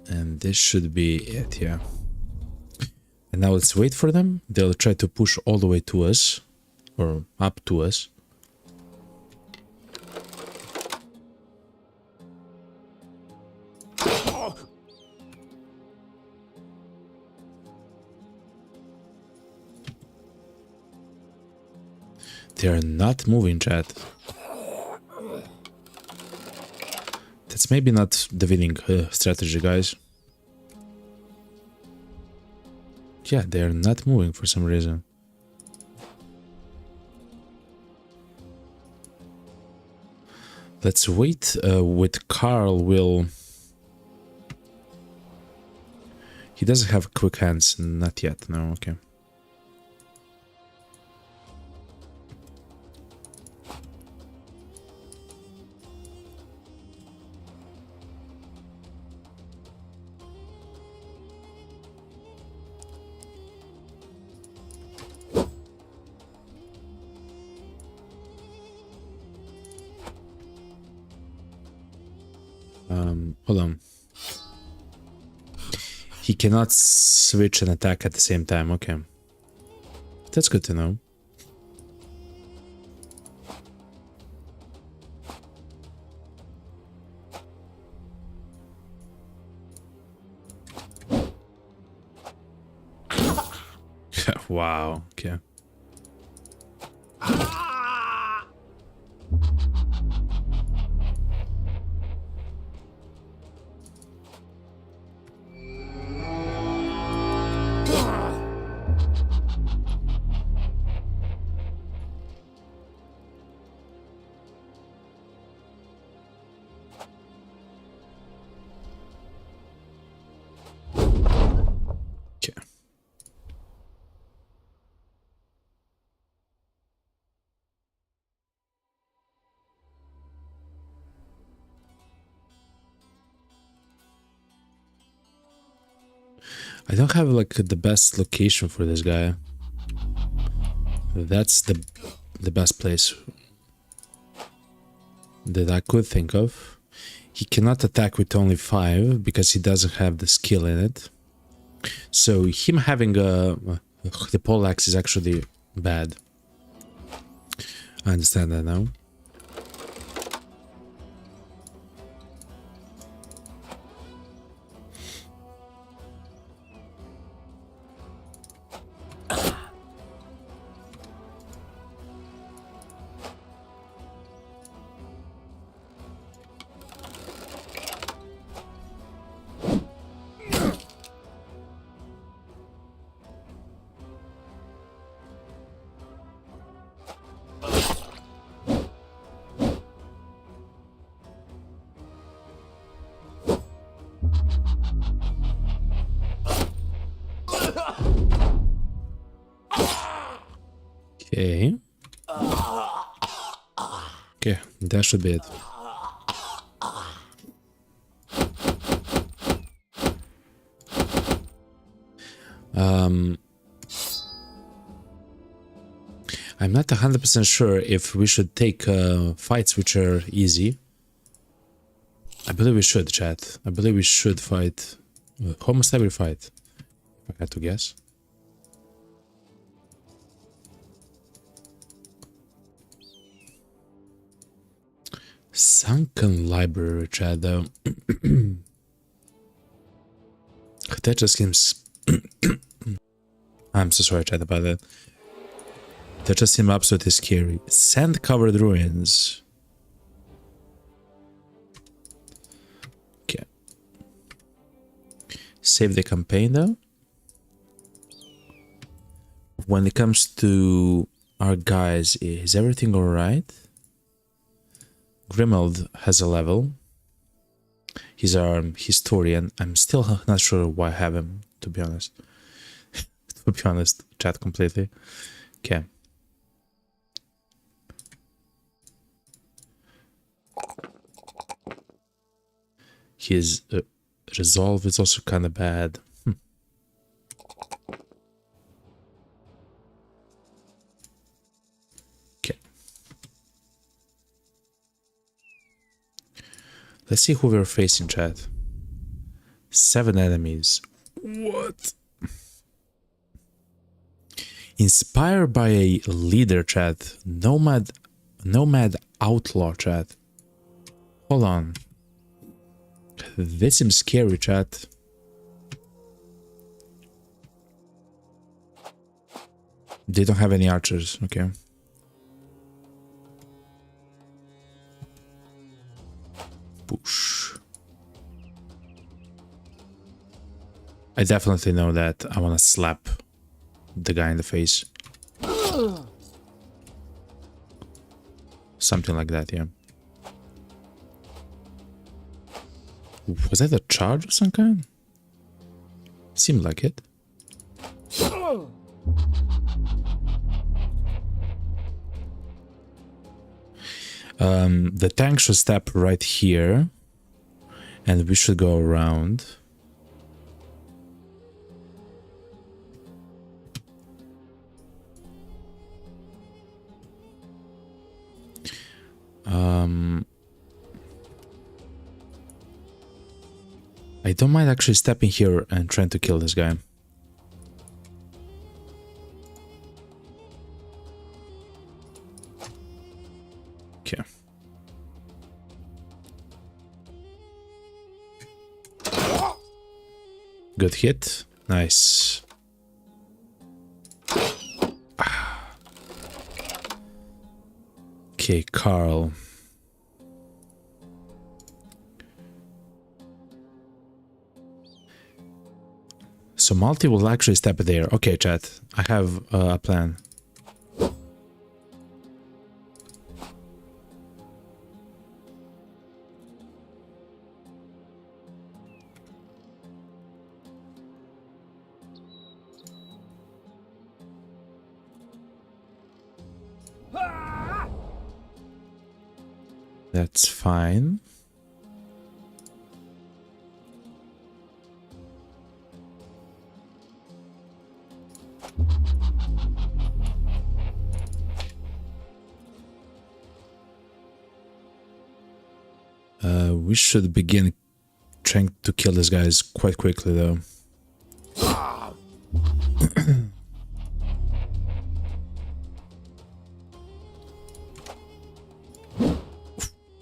And this should be it, yeah. And now let's wait for them. They'll try to push all the way to us, or up to us. They are not moving, chat. That's maybe not the winning strategy, guys. Yeah, they are not moving for some reason. Let's wait with Carl. He doesn't have quick hands, not yet. No, okay. Hold on. He cannot switch and attack at the same time. Okay. That's good to know. Wow. Okay. I don't have like the best location for this guy. That's the best place that I could think of. He cannot attack with only 5 because he doesn't have the skill in it. So him having the poleaxe is actually bad. I understand that now. Okay. Okay, that should be it. I'm not 100% sure if we should take fights which are easy. I believe we should, chat. I believe we should fight almost every fight, if I had to guess. Sunken Library, chat, though. That just seems... I'm so sorry, chat, about that. That just seems absolutely scary. Sand-covered ruins. Okay. Save the campaign, though. When it comes to our guys, is everything alright? Grimald has a level. He's our historian. I'm still not sure why I have him, to be honest. To be honest, chat completely. Okay. His resolve is also kind of bad. Okay. Let's see who we're facing, chat. 7 enemies. What? Inspired by a leader, chat. Nomad outlaw, chat. Hold on. This seems scary, chat. They don't have any archers, okay. Push. I definitely know that I want to slap the guy in the face. Something like that, yeah. Was that a charge of some kind? Seemed like it. The tank should step right here, and we should go around. I don't mind actually stepping here and trying to kill this guy. Okay. Good hit. Nice. Okay, Carl. So Multi will actually step there. Okay, chat. I have a plan. That's fine. We should begin trying to kill these guys quite quickly, though.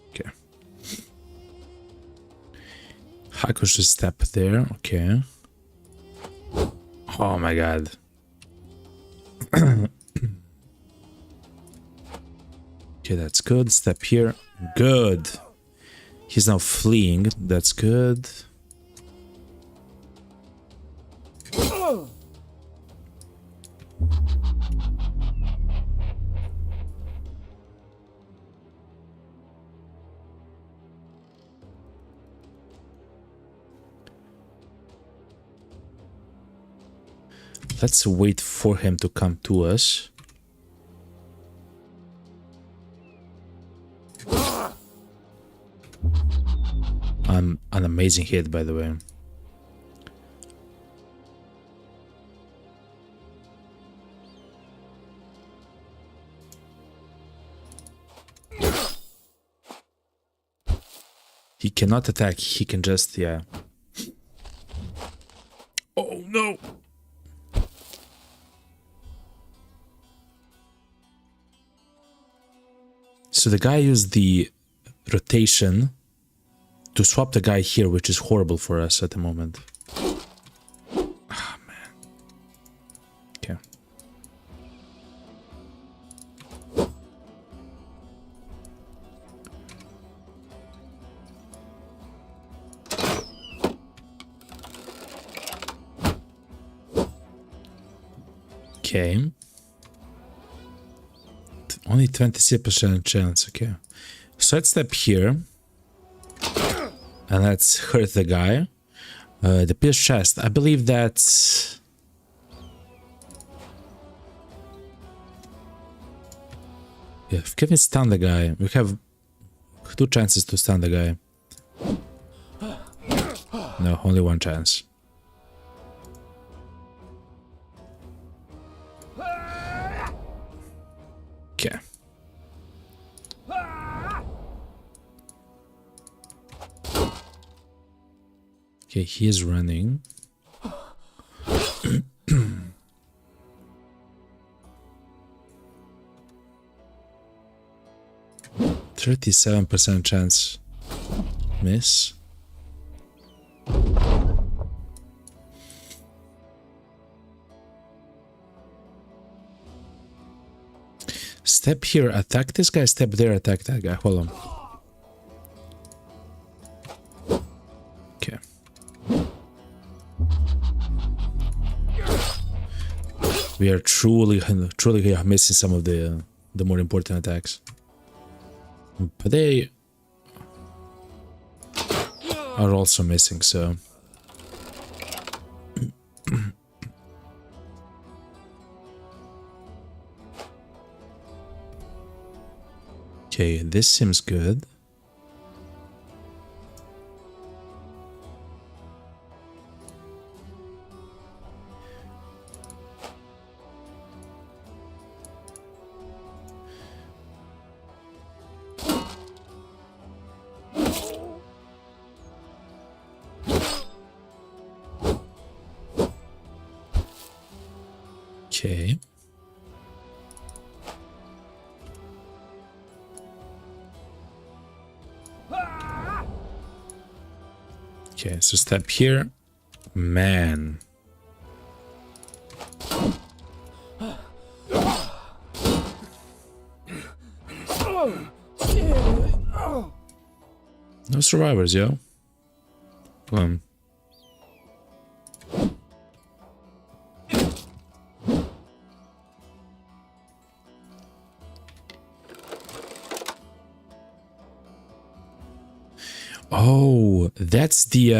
Okay. Hako should step there. Okay. Oh my god. Okay, that's good. Step here. Good. He's now fleeing. That's good. Let's wait for him to come to us. an amazing hit, by the way. He cannot attack, he can just, yeah. Oh no! So the guy used the rotation to swap the guy here, which is horrible for us at the moment. Ah, man. Okay. Okay. Only 26% chance, okay. So let's step here. And let's hurt the guy. The pierce chest, I believe that's... Yeah, can we stun the guy? We have 2 chances to stun the guy. No, only 1 chance. Okay. Okay, he is running. 37% chance. Miss. Step here, attack this guy, step there, attack that guy. Hold on. Okay. We are truly missing some of the more important attacks. But they are also missing, so... Okay, this seems good. Okay. Okay, so step here. Man. No survivors, yo. Oh, that's the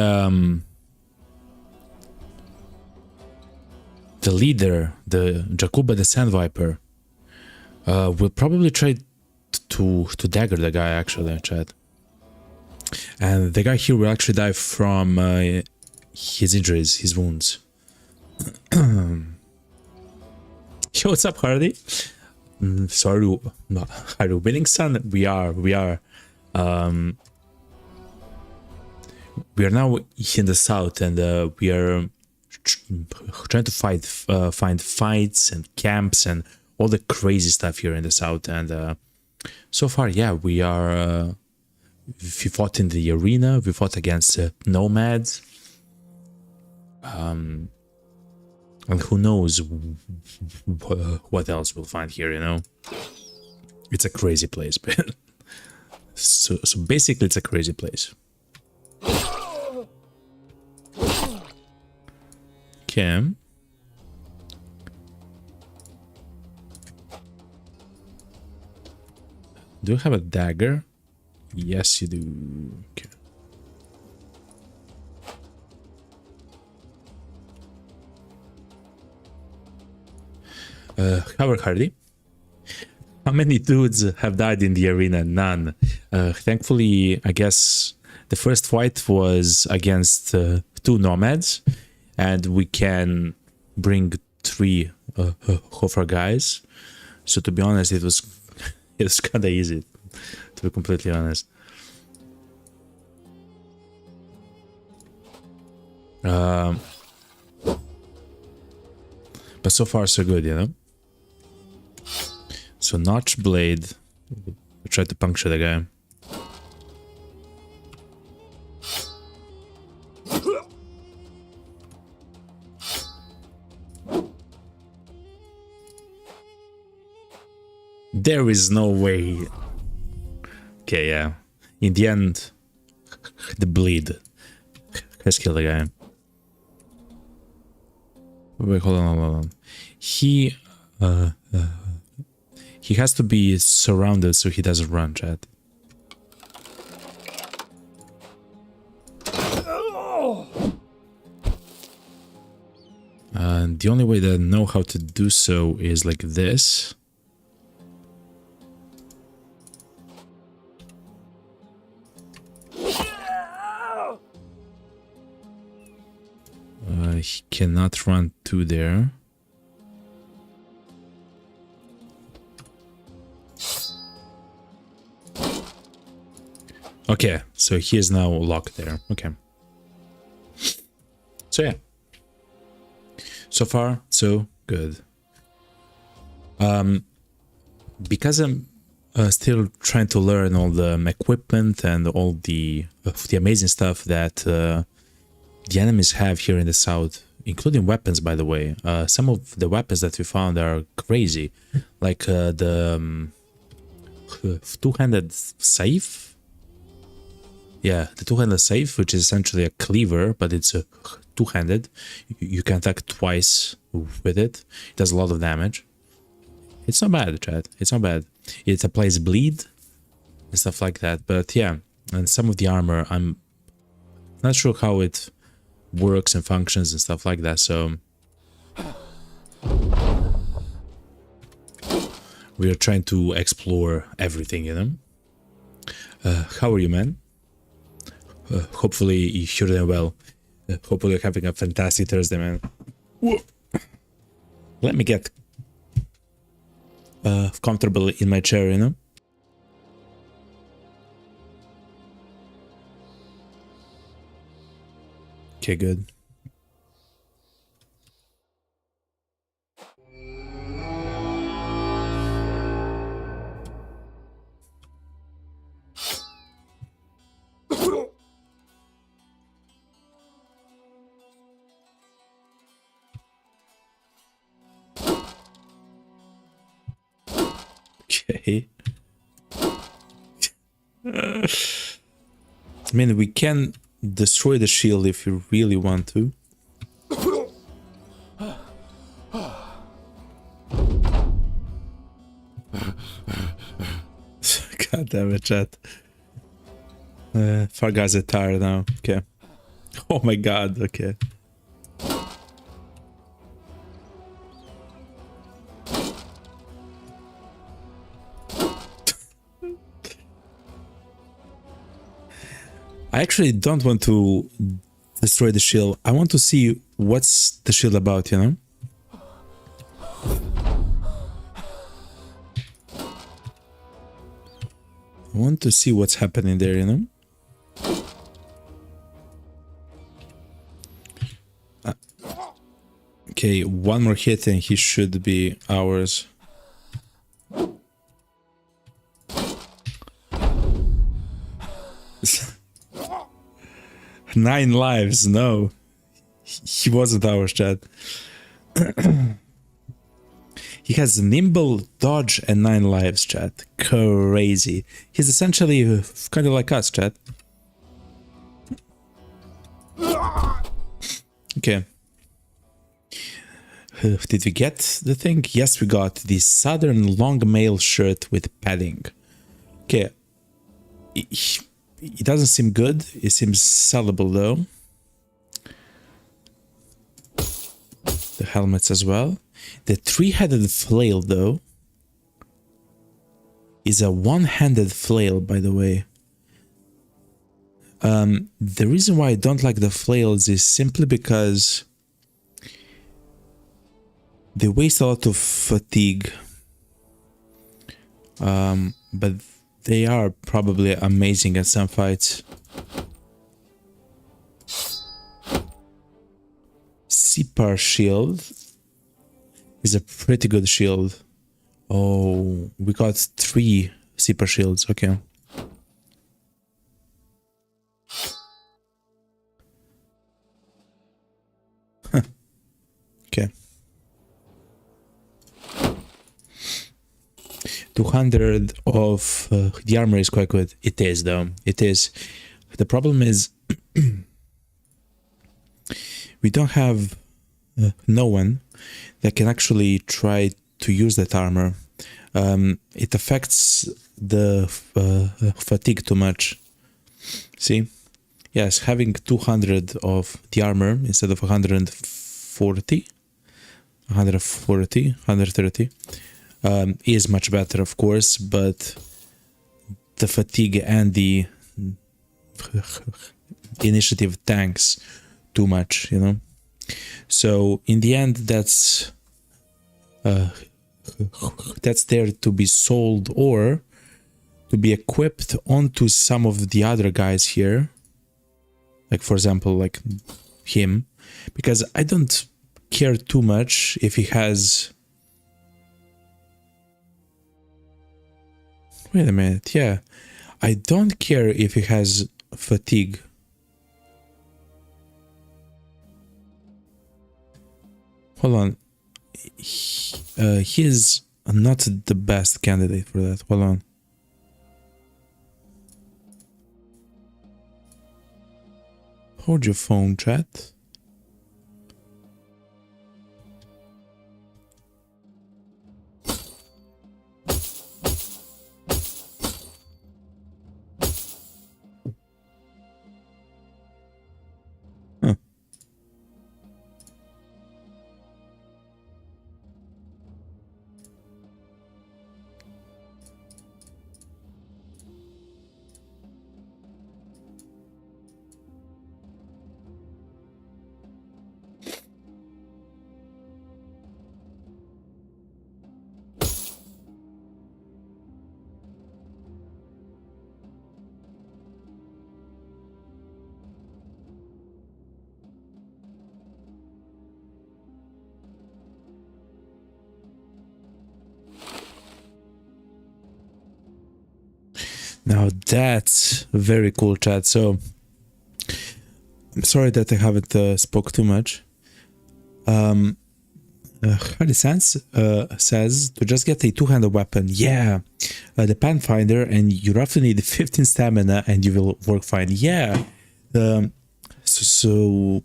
leader, the Jakuba the Sand Viper. We'll probably try to dagger the guy, actually, chat. And the guy here will actually die from his injuries, his wounds. Yo, what's up, Hardy? Sorry, no, are you winning, son? We are. We are now in the south, and we are trying to find fights and camps and all the crazy stuff here in the south. And so far, yeah, we are. We fought in the arena. We fought against nomads. And who knows what else we'll find here? You know, it's a crazy place, but so basically, it's a crazy place. Okay. Do you have a dagger? Yes, you do. Okay. Howard Hardy. How many dudes have died in the arena? None. Thankfully, I guess The first fight was against 2 nomads, and we can bring 3 of our guys. So to be honest, it was kind of easy, to be completely honest. But so far so good, you know. So notch blade. We try to puncture the guy. There is no way. Okay, yeah. In the end, the bleed has killed the guy. Wait, hold on. He has to be surrounded so he doesn't run, chat. And the only way that I know how to do so is like this. He cannot run to there. Okay, so he is now locked there. Okay. So yeah. So far, so good. Because I'm still trying to learn all the equipment and all the amazing stuff that the enemies have here in the south, including weapons, by the way. Some of the weapons that we found are crazy, like the two-handed safe. Yeah, the two-handed safe, which is essentially a cleaver, but it's two-handed. You can attack twice with it. It does a lot of damage. It's not bad, chat. It's not bad. It applies bleed and stuff like that. But yeah, and some of the armor, I'm not sure how it works and functions and stuff like that. So we are trying to explore everything, you know. How are you, man? Hopefully you're doing well. Hopefully you're having a fantastic Thursday, man. Whoa. Let me get comfortable in my chair, you know. Okay, good. Okay. I mean, we can destroy the shield if you really want to. God damn it, chat. Far guys are tired now. Okay. Oh my god, okay. I actually don't want to destroy the shield. I want to see what's the shield about, you know? I want to see what's happening there, you know? Okay, one more hit and he should be ours. 9 lives, no. He wasn't ours, chat. He has nimble, dodge, and 9 lives, chat. Crazy. He's essentially kind of like us, chat. Okay. Did we get the thing? Yes, we got the Southern long mail shirt with padding. Okay. It doesn't seem good. It seems sellable though. The helmets as well. The 3-headed flail though is a 1-handed flail, by the way. The reason why I don't like the flails is simply because they waste a lot of fatigue. But they are probably amazing at some fights. Sipar shield is a pretty good shield. Oh, we got 3 Sipar shields. Okay. Okay. 200 of the armor is quite good. It is, though. It is. The problem is we don't have no one that can actually try to use that armor. It affects the fatigue too much. See? Yes, having 200 of the armor instead of 130 is much better, of course, but the fatigue and the initiative tanks too much, you know. So in the end, that's there to be sold or to be equipped onto some of the other guys here, like for example, like him, because I don't care too much if he has. Wait a minute, yeah. I don't care if he has fatigue. Hold on. He's not the best candidate for that. Hold on. Hold your phone, chat. Now that's very cool, chat. So I'm sorry that I haven't spoke too much. Hardy Sans says to just get a two-handed weapon. Yeah, the Pathfinder, and you roughly need 15 stamina, and you will work fine. Yeah. So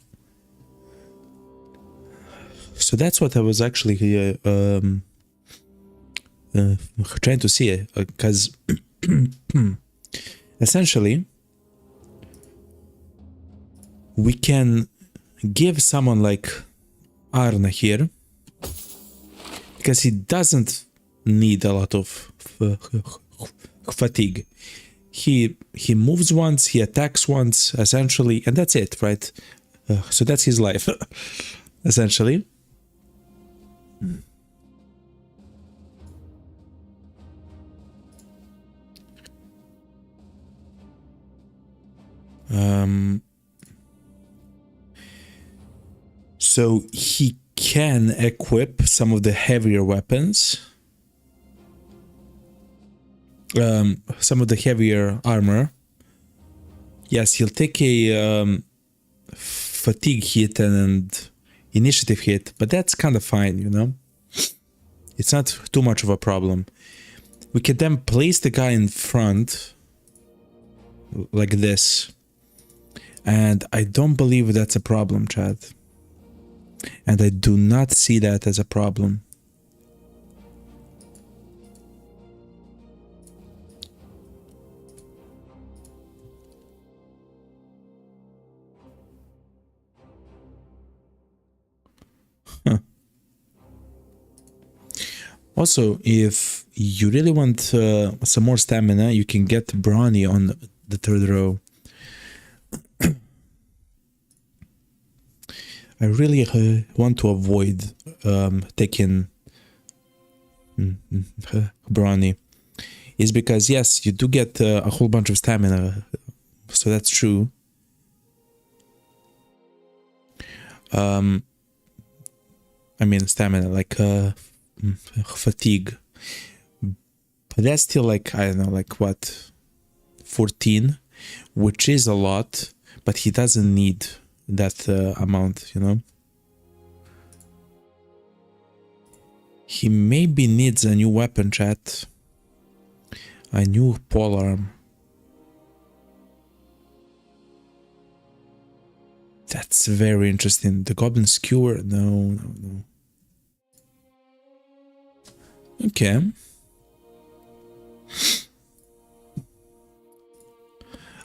that's what I was actually trying to see, because essentially we can give someone like Arna here, because he doesn't need a lot of fatigue. He moves once, he attacks once, essentially, and that's it, right? So that's his life, essentially. So he can equip some of the heavier weapons, some of the heavier armor. Yes, he'll take a fatigue hit and initiative hit, but that's kind of fine, you know? It's not too much of a problem. We can then place the guy in front like this, and I don't believe that's a problem, chat. And I do not see that as a problem. Huh. Also, if you really want some more stamina, you can get Brawny on the third row. I really want to avoid taking Brawny. Is because, yes, you do get a whole bunch of stamina, so that's true. I mean stamina, like fatigue. But that's still like, I don't know, like what, 14, which is a lot, but he doesn't need that amount, you know. He maybe needs a new weapon, chat. A new polearm. That's very interesting. The Goblin Skewer? No. Okay.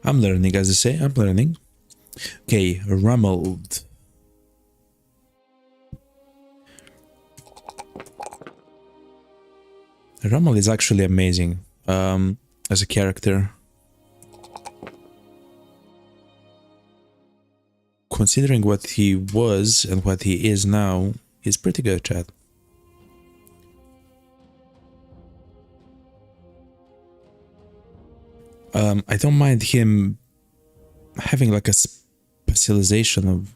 I'm learning, as I say. I'm learning. Okay, Rumbled. Rummel is actually amazing as a character. Considering what he was and what he is now, he's pretty good, chat. I don't mind him having like a specialization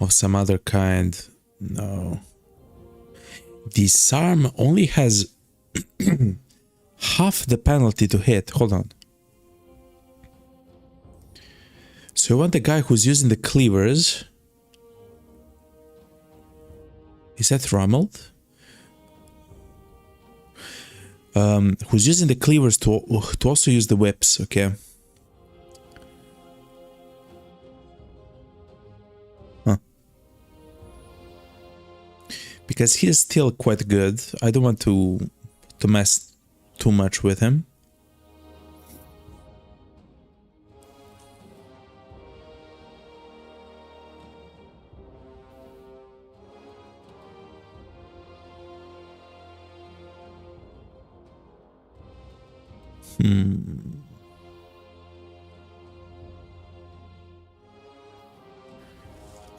of some other kind. No. Disarm only has half the penalty to hit. Hold on. So I want the guy who's using the cleavers. Is that Rumbled? Who's using the cleavers to also use the whips, okay. Huh. Because he is still quite good. I don't want to mess too much with him.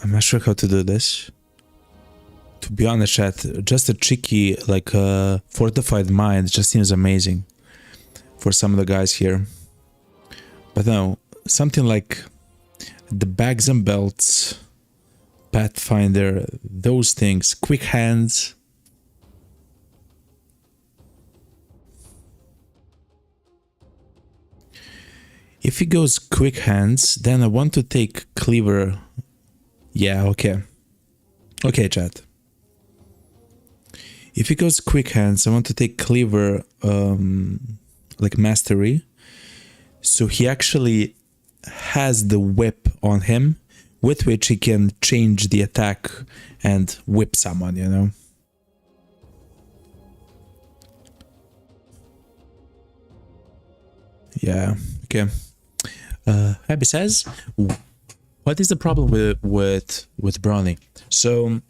I'm not sure how to do this. To be honest, chat, just a cheeky, like fortified mind just seems amazing for some of the guys here. But no, something like the bags and belts, Pathfinder, those things, quick hands. If he goes quick hands, then I want to take cleaver. Yeah, okay. Okay, chat. If he goes quick hands, I want to take cleaver, like mastery. So he actually has the whip on him, with which he can change the attack and whip someone, you know? Yeah, okay. Abby says, what is the problem with Brawny? So,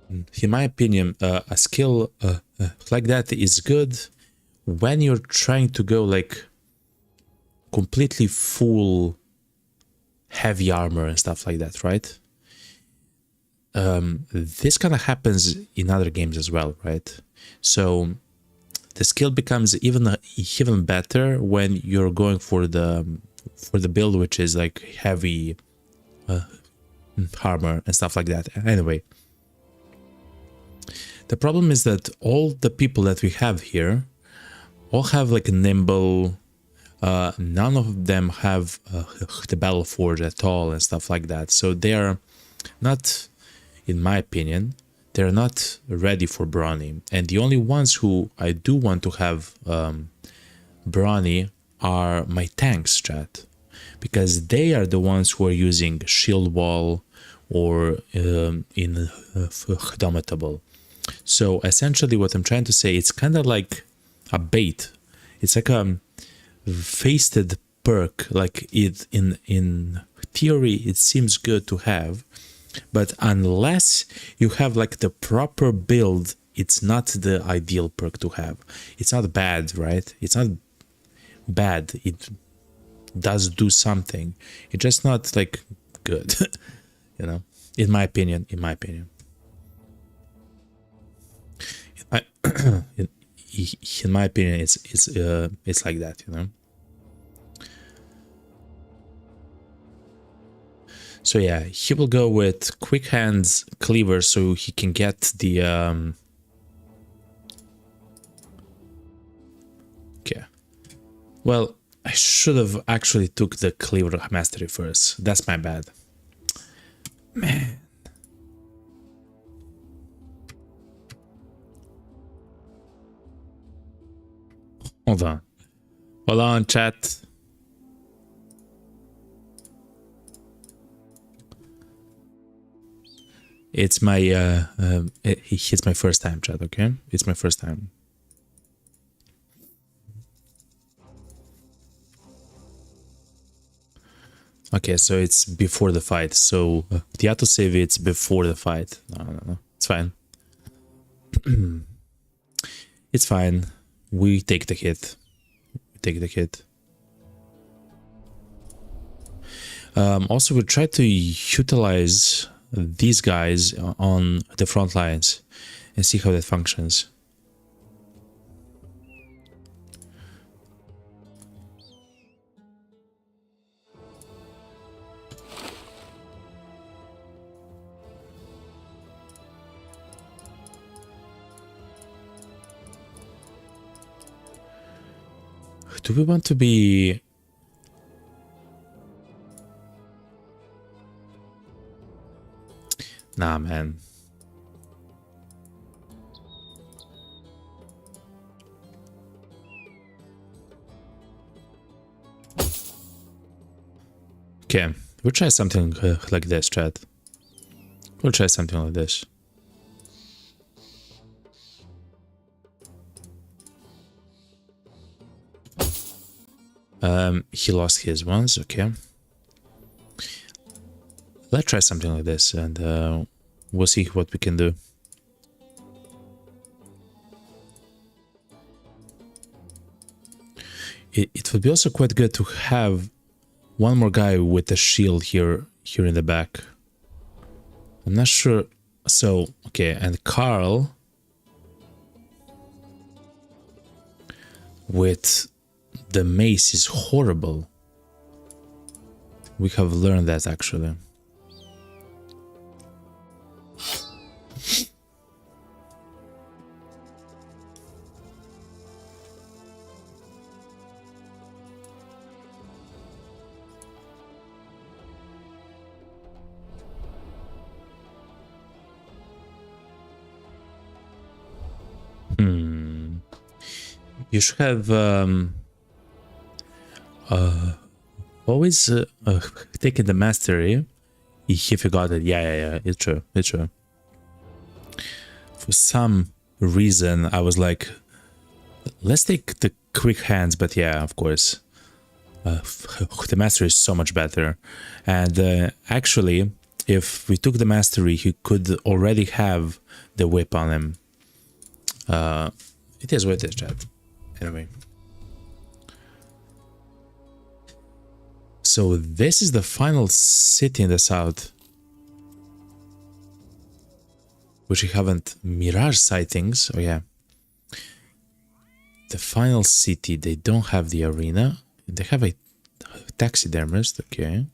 in my opinion, a skill like that is good when you're trying to go like completely full heavy armor and stuff like that, right? This kind of happens in other games as well, right? So the skill becomes even better when you're going for the build which is like heavy armor and stuff like that. Anyway, the problem is that all the people that we have here all have like a nimble. None of them have the battle forge at all and stuff like that. So they are not, in my opinion, they're not ready for Brawny. And the only ones who I do want to have Brawny are my tanks, chat. Because they are the ones who are using shield wall or indomitable. So essentially what I'm trying to say, it's kind of like a bait. It's like a fasted perk. Like it in theory it seems good to have, but unless you have like the proper build, it's not the ideal perk to have. It's not bad, right? It's not bad. does do something. It's just not like good, you know. In my opinion, in my opinion, it's like that, you know. So yeah, he will go with quick hands cleaver so he can get the okay. Well, I should have actually took the cleaver mastery first. That's my bad. Man. Hold on. Hold on, chat. It's my it's my first time, chat, okay? It's my first time. Okay, so it's before the fight. So the autosave, it's before the fight. No. It's fine. It's fine. We take the hit. Also, we try to utilize these guys on the front lines and see how that functions. Do we want to be... Nah, man. Okay, we'll try something like this, chat. We'll try something like this. He lost his ones, okay. Let's try something like this and we'll see what we can do. It would be also quite good to have one more guy with a shield here in the back. I'm not sure. So, okay, and Carl with the mace is horrible. We have learned that actually. You should have always taken the mastery if you got it. Yeah, it's true. For some reason, I was like, let's take the quick hands, but yeah, of course. The mastery is so much better. And actually, if we took the mastery, he could already have the whip on him. It is what it is, chat. Anyway. So this is the final city in the south. Which we haven't... Mirage sightings. Oh yeah. The final city. They don't have the arena. They have a taxidermist. Okay.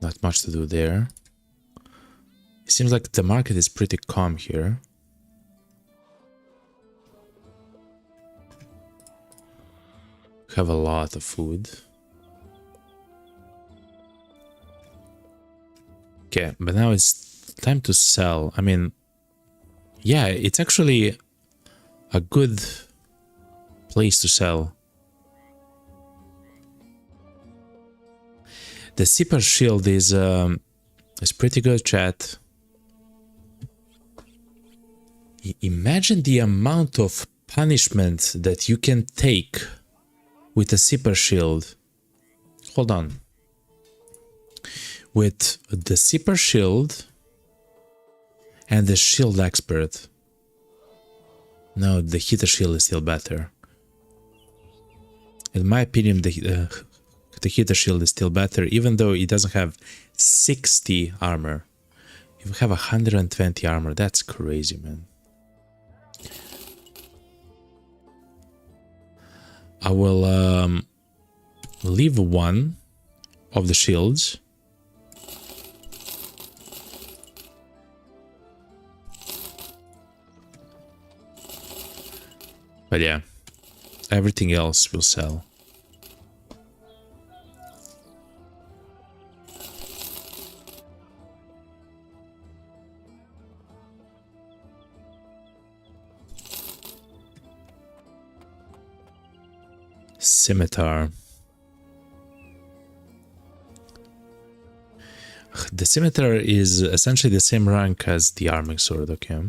Not much to do there. It seems like the market is pretty calm here. Have a lot of food. Okay, but now it's time to sell. I mean, yeah, it's actually a good place to sell. The Zipper Shield is pretty good, chat. Imagine the amount of punishment that you can take with a Zipper Shield. Hold on. With the Zipper Shield and the Shield Expert. No, the heater shield is still better. In my opinion, the heater shield is still better, even though it doesn't have 60 armor. If you have 120 armor, that's crazy, man. I will leave one of the shields. But yeah, everything else will sell. Scimitar. The scimitar is essentially the same rank as the arming sword, okay?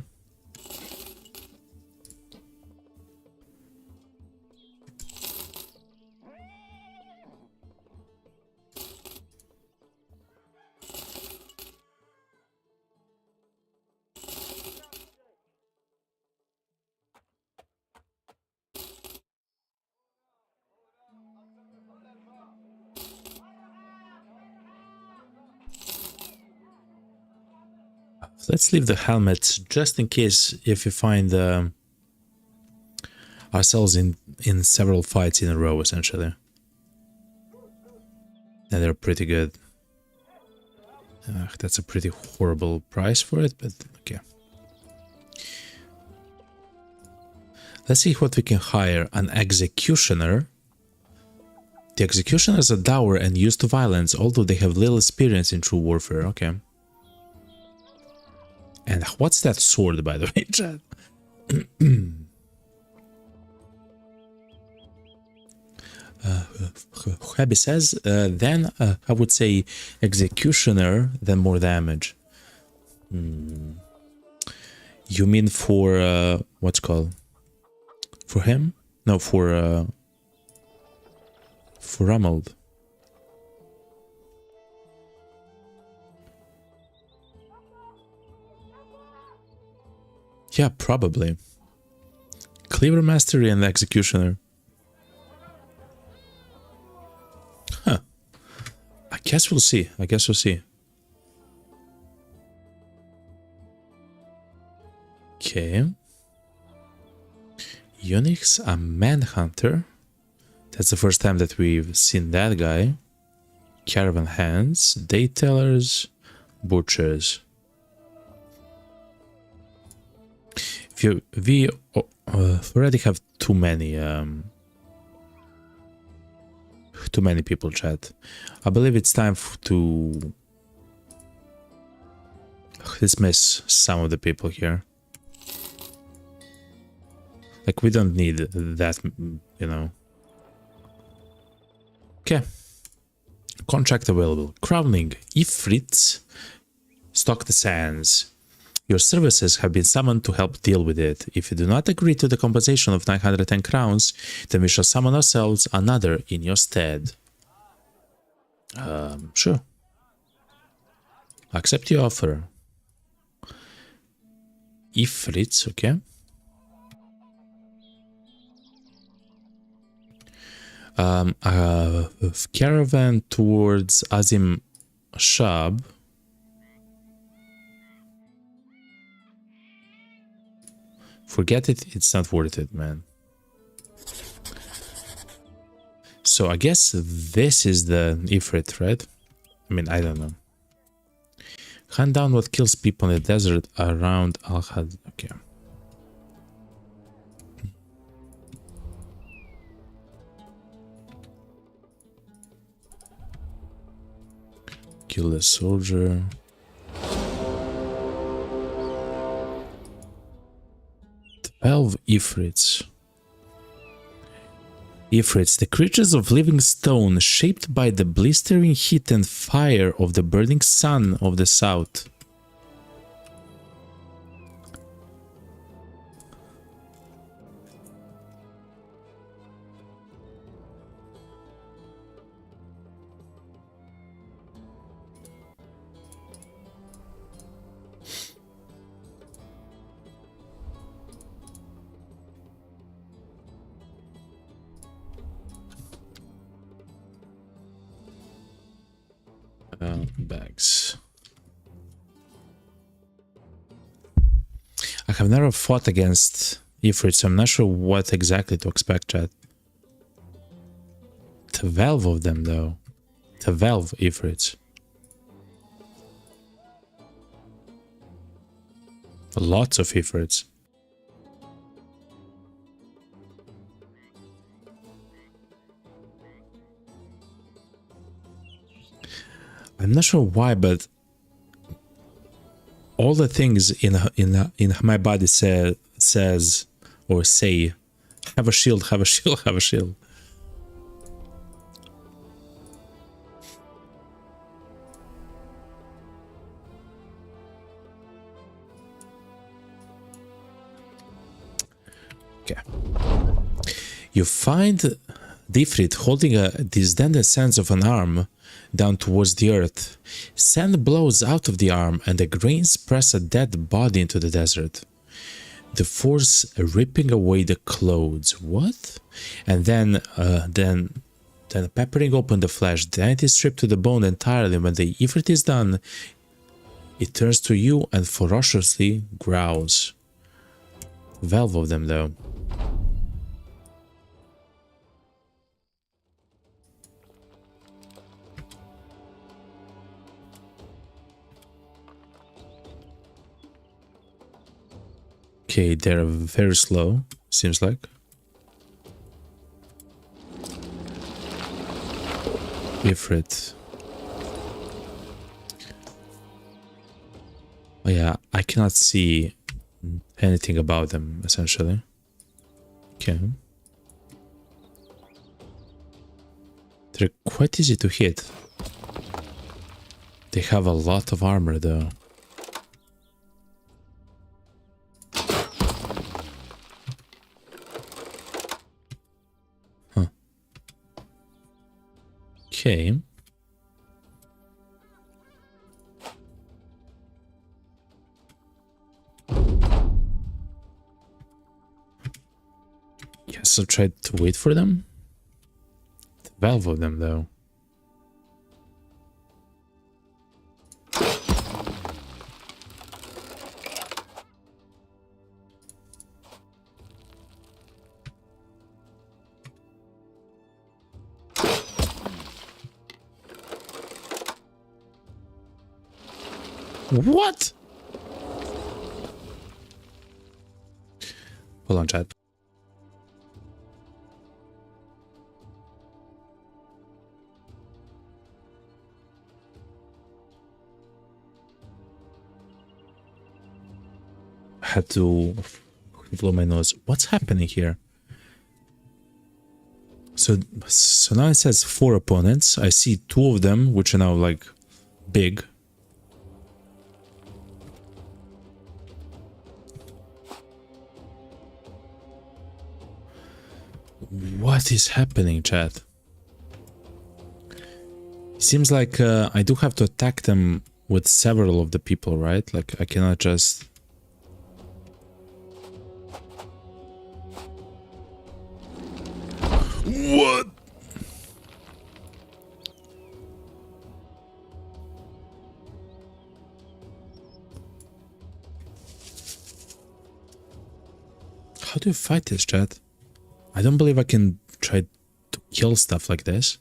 Let's leave the helmet just in case if we find ourselves in several fights in a row, essentially. And they're pretty good. That's a pretty horrible price for it, but okay. Let's see what we can hire. An executioner. The executioners are dour and used to violence, although they have little experience in true warfare. Okay. And what's that sword, by the way, Chad? Happy says, then I would say executioner, then more damage. You mean for, what's it called? For him? No, for Romuald. Yeah, probably. Cleaver Mastery and Executioner. Huh. I guess we'll see. I guess we'll see. Okay. Unix, a Manhunter. That's the first time that we've seen that guy. Caravan Hands, Daytellers, Butchers. We already have too many people, chat. I believe it's time to dismiss some of the people here. Like, we don't need that, you know. Okay. Contract available. Crowning. Ifrit. Stock the sands. Your services have been summoned to help deal with it. If you do not agree to the compensation of 910 crowns, then we shall summon ourselves another in your stead. Sure. Accept your offer. Ifrits, okay. Caravan towards Azim Shab. Forget it, it's not worth it, man. So I guess this is the Ifrit, right? I mean, I don't know. Hunt down what kills people in the desert around Al-Had. Okay. Kill the soldier. Ifrits. Ifrits, the creatures of living stone shaped by the blistering heat and fire of the burning sun of the south. Bags. I have never fought against Ifrit, so I'm not sure what exactly to expect, chat. 12 of them, though. 12 Ifrits. Lots of Ifrits. I'm not sure why, but all the things in my body says or say, have a shield, have a shield, have a shield. Okay. You find Difrit holding a distended sense of an arm down towards the earth. Sand blows out of the arm and the grains press a dead body into the desert. The force ripping away the clothes. What? And then peppering open the flesh. Then it is stripped to the bone entirely. When the Ifrit is done, it turns to you and ferociously growls. 12 of them, though. Okay, they're very slow, seems like. Ifrit. Oh yeah, I cannot see anything about them, essentially. Okay. They're quite easy to hit. They have a lot of armor, though. Okay. Guess I'll try to wait for them. 12 of them, though. What? Hold on, chat. I had to blow my nose. What's happening here? So now it says 4 opponents. I see 2 of them, which are now like big. What is happening, chat? It seems like I do have to attack them with several of the people, right? Like I cannot just... What? How do you fight this, chat? I don't believe I can try to kill stuff like this.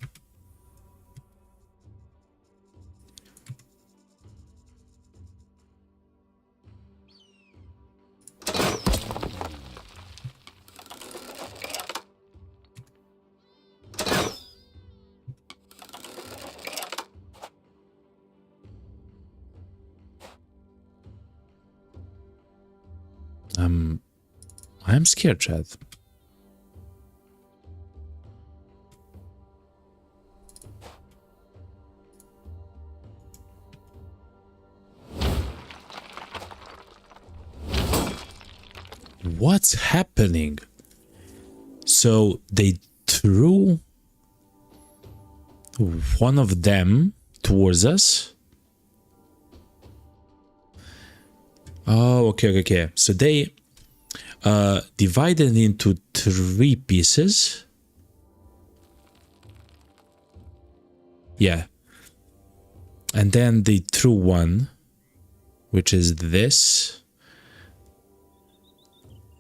I'm scared, chat. What's happening? So they threw one of them towards us. Oh, okay. So they divided into 3 pieces. Yeah. And then the true one, which is this.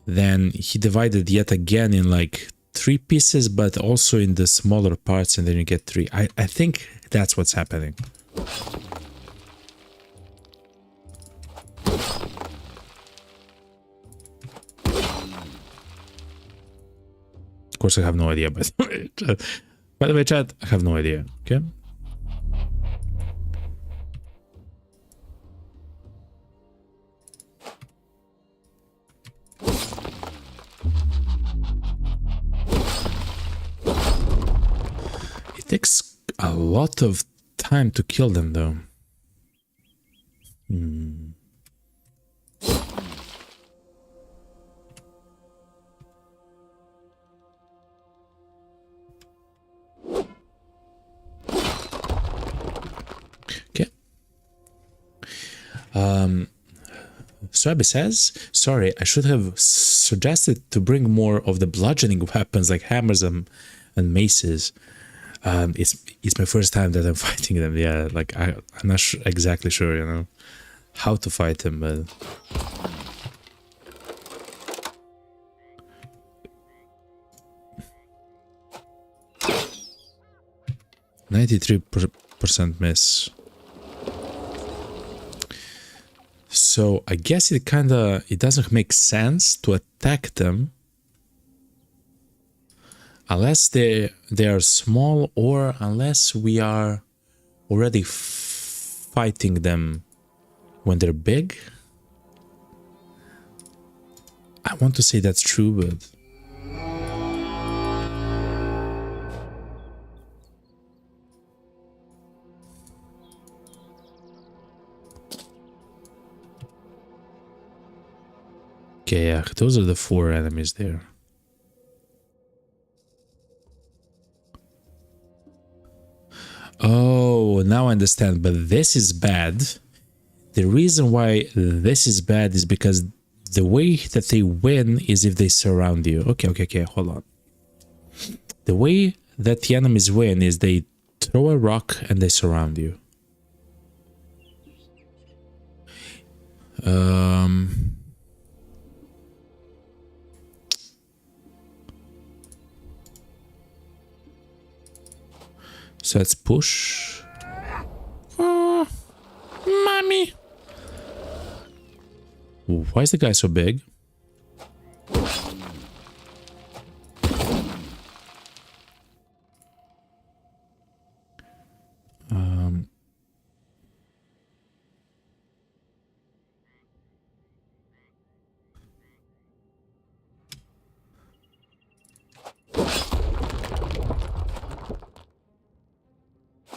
Then he divided yet again in like 3 pieces, but also in the smaller parts, and then you get 3. I think that's what's happening. Of course, I have no idea, but by the way, chat, I have no idea. Okay. It takes a lot of time to kill them, though. Okay. Swaby says, sorry, I should have suggested to bring more of the bludgeoning weapons like hammers and maces. It's my first time that I'm fighting them. Yeah, like I'm not exactly sure, you know, how to fight them, but 93% miss. So I guess it doesn't make sense to attack them unless they are small, or unless we are already fighting them when they're big. I want to say that's true, but okay, yeah, those are the 4 enemies there. Oh, now I understand, but this is bad. The reason why this is bad is because the way that they win is if they surround you. Okay, hold on. The way that the enemies win is they throw a rock and they surround you. So let's push. Oh, mommy. Why is the guy so big?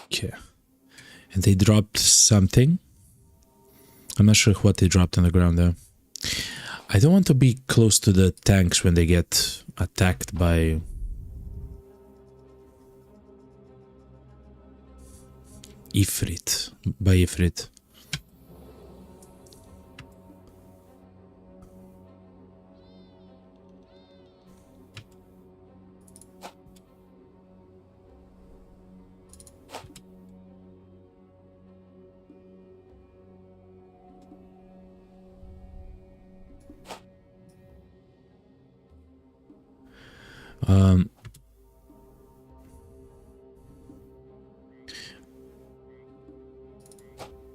Okay. And they dropped something. I'm not sure what they dropped on the ground there. I don't want to be close to the tanks when they get attacked by Ifrit. By Ifrit.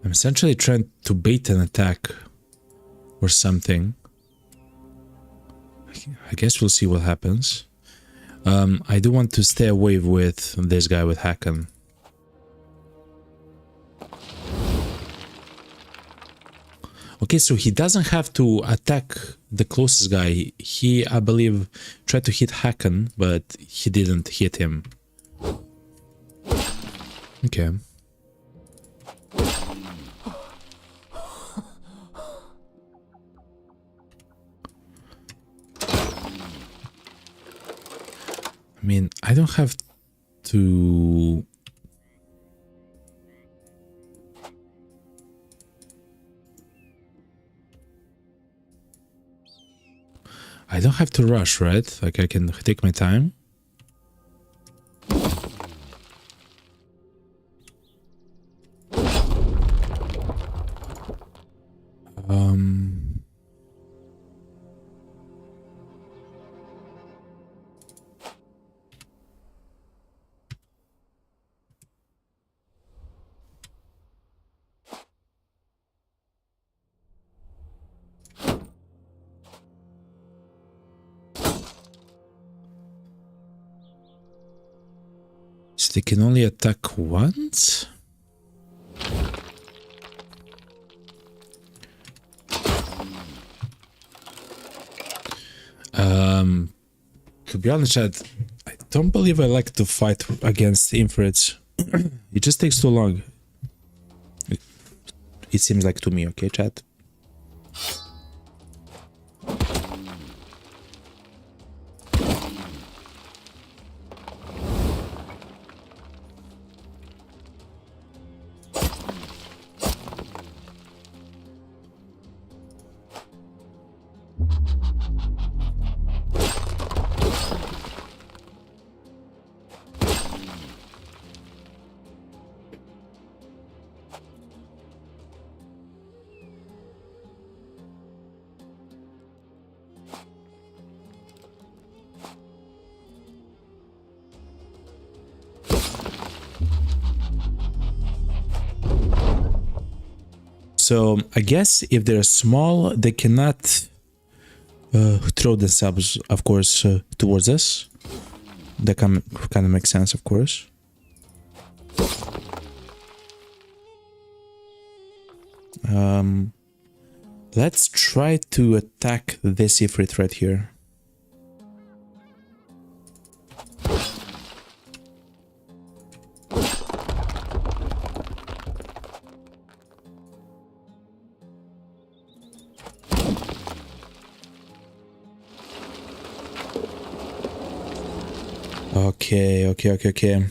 I'm essentially trying to bait an attack or something. I guess we'll see what happens. I do want to stay away with this guy with Hakan. Okay, so he doesn't have to attack the closest guy. He, I believe, tried to hit Hakan, but he didn't hit him. Okay. I mean, I don't have to... I don't have to rush, right? Like, I can take my time. Um, so they can only attack once? To be honest, I don't believe I like to fight against infrareds. It just takes too long. It seems like to me, okay, chat? So I guess if they're small, they cannot throw themselves, of course, towards us. That kind of makes sense, of course. Let's try to attack this Ifrit right here. Okay.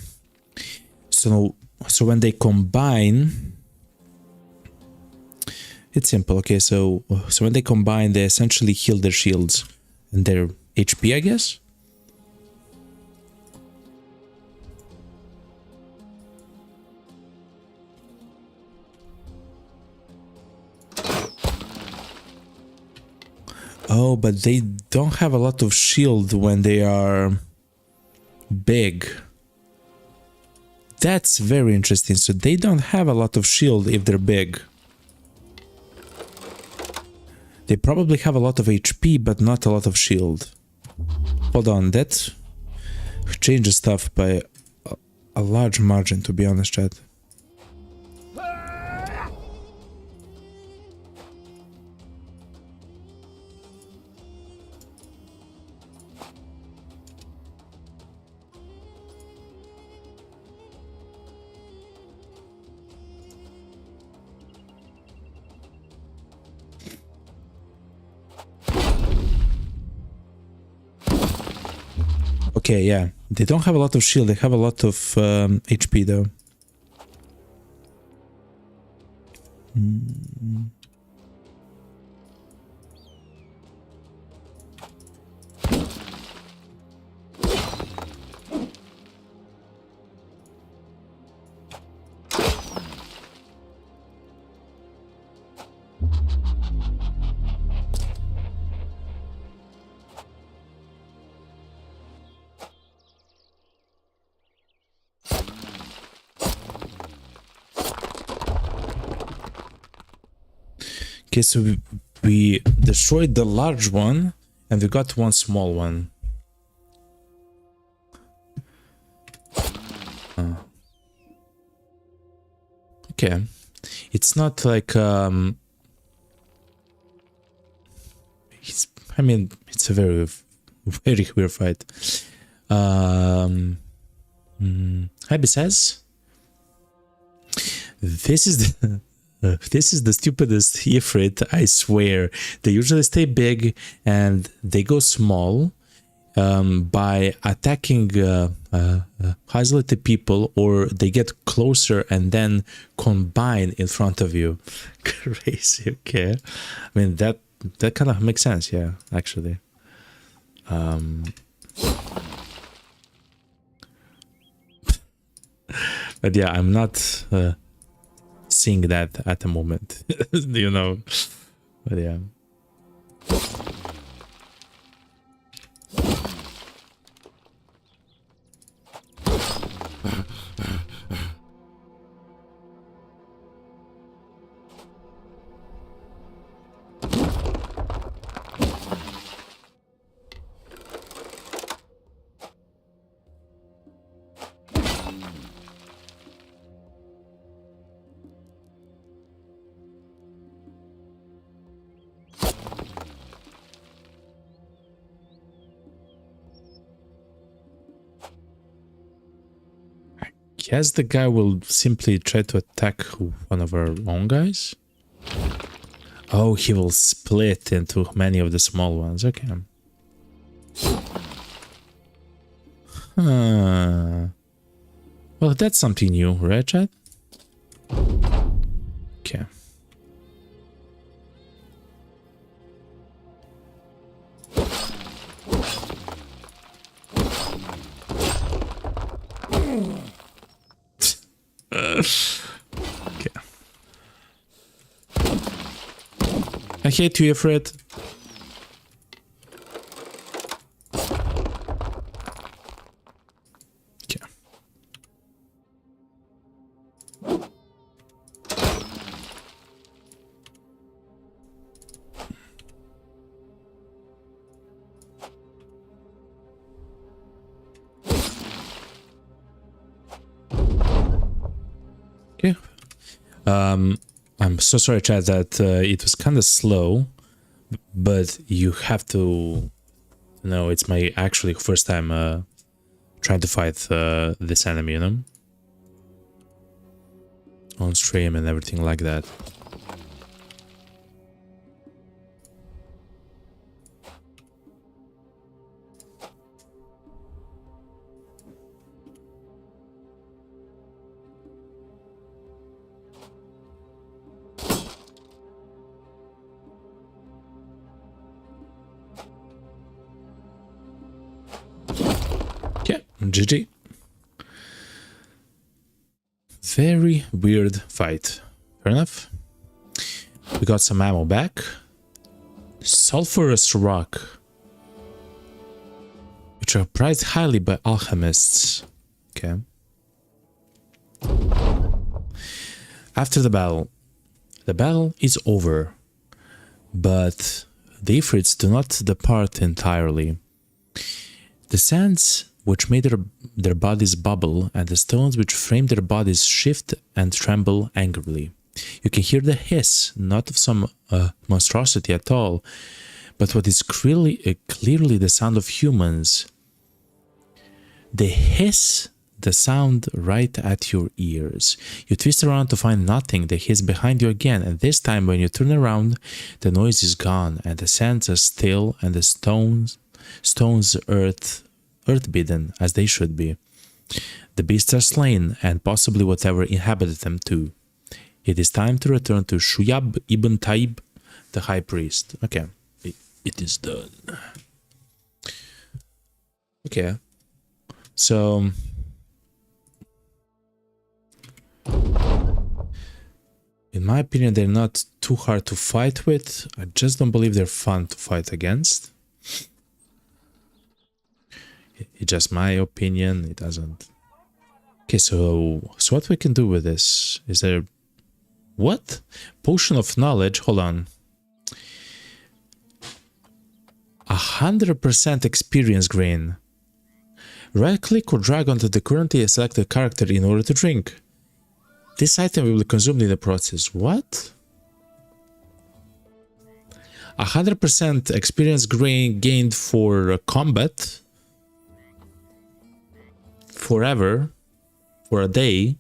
So when they combine, it's simple. Okay, so when they combine, they essentially heal their shields and their HP, I guess. Oh, but they don't have a lot of shield when they are big. That's very interesting. So they don't have a lot of shield if they're big. They probably have a lot of HP, but not a lot of shield. Hold on, that changes stuff by a large margin, to be honest, chat. Okay, yeah. They don't have a lot of shield, they have a lot of HP though. Okay, so we destroyed the large one and we got one small one. Okay, it's not like I mean, it's a very weird fight. Happy says this is the this is the stupidest Ifrit, I swear. They usually stay big and they go small by attacking isolated people, or they get closer and then combine in front of you. Crazy, okay. I mean, that kind of makes sense, yeah, actually. But yeah, I'm not seeing that at the moment, you know. But yeah. Guess the guy will simply try to attack one of our own guys. Oh, he will split into many of the small ones. Okay. Well, that's something new, right, Chad? Okay. Okay. I hate you, Fred. Okay. Okay. I'm so sorry, Chad, that it was kind of slow, but you have to know it's my actually first time trying to fight this enemy, you know, on stream and everything like that. GG. Very weird fight. Fair enough. We got some ammo back. Sulfurous rock, which are prized highly by alchemists. Okay. After the battle is over, but the Ifrits do not depart entirely. The sands which made their bodies bubble, and the stones which framed their bodies shift and tremble angrily. You can hear the hiss, not of some monstrosity at all, but what is clearly the sound of humans. They hiss the sound right at your ears. You twist around to find nothing. They hiss behind you again, and this time when you turn around, the noise is gone, and the sands are still, and the stones earth-bidden, as they should be. The beasts are slain, and possibly whatever inhabited them too. It is time to return to Shuyab ibn Taib, the high priest. Okay, it is done. Okay, so in my opinion, they're not too hard to fight with. I just don't believe they're fun to fight against. It's just my opinion. It doesn't. Okay, so what we can do with this? Is there what? Potion of knowledge. Hold on. 100% experience grain. Right-click or drag onto the currently selected character in order to drink. This item will be consumed in the process. What? 100% experience grain gained for combat. Forever. For a day.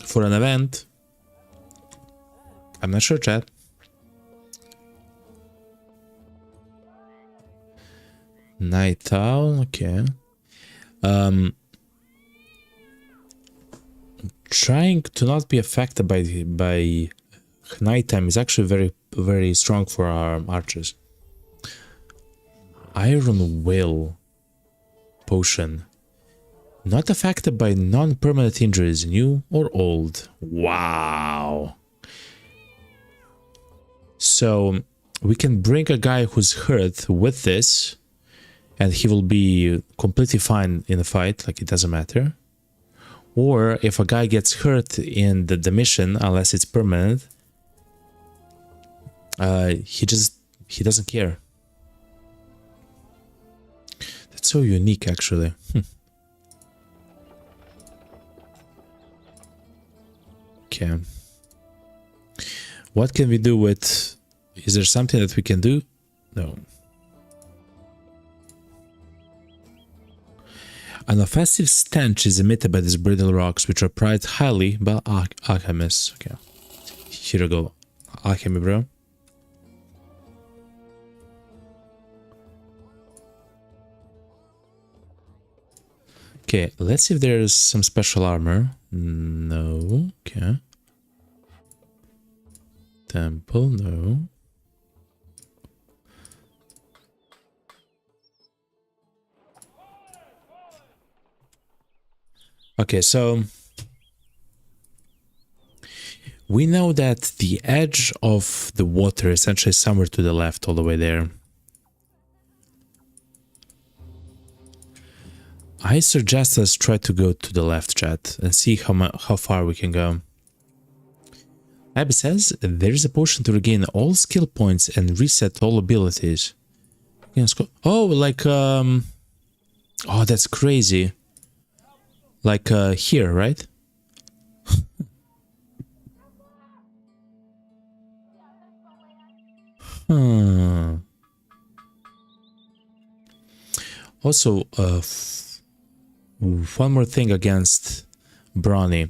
For an event. I'm not sure, chat. Night owl, okay. Trying to not be affected by nighttime is actually very, very strong for our archers. Iron Will potion. Not affected by non-permanent injuries, new or old. Wow. So we can bring a guy who's hurt with this, and he will be completely fine in the fight, like it doesn't matter. Or if a guy gets hurt in the mission, unless it's permanent, he doesn't care. That's so unique, actually. Okay. What can we do with... Is there something that we can do? No. An offensive stench is emitted by these brittle rocks, which are prized highly by alchemists. Okay. Here we go. Alchemy, bro. Okay, let's see if there's some special armor. No. Okay. Temple, no. Okay, so we know that the edge of the water is essentially somewhere to the left, all the way there. I suggest us try to go to the left, chat, and see how far we can go. Abby says there is a potion to regain all skill points and reset all abilities. Oh, like oh, that's crazy. Like here, right? Also, one more thing against Brawny.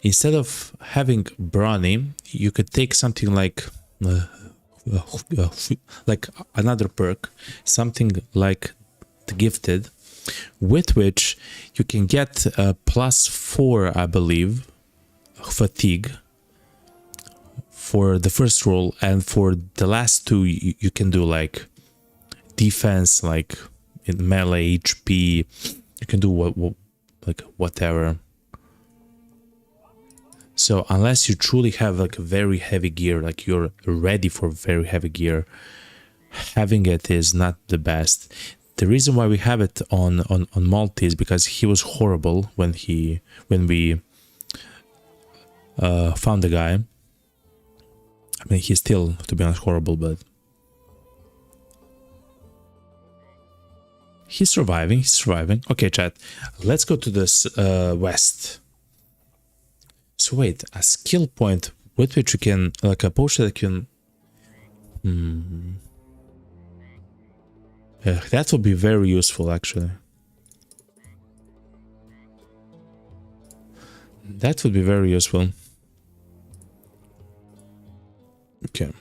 Instead of having Brawny, you could take something like another perk, something like the Gifted, with which you can get +4, I believe, fatigue for the first roll, and for the last two you can do like defense, like in melee, HP. You can do like whatever. So unless you truly have like very heavy gear, like you're ready for very heavy gear, having it is not the best. The reason why we have it on Malty is because he was horrible when we found the guy. I mean, he's still, to be honest, horrible, but he's surviving. He's surviving. Okay, chat. Let's go to this west. So wait, a skill point with which you can, like a potion that can... that would be very useful, actually. That would be very useful. Okay.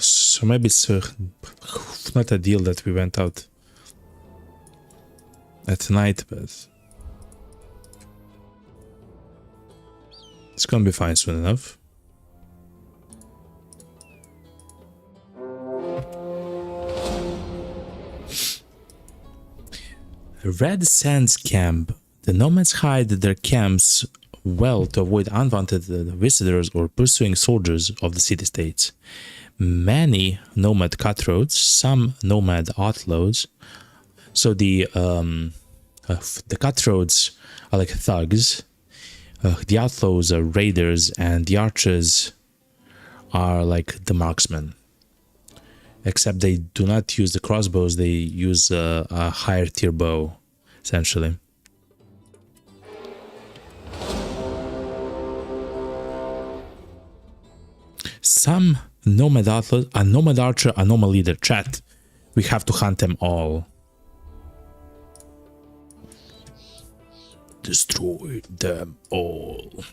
So maybe it's not a deal that we went out at night, but it's gonna be fine soon enough. Red Sands Camp. The nomads hide their camps well to avoid unwanted visitors or pursuing soldiers of the city-states. Many nomad cutthroats, some nomad outlaws. So the cutthroats are like thugs, the outlaws are raiders, and the archers are like the marksmen. Except they do not use the crossbows, they use a higher tier bow, essentially. Some nomad outlaws, a nomad archer, a nomad leader. Chat, we have to hunt them all. Destroy them all.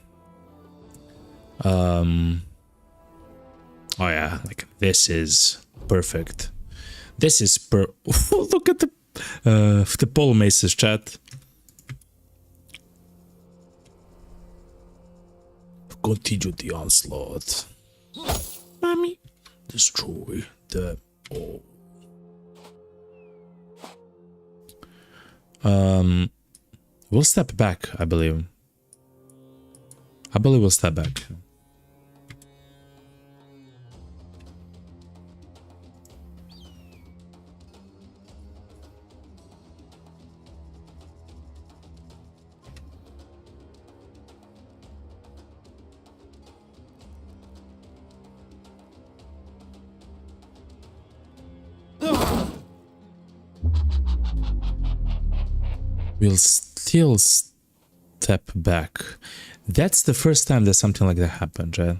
Oh yeah, like this is perfect. This is look at the pole maces, chat. Continue the onslaught. Mommy, destroy them all. We'll step back, I believe. We'll step back. We'll still step back. That's the first time that something like that happened, right?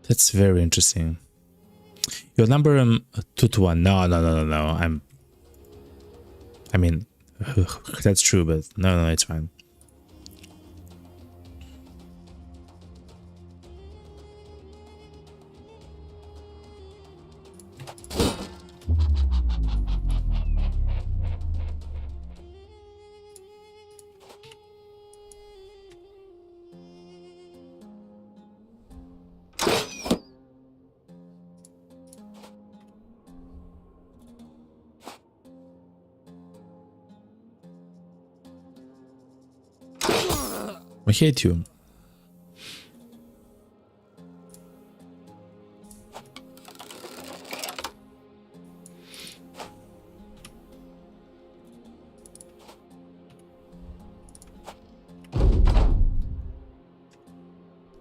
That's very interesting. Your number 2 to 1. No. I mean, that's true, but no, it's fine. I hate you.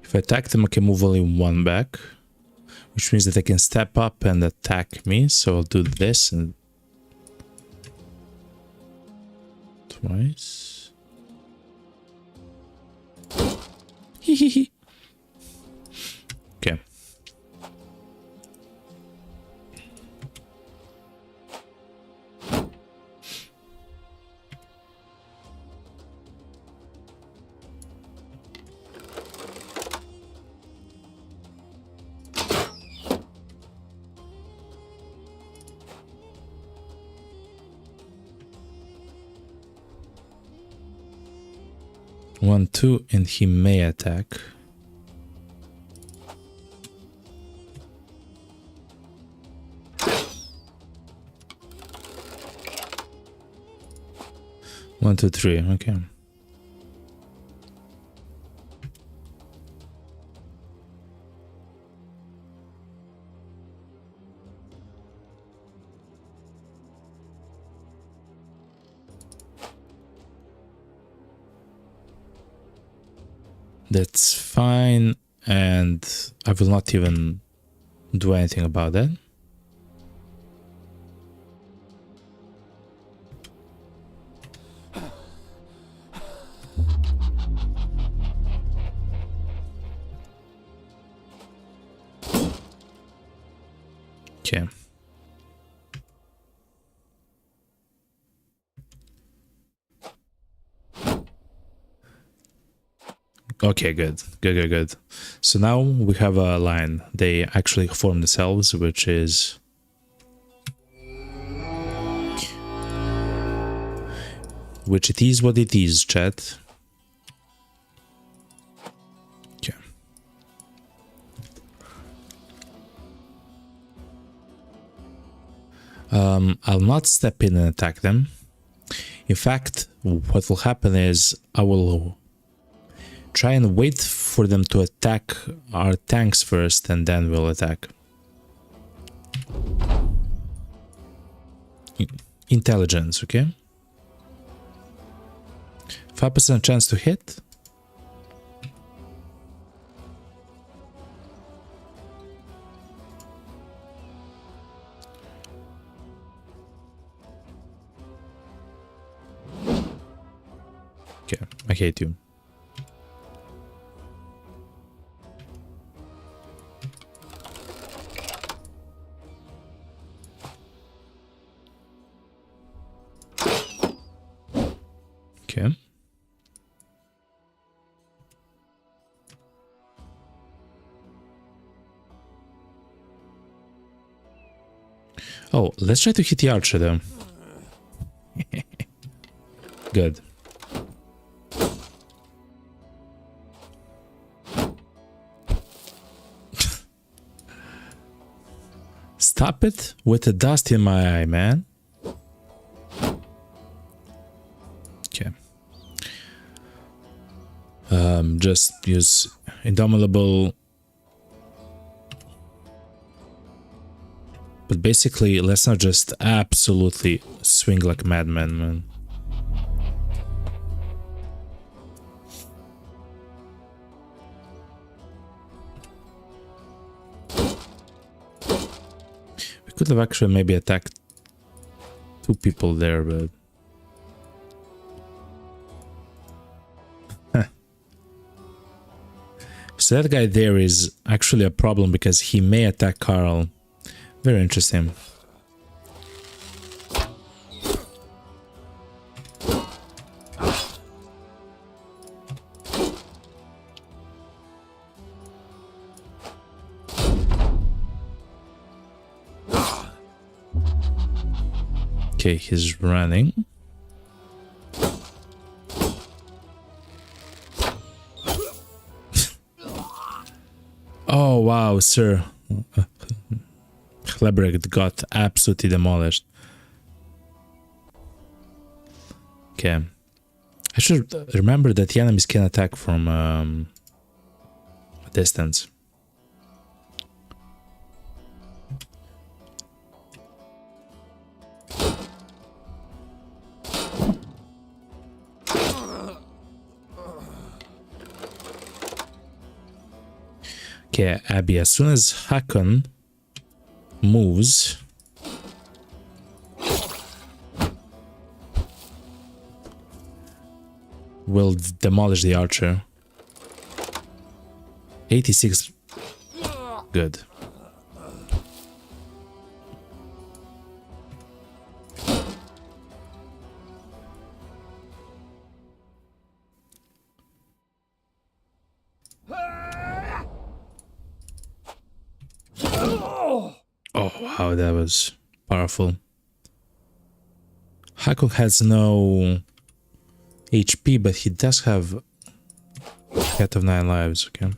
If I attack them, I can move only one back, which means that they can step up and attack me. So I'll do this and twice. Okay. One, two, and he may attack. One, two, three. Okay. That's fine, and I will not even do anything about that. Okay. Okay, good. So now we have a line. They actually form themselves, which is... Which it is what it is, chat. Okay. I'll not step in and attack them. In fact, what will happen is I will try and wait for them to attack our tanks first, and then we'll attack. Intelligence, okay? 5% chance to hit. Okay, I hate you. Okay. Oh, let's try to hit the archer though. Good. Stop it with the dust in my eye, man. Okay. Just use Indomitable. But basically, let's not just absolutely swing like madmen, man. We could have actually maybe attacked 2 people there, but... So that guy there is actually a problem because he may attack Carl. Very interesting. Okay, he's running. Oh wow, sir. Lebrecht got absolutely demolished. Okay. I should remember that the enemies can attack from a distance. Okay, Abby, as soon as Hakon moves, we'll demolish the archer. 86. Good. Oh wow, that was powerful. Hakon has no HP, but he does have Cat of 9 lives, okay.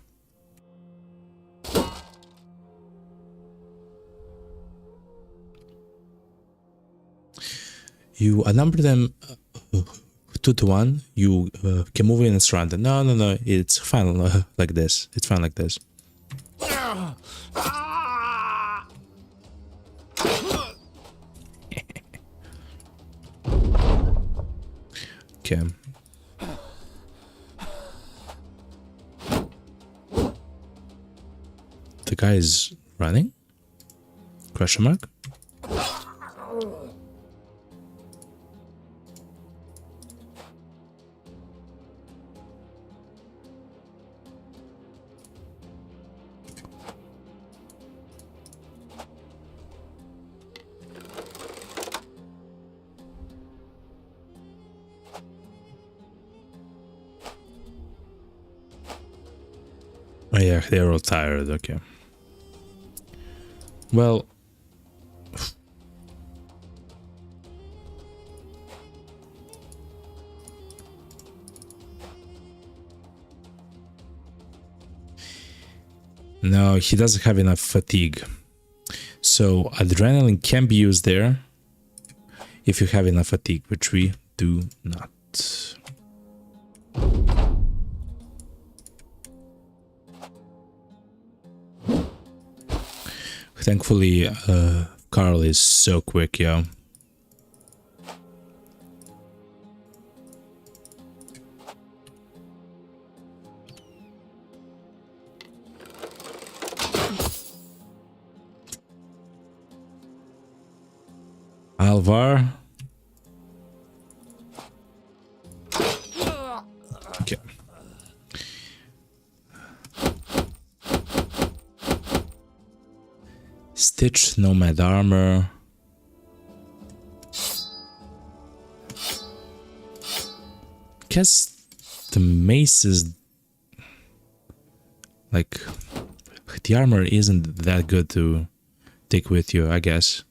You outnumber them 2 to 1. You can move in and surround them. No, no, no. It's fine like this. It's fine like this. Okay. The guy is running? Question mark? Oh yeah, they're all tired, okay. Well... No, he doesn't have enough fatigue. So adrenaline can be used there if you have enough fatigue, which we do not. Thankfully, Carl is so quick, yeah. Alvar. Okay. Stitch, Nomad Armor. Guess the mace is like the armor isn't that good to take with you, I guess.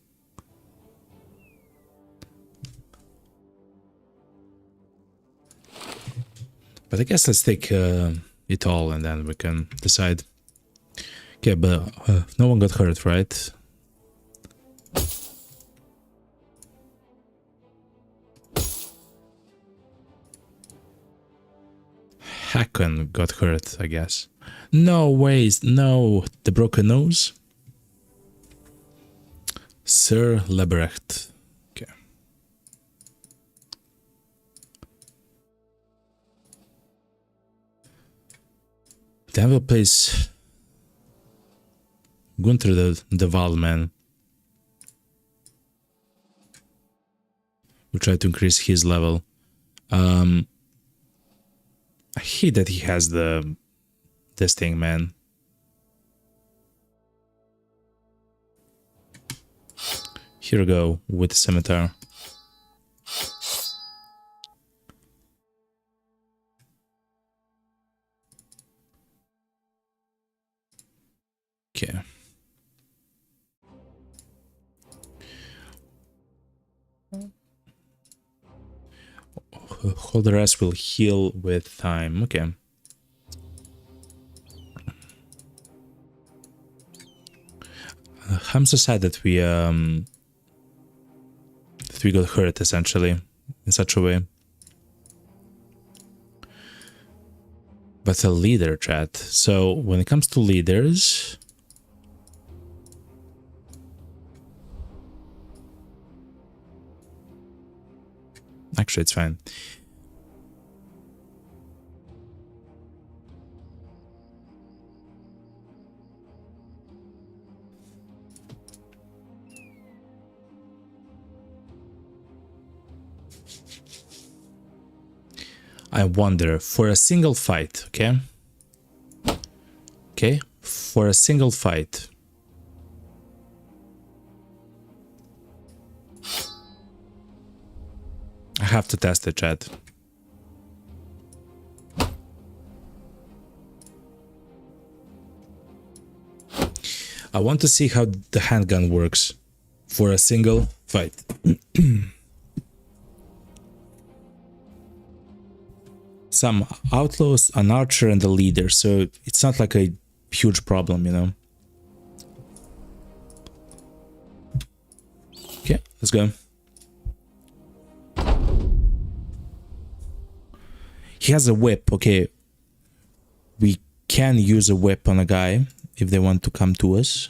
But I guess let's take it all and then we can decide. Okay, but no one got hurt, right? Hakon got hurt, I guess. No ways, no. The broken nose. Sir Lebrecht. Okay. Devil plays Gunther the Wild Man. We'll try to increase his level. I hate that he has this thing, man. Here we go with the scimitar. Okay. Hold the rest will heal with time. Okay. I'm so sad that we got hurt essentially in such a way. But a leader, chat. So when it comes to leaders, actually it's fine. I wonder, for a single fight, okay? Okay, for a single fight. I have to test the chat. I want to see how the handgun works for a single fight. Some outlaws, an archer, and a leader, so it's not like a huge problem, you know. Okay, let's go. He has a whip, okay. We can use a whip on a guy if they want to come to us.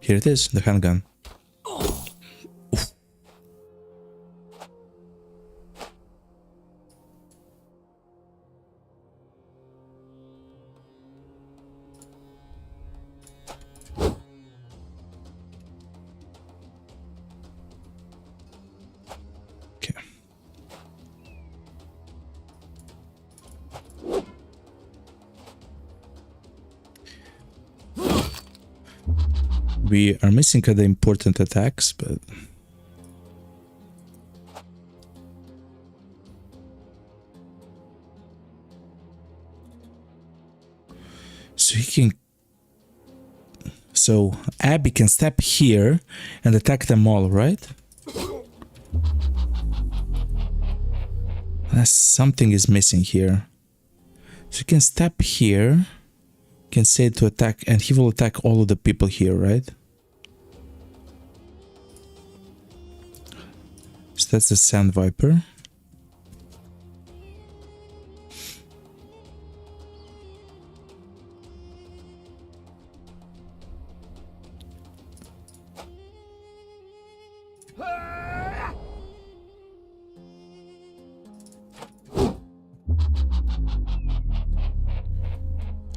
Here it is, the handgun. We are missing the important attacks, but so he can. So Abby can step here and attack them all, right? Something is missing here. So he can step here, can say to attack, and he will attack all of the people here, right? So that's the Sand Viper.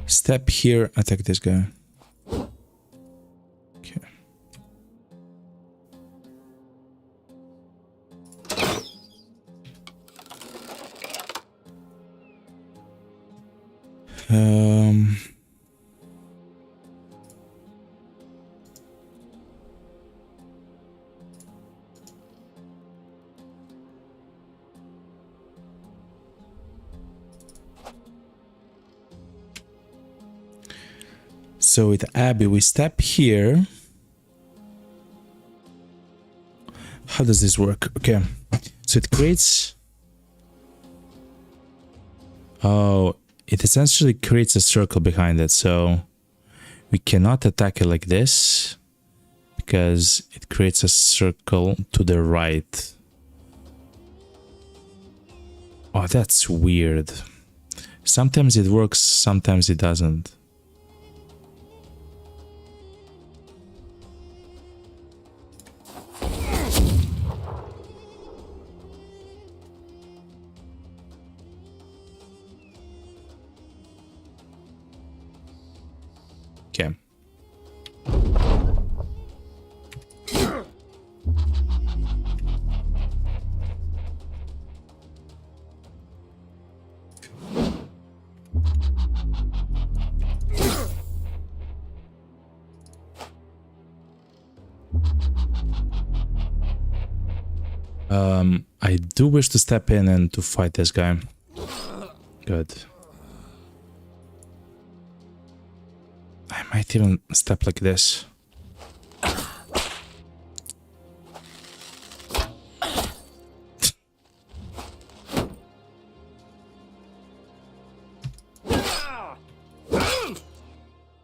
Step here, attack this guy. Okay. So with Abby, we step here. How does this work? Okay, so it creates... Oh, it essentially creates a circle behind it, so we cannot attack it like this because it creates a circle to the right. Oh, that's weird. Sometimes it works, sometimes it doesn't. Okay. I do wish to step in and to fight this guy. Good. I might even step like this.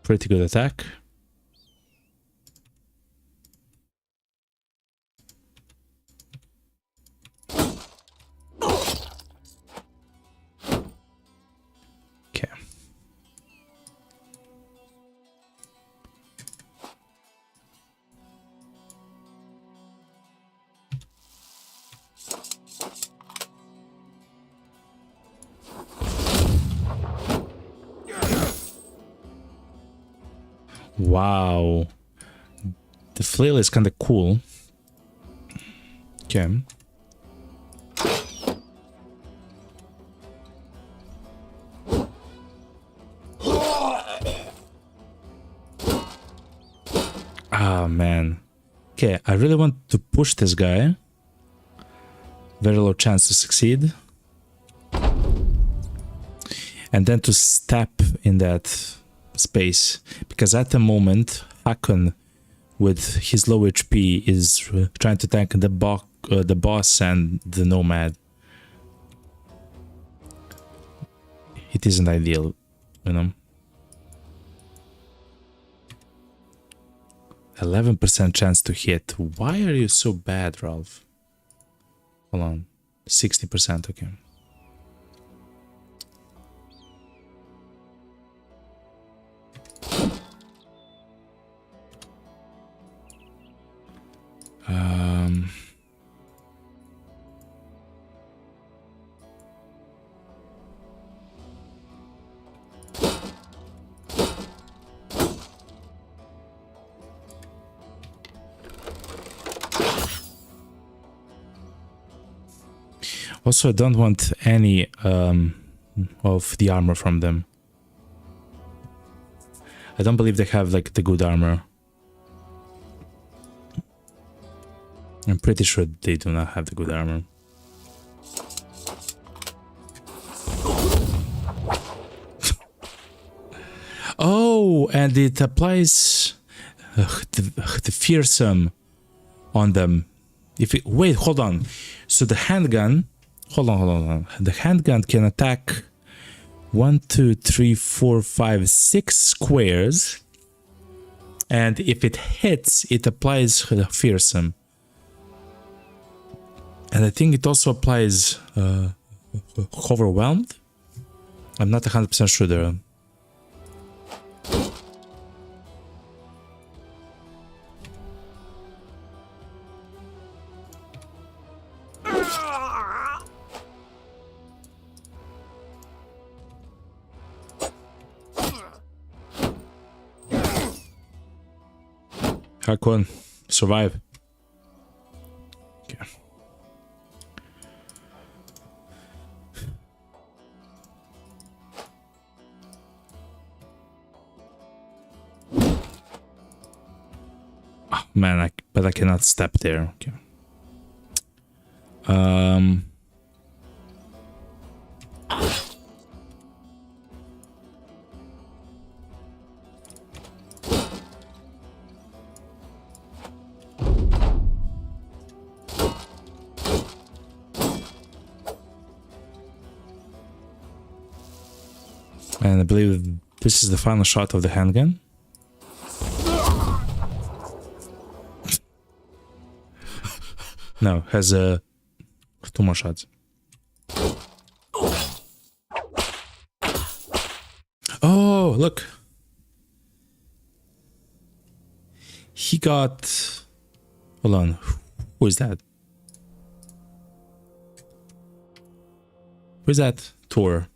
Pretty good attack. Okay. Wow. The flail is kind of cool. Okay. Ah, man. Okay, I really want to push this guy. Very low chance to succeed. And then to step in that space. Because at the moment, Hakon, with his low HP, is trying to tank the boss and the nomad. It isn't ideal, you know. 11% chance to hit. Why are you so bad, Ralph? Hold on. 60%, okay. Also, I don't want any of the armor from them. I don't believe they have like the good armor. I'm pretty sure they do not have the good armor. Oh, and it applies the fearsome on them. If it, wait, hold on. So the handgun, hold on. The handgun can attack 1, 2, 3, 4, 5, 6 squares, and if it hits, it applies fearsome. And I think it also applies overwhelmed. I'm not 100% sure there. Hakon, survive. Okay. Oh, man, but I cannot step there. Okay. And I believe this is the final shot of the handgun. No, has 2 more shots. Oh, look. He got... Hold on. Who is that? Who is that? Tor.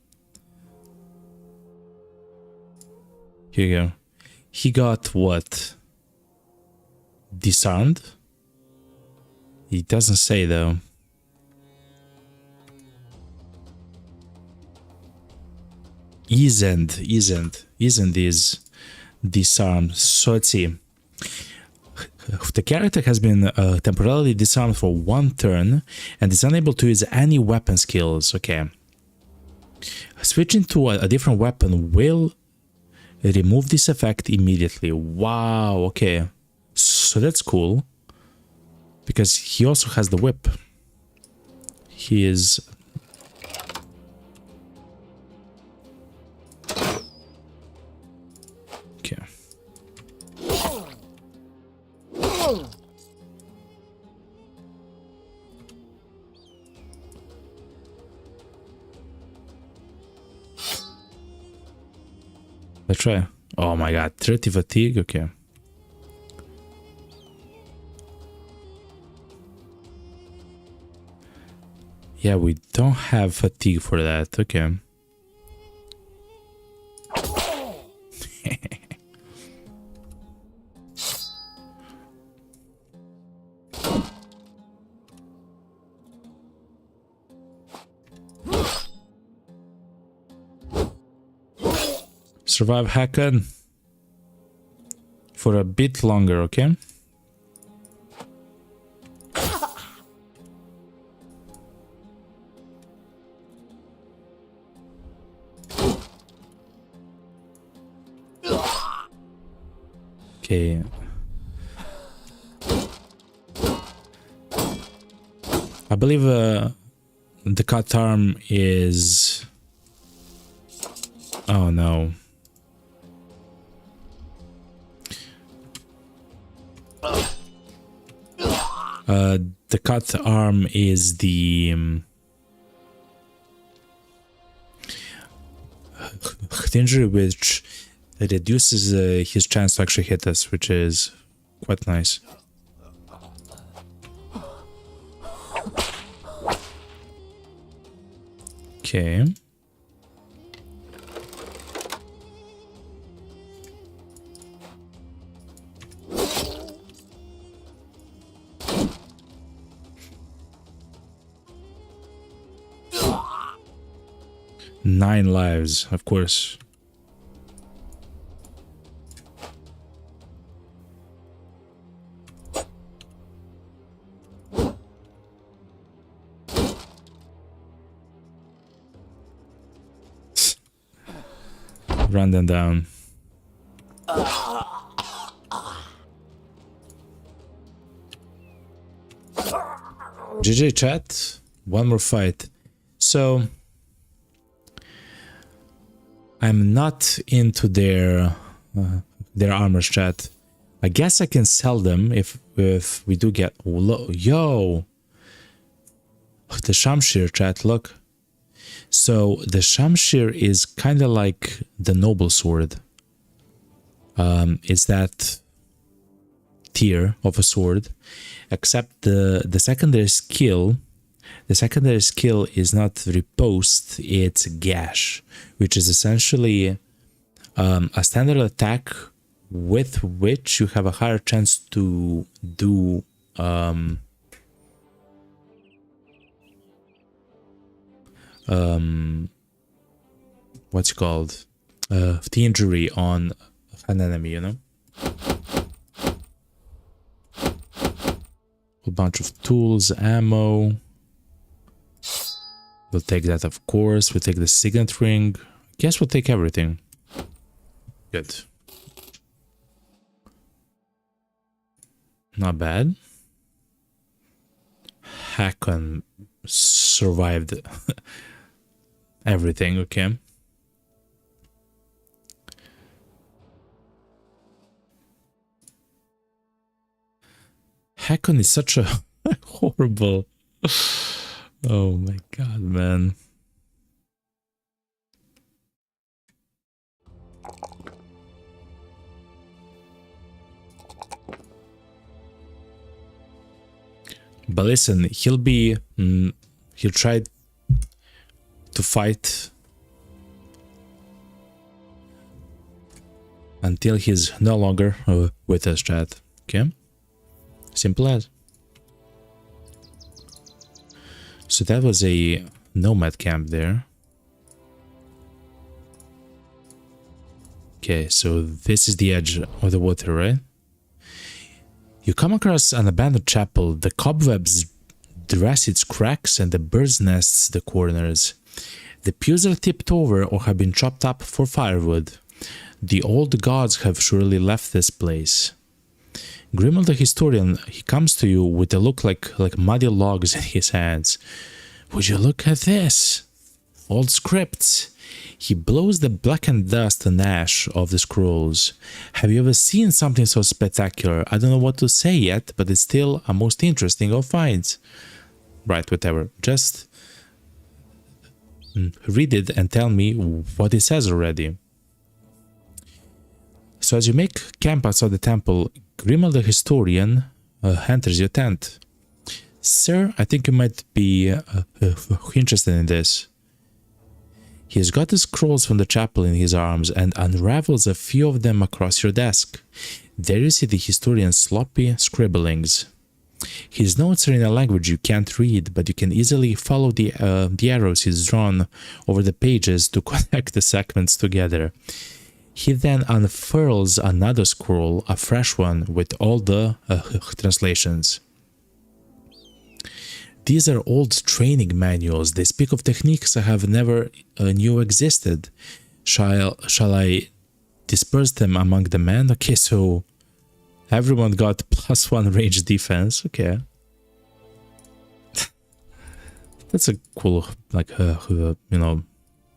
Here you go. He got what? Disarmed? He doesn't say though. Isn't is disarmed. So let's see. The character has been temporarily disarmed for 1 turn and is unable to use any weapon skills. Okay. Switching to a different weapon will remove this effect immediately. Wow, okay. So that's cool. Because he also has the whip. He is... Okay. Let's try. Oh my god, 30 fatigue, okay. Yeah, we don't have fatigue for that, okay. Survive Hacken for a bit longer, okay? Okay. I believe the cut arm is... Oh no. The cut arm is the injury which reduces his chance to actually hit us, which is quite nice. Okay. Nine lives, of course. Run them down. GG chat. One more fight. So I'm not into their armors, chat. I guess I can sell them if we do get... Yo! The Shamshir, chat, look. So the Shamshir is kind of like the Noble Sword. It's that tier of a sword, except the secondary skill. The secondary skill is not riposte, it's gash, which is essentially a standard attack with which you have a higher chance to do what's it called? The injury on an enemy, you know? A bunch of tools, ammo. We'll take that, of course. We'll take the signet ring. Guess we'll take everything. Good. Not bad. Hakon survived everything, okay. Hakon is such a horrible... Oh my god, man. But listen, he'll try to fight until he's no longer with us, chat. Okay? Simple as. So that was a nomad camp there. Okay, so this is the edge of the water, right? You come across an abandoned chapel. The cobwebs dress its cracks and the birds' nests the corners. The pews are tipped over or have been chopped up for firewood. The old gods have surely left this place. Grimmel the historian, he comes to you with a look like muddy logs in his hands. Would you look at this? Old scripts. He blows the blackened dust and ash of the scrolls. Have you ever seen something so spectacular? I don't know what to say yet, but it's still a most interesting of finds. Right, whatever. Just read it and tell me what it says already. So as you make camp outside the temple, Grimmel the historian enters your tent. Sir, I think you might be interested in this. He has got the scrolls from the chapel in his arms and unravels a few of them across your desk. There you see the historian's sloppy scribblings. His notes are in a language you can't read, but you can easily follow the arrows he's drawn over the pages to connect the segments together. He then unfurls another scroll, a fresh one, with all the translations. These are old training manuals. They speak of techniques I have never knew existed. Shall I disperse them among the men? Okay, so everyone got +1 range defense. Okay. That's a cool, like,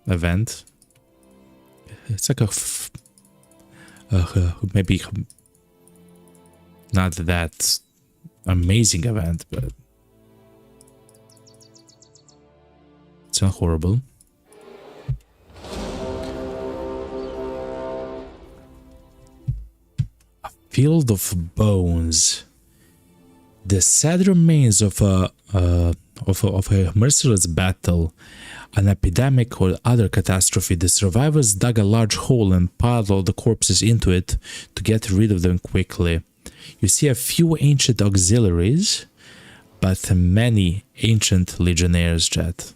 event. It's like maybe not that amazing event, but it's not horrible. A field of bones. The sad remains of a merciless battle, an epidemic or other catastrophe. The survivors dug a large hole and piled all the corpses into it to get rid of them quickly. You see a few ancient auxiliaries, but many ancient legionnaires, chat.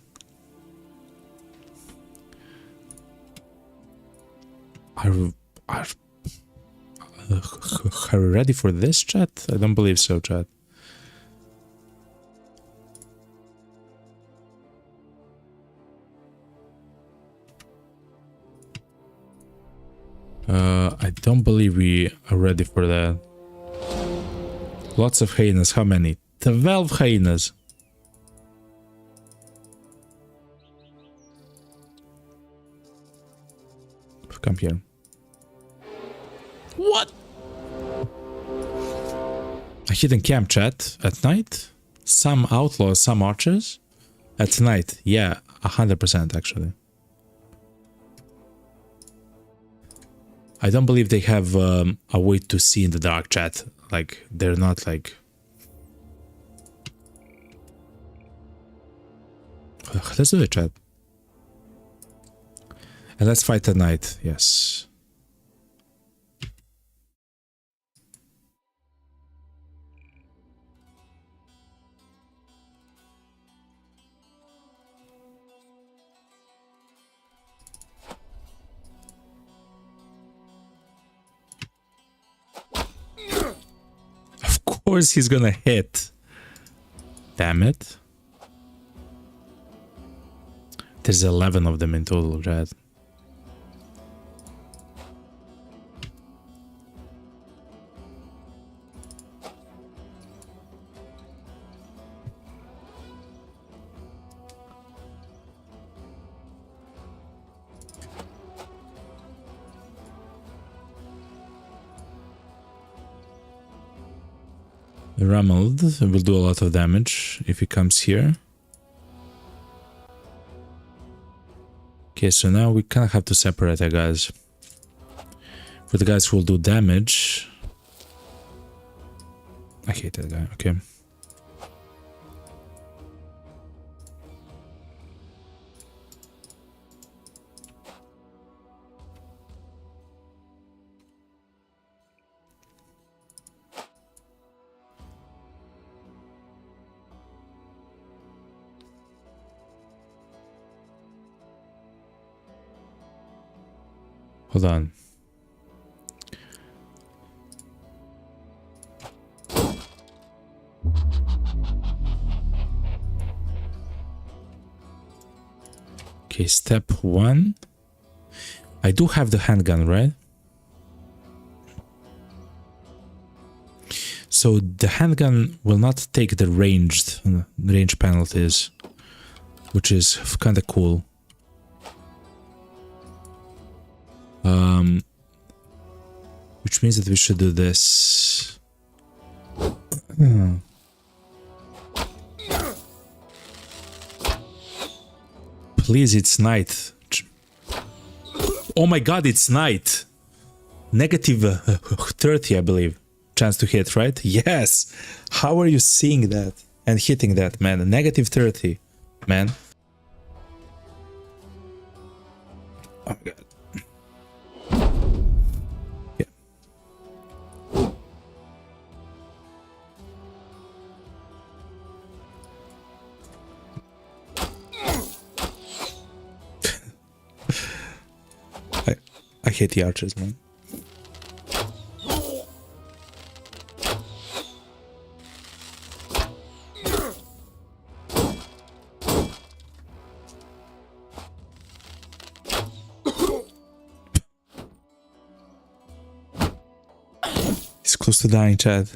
Are we ready for this, chat? I don't believe so, chat. I don't believe we are ready for that. Lots of hyenas. How many? 12 hyenas. Come here. What? A hidden camp, chat. At night? Some outlaws, some archers? At night. Yeah, 100% actually. I don't believe they have a way to see in the dark, chat. Like, they're not like... Let's do it, chat. And let's fight at night, yes. Of course he's gonna hit. Damn it. There's 11 of them in total, chat. Rammed will do a lot of damage if he comes here. Okay, so now we kind of have to separate our guys. For the guys who will do damage... I hate that guy, okay. Hold on. Okay, step 1. I do have the handgun, right? So the handgun will not take the range penalties, which is kind of cool. Which means that we should do this. Please, it's night. Oh my god, it's night. Negative 30, I believe. Chance to hit, right? Yes! How are you seeing that and hitting that, man? Negative 30, man. Oh my god. Yeah. I hate the archers, man. He's close to dying, Chad.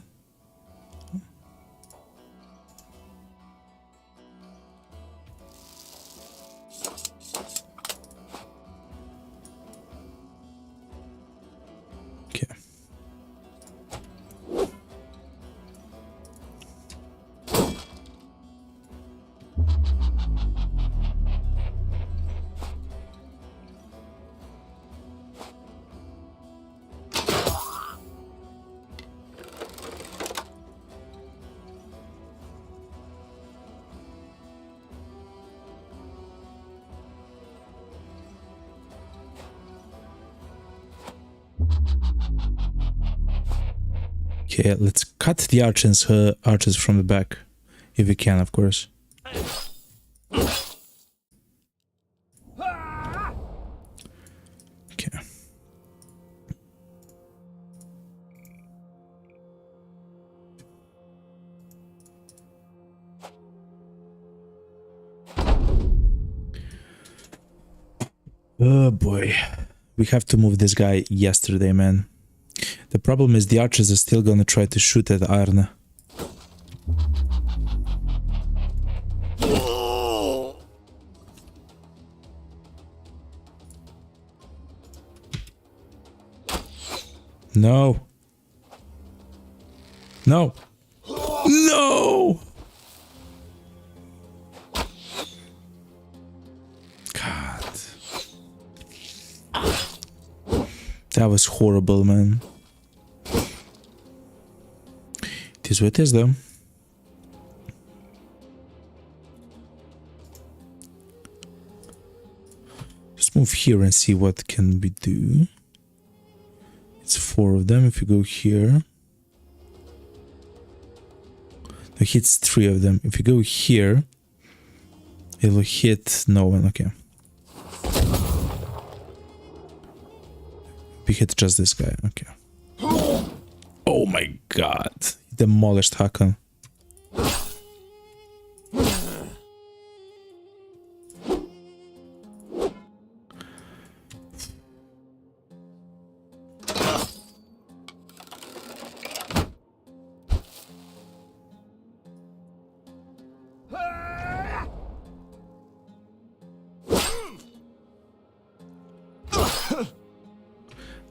Okay, let's cut the archers from the back, if we can, of course. Okay. Oh boy, we have to move this guy yesterday, man. The problem is the archers are still gonna try to shoot at Arne. No. No. No! God. That was horrible, man. It is what it is, though. Just move here and see what can we do. It's 4 of them. If you go here, it hits 3 of them. If you go here, it will hit no one. Okay. We hit just this guy. Okay. Oh my god. He demolished Hakan.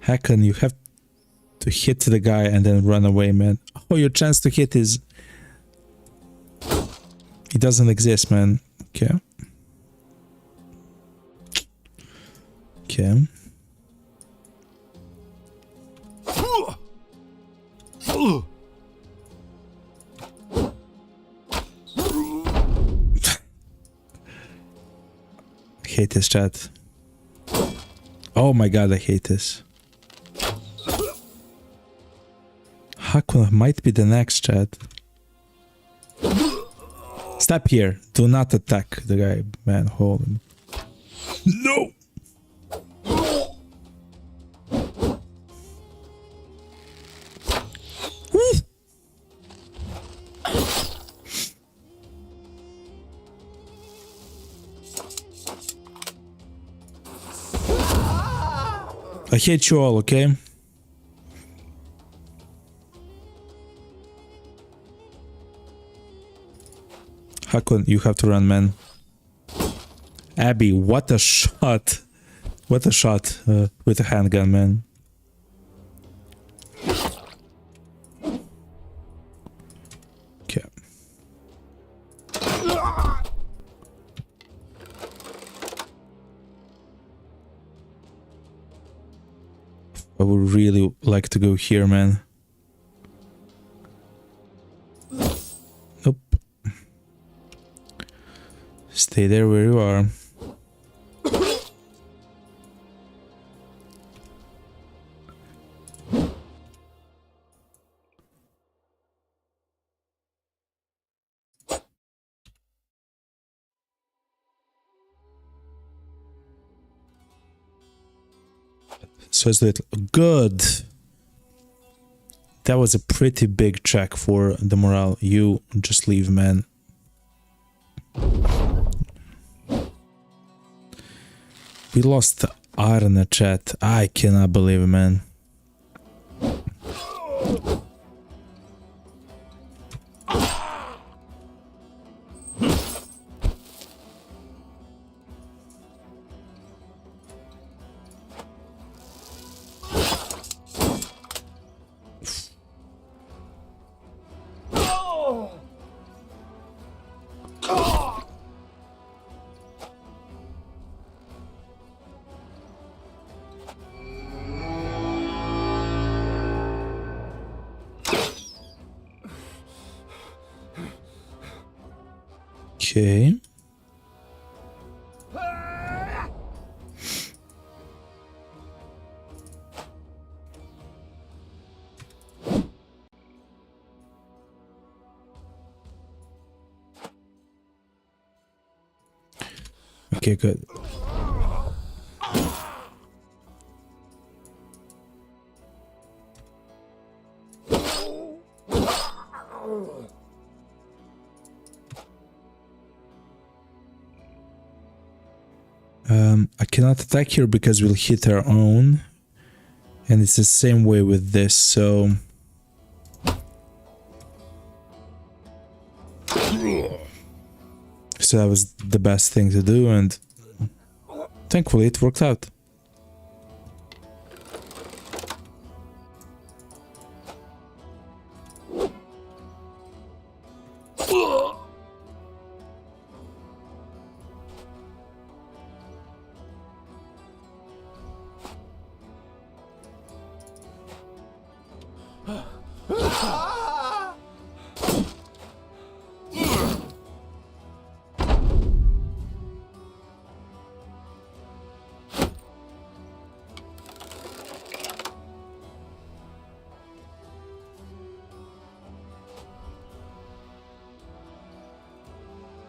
Hakan, you have to hit the guy and then run away, man. Oh, your chance to hit is... It doesn't exist, man. Okay. Okay. I hate this, chat. Oh my god, I hate this. Hakuna might be the next, chat. Stop here. Do not attack the guy, man. Hold him. No! I hate you all, okay? Hakon, you have to run, man. Abby, what a shot. What a shot with a handgun, man. Okay. I would really like to go here, man. Nope. Stay there where you are. So let's do it. Good. That was a pretty big check for the morale. You just leave, man. We lost Arne, chat. I cannot believe it, man. Okay. Okay, good. I cannot attack here because we'll hit our own. And it's the same way with this, so... So that was the best thing to do, and thankfully it worked out.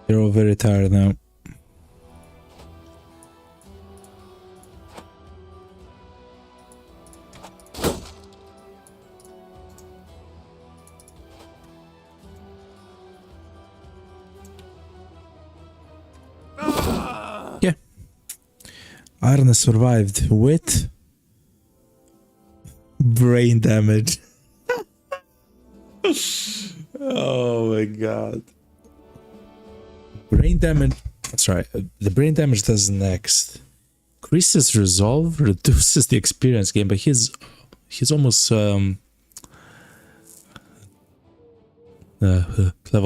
They're all very tired now. Yeah. Arne survived with brain damage. Oh my god. Brain damage. That's right. The brain damage does next. Increases resolve, reduces the experience gain, but he's almost level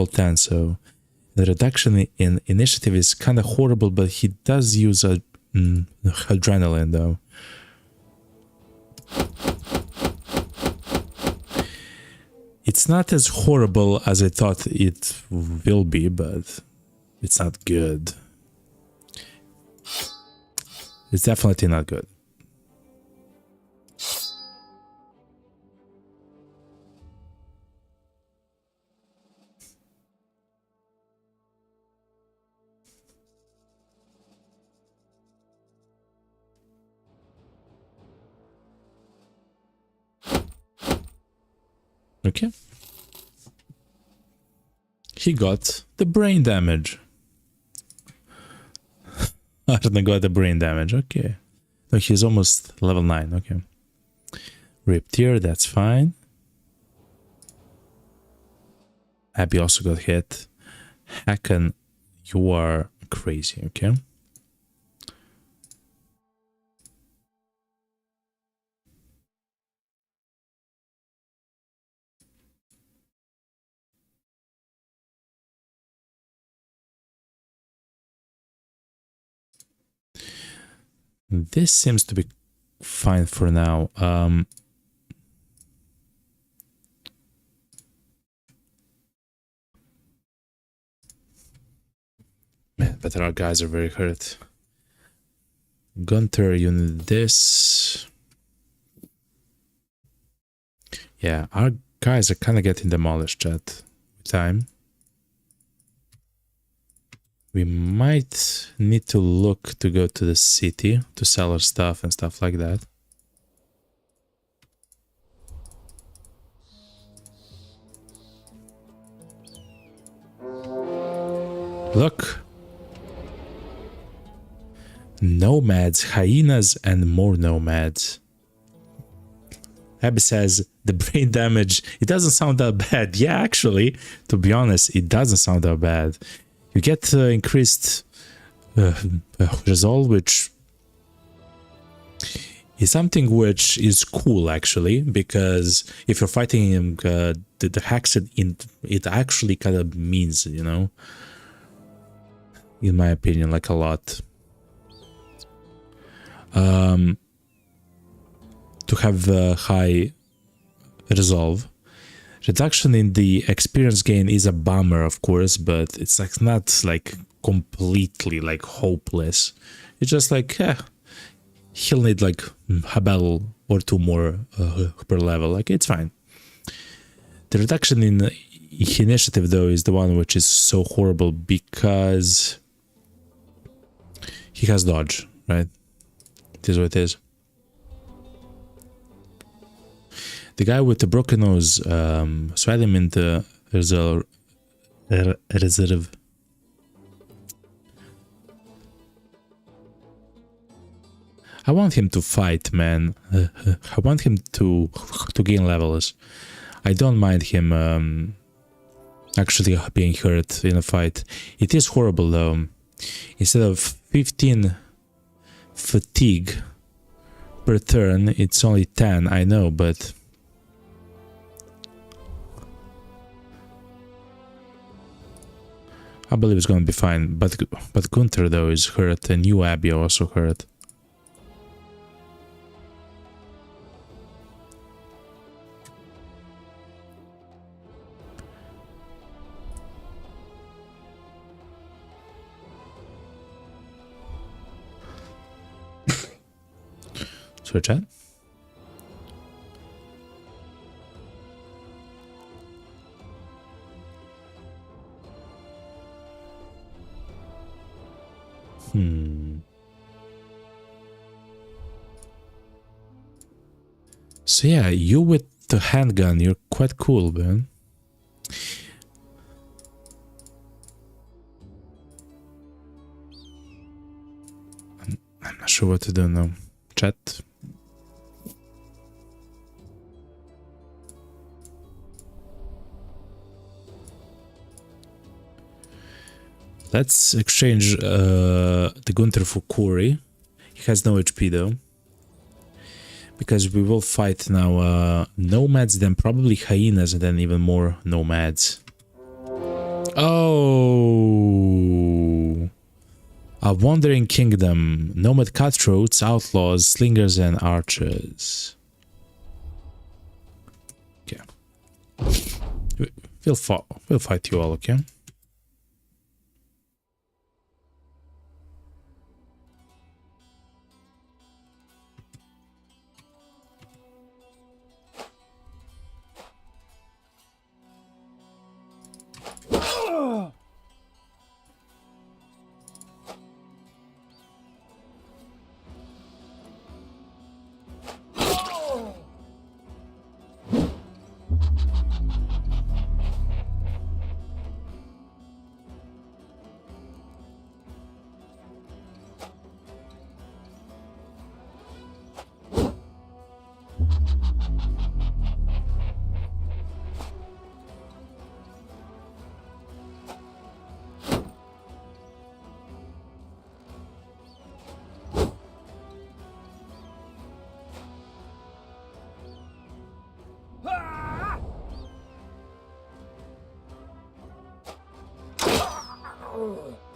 10, so the reduction in initiative is kind of horrible, but he does use a adrenaline though. It's not as horrible as I thought it will be, but it's not good. It's definitely not good. Okay. He got the brain damage. Arna got the brain damage. Okay. No, he's almost level 9. Okay. Ripped here, that's fine. Abby also got hit. Hacken, you are crazy, okay? This seems to be fine for now. But our guys are very hurt. Gunter, you need this. Yeah, our guys are kind of getting demolished, chat. With time. We might need to look to go to the city to sell our stuff and stuff like that. Look. Nomads, hyenas, and more nomads. Abby says the brain damage, it doesn't sound that bad. Yeah, actually, to be honest, it doesn't sound that bad. You get increased resolve, which is something which is cool actually, because if you're fighting him, the hacks it actually kind of means, you know, in my opinion, like a lot. To have high resolve. Reduction in the experience gain is a bummer, of course, but it's like not like completely like hopeless. It's just like he'll need like a battle or two more per level. Like it's fine. The reduction in initiative though is the one which is so horrible because he has dodge, right? It is what it is. The guy with the broken nose, swell him into reserve. I want him to fight, man. I want him to gain levels. I don't mind him actually being hurt in a fight. It is horrible though. Instead of 15 fatigue per turn, it's only 10, I know, but I believe it's gonna be fine. But Gunther though is hurt, and you, Abby, are also hurt. Sorry, chat. So yeah, you with the handgun, you're quite cool, man. I'm not sure what to do now. Chat. Let's exchange the Gunther for Corey. He has no HP though. Because we will fight now nomads, then probably hyenas, and then even more nomads. Oh! A wandering kingdom. Nomad cutthroats, outlaws, slingers, and archers. Okay. We'll fight you all, okay?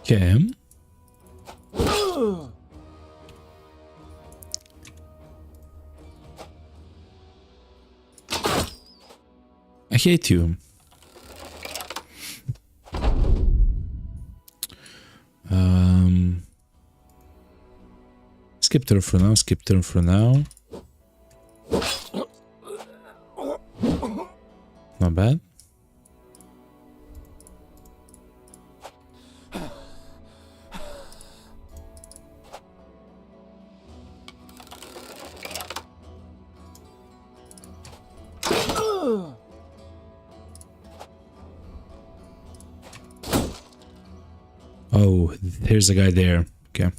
Okay. I hate you. Skip turn for now, skip turn for now. Not bad. Oh, there's a guy there. Okay.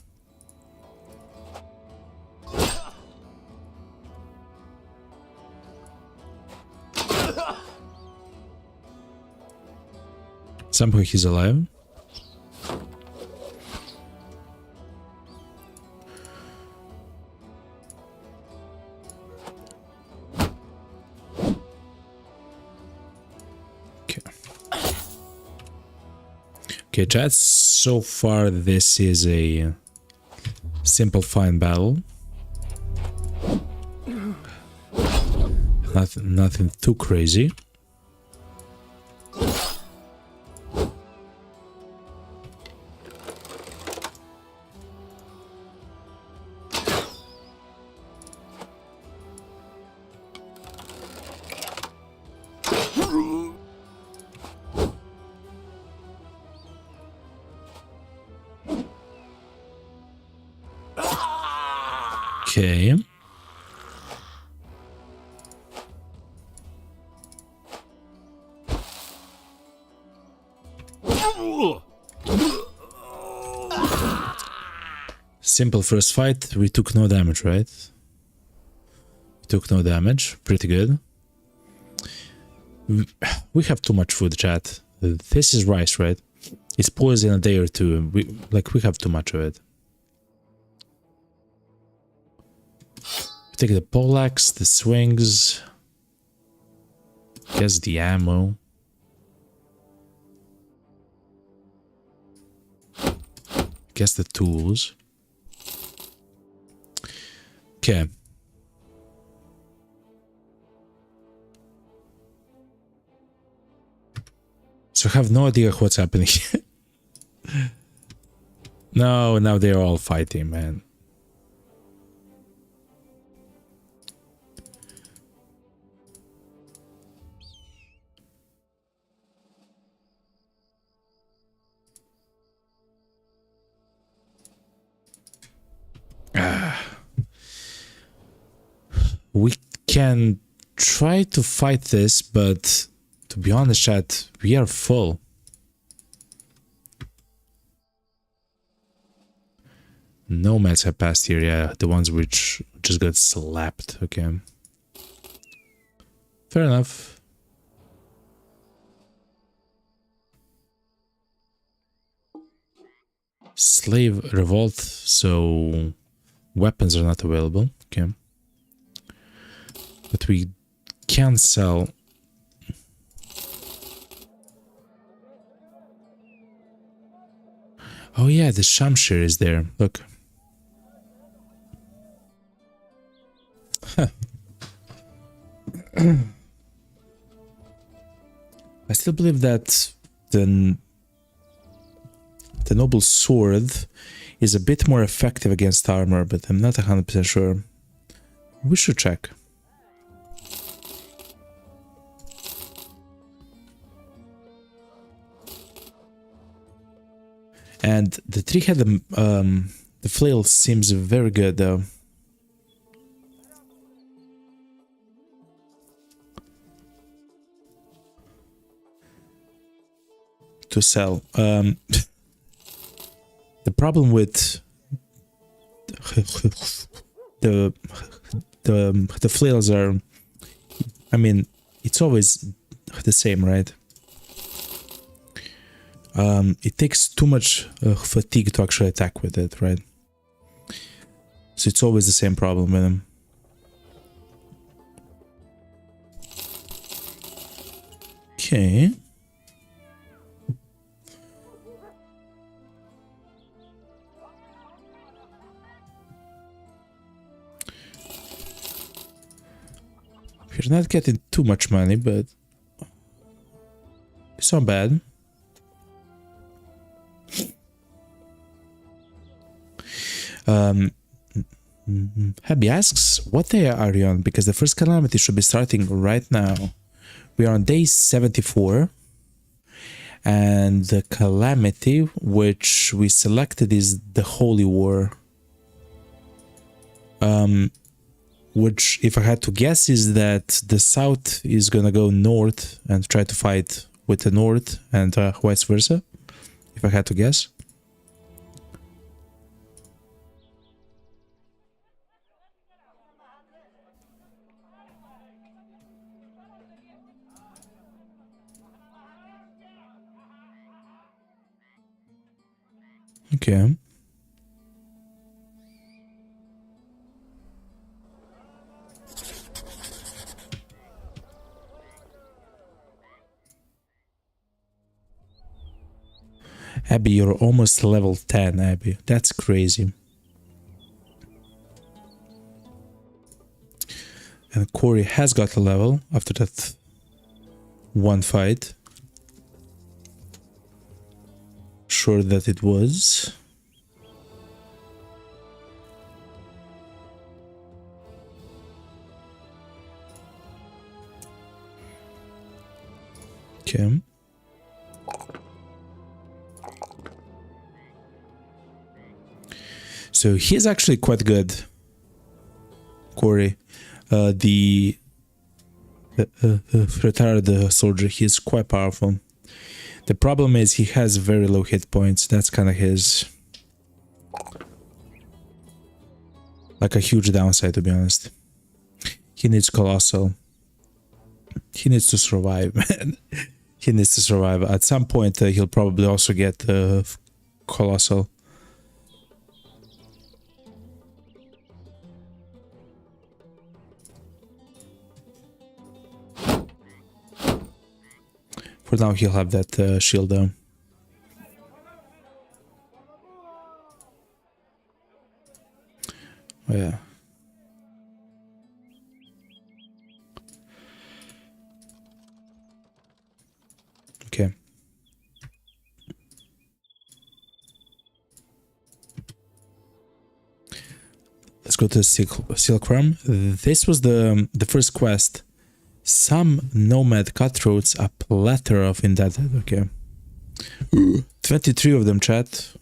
Somehow he's alive. Okay. Okay, chat. So far, this is a simple fine battle. Nothing too crazy. Okay. Simple first fight. We took no damage, right? We took no damage. Pretty good. We have too much food, chat. This is rice, right? It's poison in a day or two. We have too much of it. Take the poleaxe, the swings, guess the ammo. Guess the tools. Okay. So I have no idea what's happening. No, now they're all fighting, man. We can try to fight this, but to be honest, chat, we are full. Nomads have passed here, yeah, the ones which just got slapped, okay. Fair enough. Slave revolt, so weapons are not available, okay. But we can sell. Oh yeah, the Shamshir is there. Look. Huh. I still believe that the noble sword is a bit more effective against armor, but I'm not 100% sure. We should check. And the three-headed the flail seems very good though. To sell. The problem with the flails are, I mean, it's always the same, right? It takes too much fatigue to actually attack with it, right? So it's always the same problem with them. Okay. They're not getting too much money, but it's not bad. Happy asks, what day are you on? Because the first calamity should be starting right now. We are on day 74. And the calamity which we selected is the Holy War. Which, if I had to guess, is that the South is gonna go north and try to fight with the North and vice versa. If I had to guess. Okay. Abby, you're almost level 10, Abby. That's crazy. And Corey has got a level after that one fight. Sure that it was. Okay. So he's actually quite good, Corey. The retired soldier, he's quite powerful. The problem is he has very low hit points. That's kind of his... like a huge downside, to be honest. He needs Colossal. He needs to survive, man. He needs to survive. At some point, he'll probably also get Colossal. For now, he'll have that shield down. Oh, yeah. Okay. Let's go to Silkworm. This was the first quest. Some nomad cutthroats, a platter of indebted. Okay. 23 of them, chat.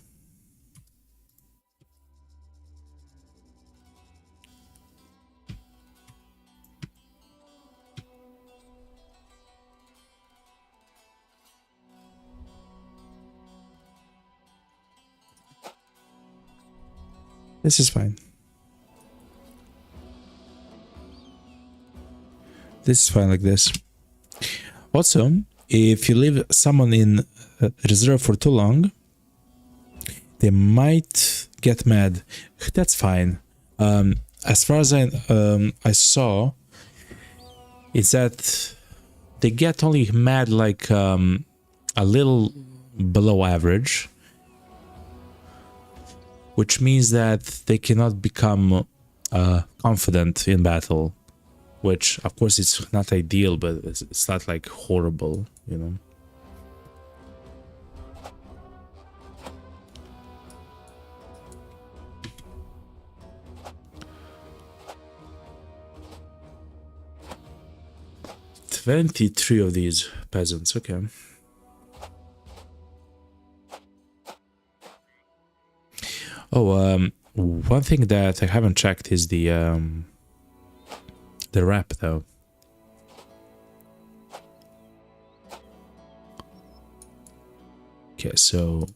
This is fine. This is fine like this. Also, if you leave someone in reserve for too long, they might get mad. That's fine. As far as I saw, is that they get only mad like a little below average, which means that they cannot become confident in battle. Which, of course, it's not ideal, but it's not like horrible, you know. "23 of these peasants, okay. Oh, one thing that I haven't checked is the rep, though. Okay, so...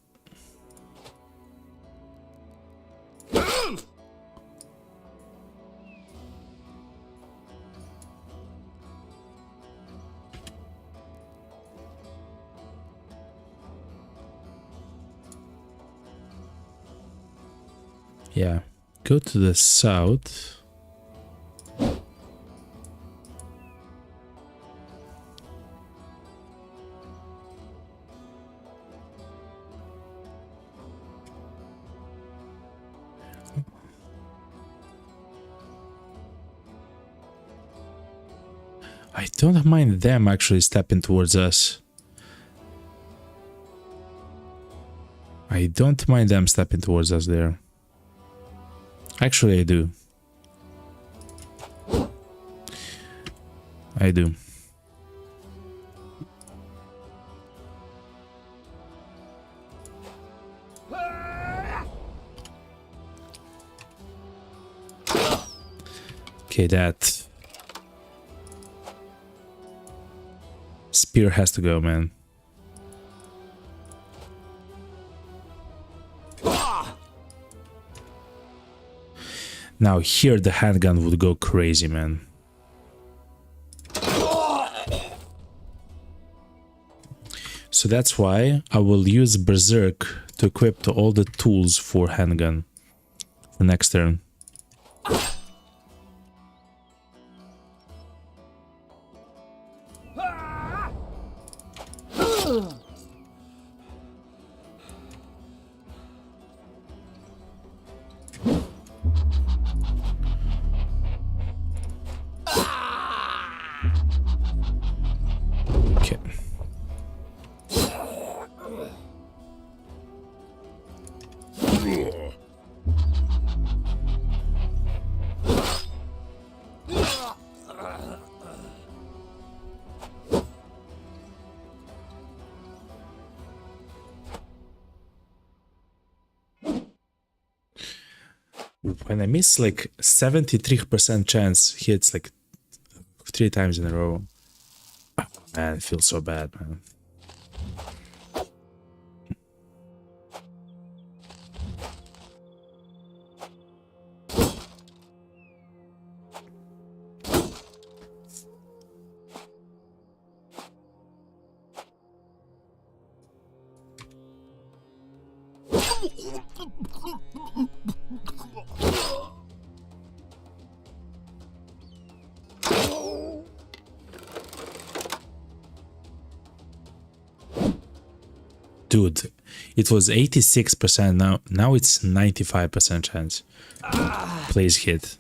yeah, go to the south. I don't mind them actually stepping towards us. I don't mind them stepping towards us there. Actually, I do. I do. Okay, that spear has to go, man. Now here the handgun would go crazy, man. So that's why I will use Berserk to equip all the tools for handgun for next turn. When I miss like 73% chance hits like 3 times in a row. Oh, man, it feels so bad, man. Dude, it was 86% now it's 95% chance. Please hit.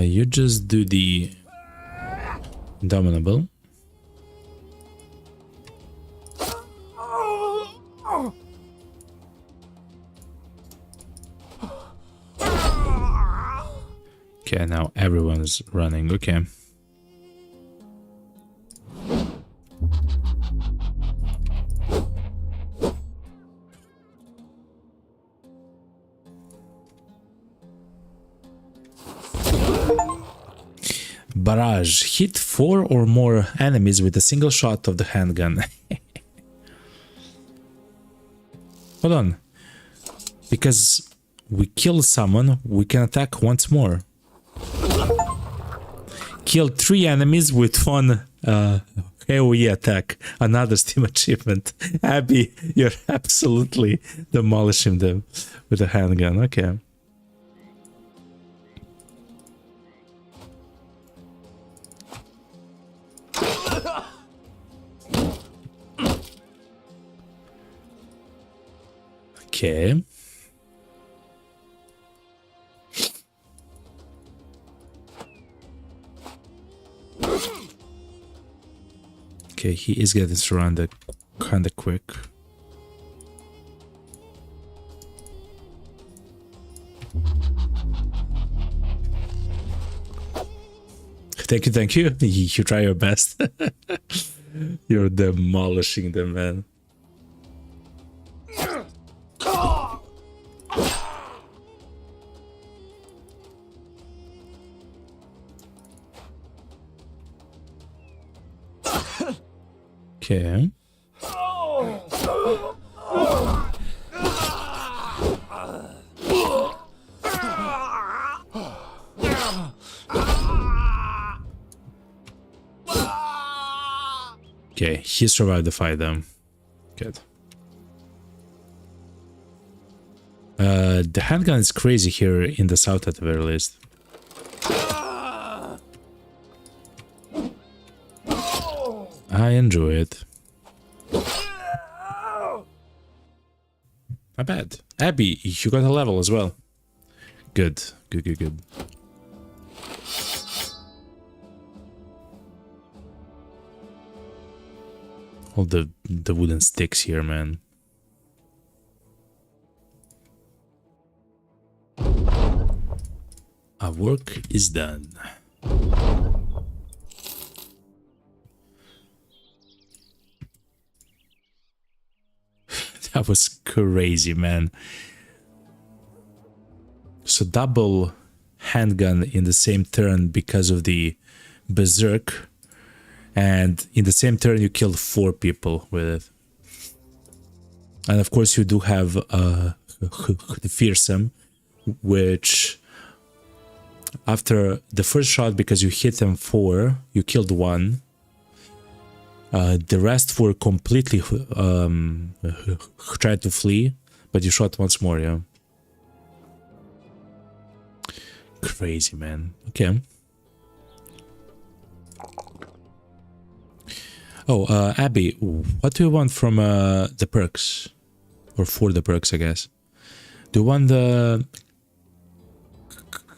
You just do the Dominable. Okay, now everyone's running. Okay. Barrage. Hit 4 or more enemies with a single shot of the handgun. Hold on. Because we kill someone, we can attack once more. Kill 3 enemies with 1 AoE attack. Another Steam achievement. Abby, you're absolutely demolishing them with a handgun. Okay. Okay. Okay, he is getting surrounded kinda quick. Thank you. You try your best. You're demolishing them, man. Okay. He survived the fight though. Good. The handgun is crazy here in the south at the very least. I enjoy it. Not bad. Abby, you got a level as well. Good. Good, good, good. All the wooden sticks here, man. Our work is done. That was crazy, man. So double handgun in the same turn because of the berserk, and in the same turn you killed 4 people with it. And of course you do have the fearsome, which after the first shot, because you hit them 4, you killed 1. The rest were completely tried to flee, but you shot once more, yeah. Crazy, man. Okay. Oh, Abby, what do you want from the perks? Or for the perks, I guess. Do you want the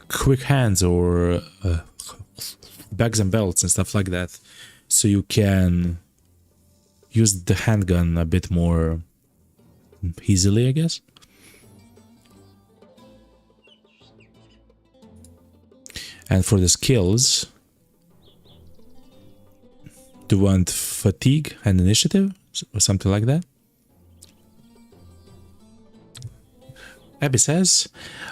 quick hands or bags and belts and stuff like that, so you can use the handgun a bit more easily, I guess? And for the skills, do you want fatigue and initiative or something like that? Abby says,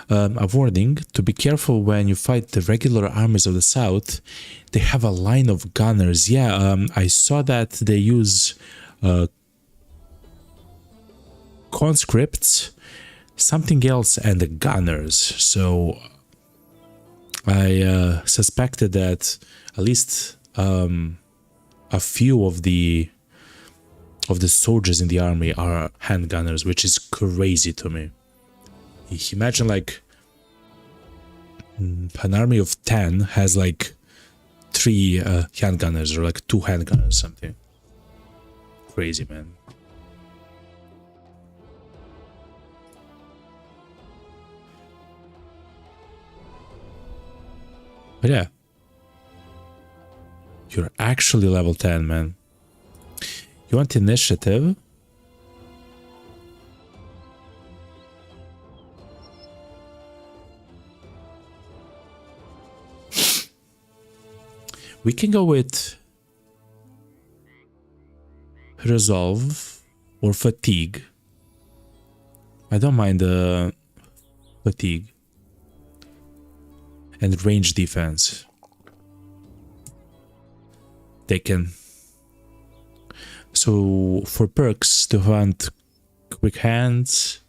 a warning, to be careful when you fight the regular armies of the south. They have a line of gunners. Yeah, I saw that they use conscripts, something else, and the gunners. So I suspected that at least a few of the soldiers in the army are handgunners, which is crazy to me. Imagine like an army of 10 has like 3 handgunners or like 2 handgunners or something. Crazy, man. But yeah, you're actually level 10, man. You want initiative? We can go with resolve or fatigue. I don't mind the fatigue. And range defense. Taken. So for perks, do you want quick hands?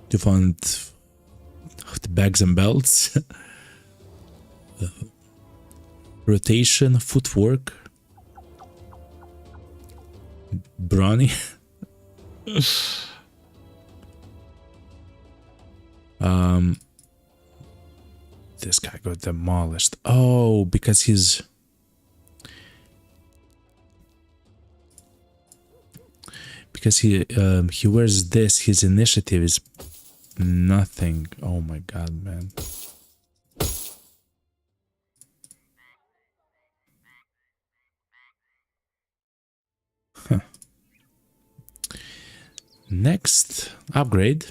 Do you want the bags and belts? Rotation, footwork, brawny. This guy got demolished. Oh, because he wears this, his initiative is nothing. Oh my god, man. Huh. Next upgrade,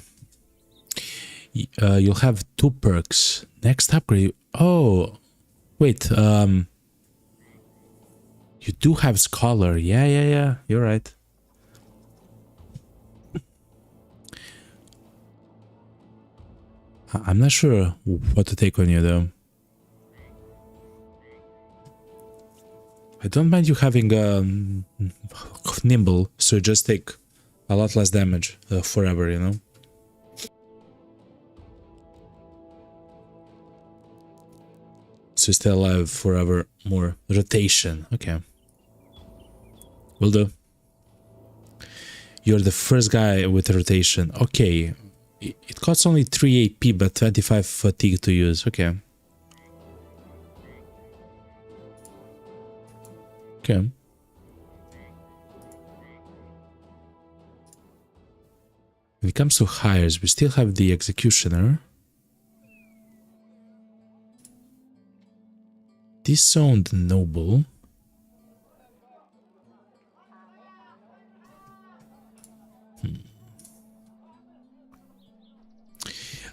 you'll have 2 perks. Next upgrade. Oh, wait. You do have Scholar. Yeah. You're right. I'm not sure what to take on you though. I don't mind you having nimble, so you just take a lot less damage forever, you know? So stay alive forever. More rotation. Okay. Will do. You're the first guy with a rotation. Okay. It costs only 3 AP, but 25 fatigue to use. Okay. Okay. When it comes to hires, we still have the Executioner. Disowned Noble.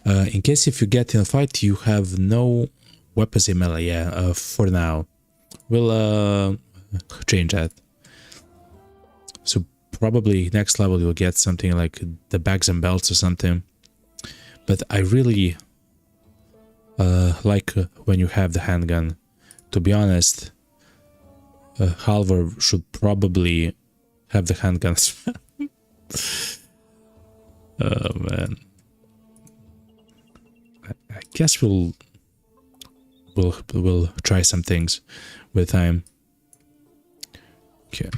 In case if you get in a fight, you have no weapons in melee. Yeah, for now. We'll change that. So probably next level you'll get something like the bags and belts or something. But I really like when you have the handgun. To be honest, Halvor should probably have the handguns. Oh man. I guess we'll try some things with time. Okay.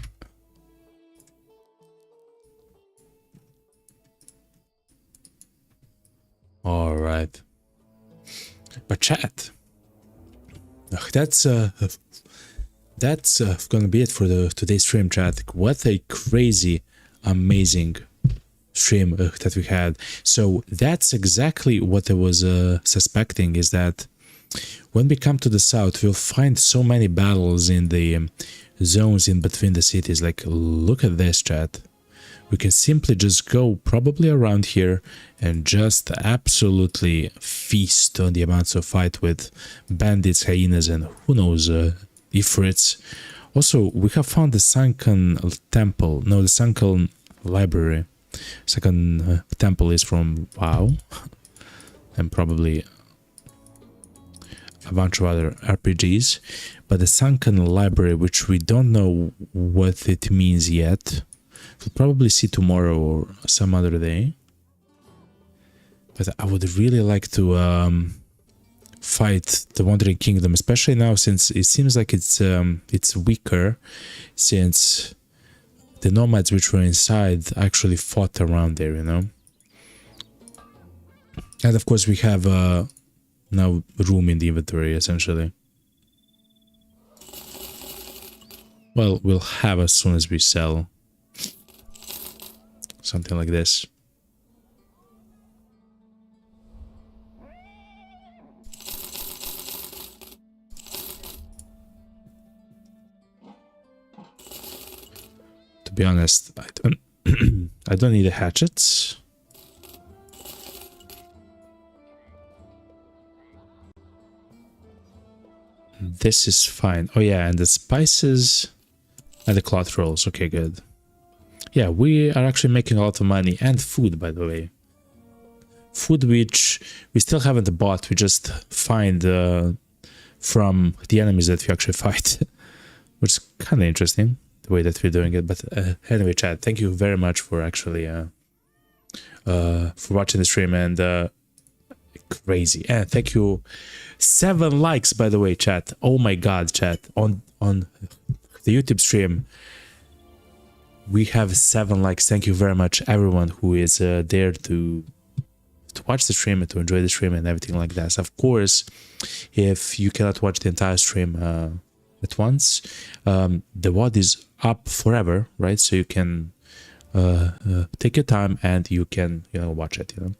All right. But chat. That's gonna be it for today's stream, chat. What a crazy, amazing stream that we had. So that's exactly what I was suspecting, is that when we come to the south, we'll find so many battles in the zones in between the cities. Like, look at this, chat. We can simply just go probably around here and just absolutely feast on the amounts of fight with bandits, hyenas, and who knows, ifrits. Also, we have found the sunken temple. No, the sunken library. Second temple is from WoW. And probably a bunch of other RPGs. But the sunken library, which we don't know what it means yet. We'll probably see tomorrow or some other day. But I would really like to fight the Wandering Kingdom, especially now since it seems like it's weaker, since the nomads which were inside actually fought around there, you know. And of course we have now room in the inventory, essentially. Well, we'll have as soon as we sell. Something like this. To be honest, I don't need the hatchets. This is fine. Oh yeah, and the spices and the cloth rolls. Okay, good. Yeah, we are actually making a lot of money, and food, by the way. Food which we still haven't bought, we just find from the enemies that we actually fight. Which is kind of interesting, the way that we're doing it. But anyway, chat, thank you very much for actually for watching the stream, and crazy. And thank you. 7 likes, by the way, chat. Oh my god, chat. On the YouTube stream. We have 7 likes. Thank you very much, everyone who is there to watch the stream and to enjoy the stream and everything like that. So of course, if you cannot watch the entire stream at once, the VOD is up forever, right? So you can take your time and you can, you know, watch it, you know.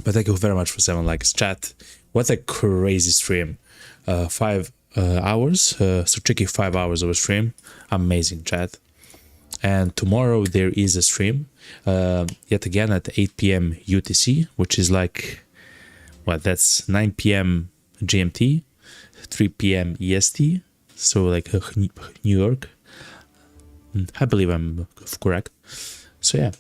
But thank you very much for 7 likes, chat. What a crazy stream. 5 hours, so tricky 5 hours of a stream. Amazing, chat. And tomorrow there is a stream, yet again at 8 p.m. UTC, which is like, what, that's 9 p.m. GMT, 3 p.m. EST, so like New York. I believe I'm correct. So yeah.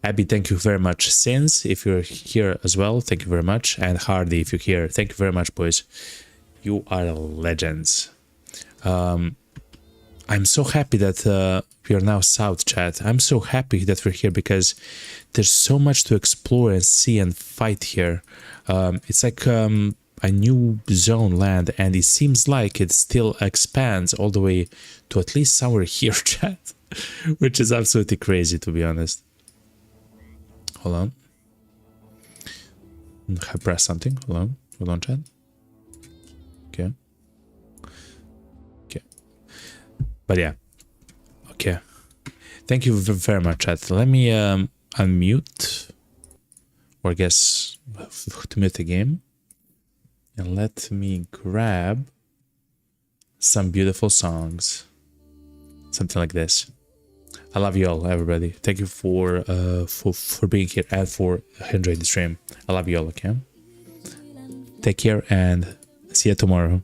Abby, thank you very much. Sins, if you're here as well, thank you very much. And Hardy, if you're here, thank you very much, boys. You are legends. I'm so happy that we are now south, chat. I'm so happy that we're here because there's so much to explore and see and fight here. It's like a new zone land, and it seems like it still expands all the way to at least somewhere here, chat, which is absolutely crazy, to be honest. Hold on. I pressed something. Hold on, chat. Okay. Okay. But yeah. Okay. Thank you very much, chat. Let me unmute, or I guess to mute the game, and let me grab some beautiful songs, something like this. I love you all, everybody. Thank you for being here and for enjoying the stream. I love you all. Okay. Take care and see you tomorrow.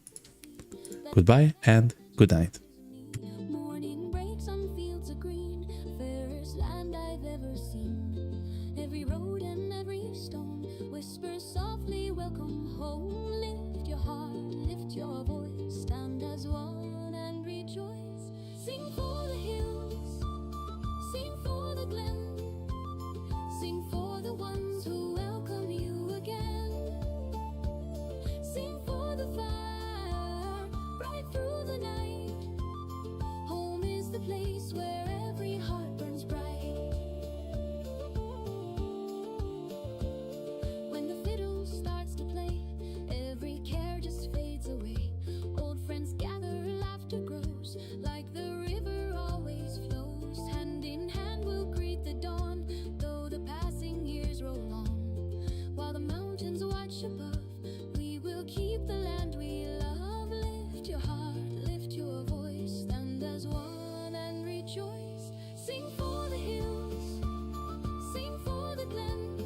Goodbye and good night. Morning breaks on fields of green, fairest land I've ever seen. Every road and every stone whispers softly, welcome home. Lift your heart, lift your voice, stand as one and rejoice. Sing for the hills, sing for the glen, sing for the ones who welcome you again. Sing for the fire, bright through the night. Home is the place where every heart burns bright. When the fiddle starts to play, every care just fades away. Old friends gather, laughter grows, like the river always flows. Hand in hand we'll greet the dawn, though the passing years roll on. While the mountains watch above, we will keep the land we love. Lift your heart, lift your voice, stand as one and rejoice. Sing for the hills, sing for the glen,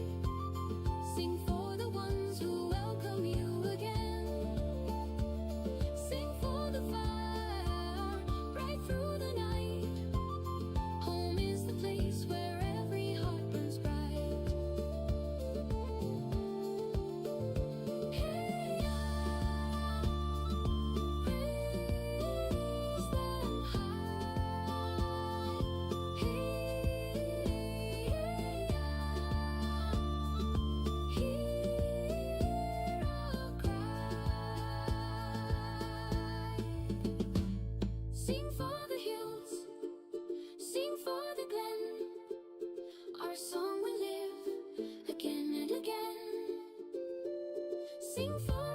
sing for the ones who welcome you again. Sing for the fire, bright through the night. Home is the place where every heart burns bright. Hey, praise them high. Hey, hear our cry. Sing for the hills, sing for the glen. Our song will live again and again. Sing for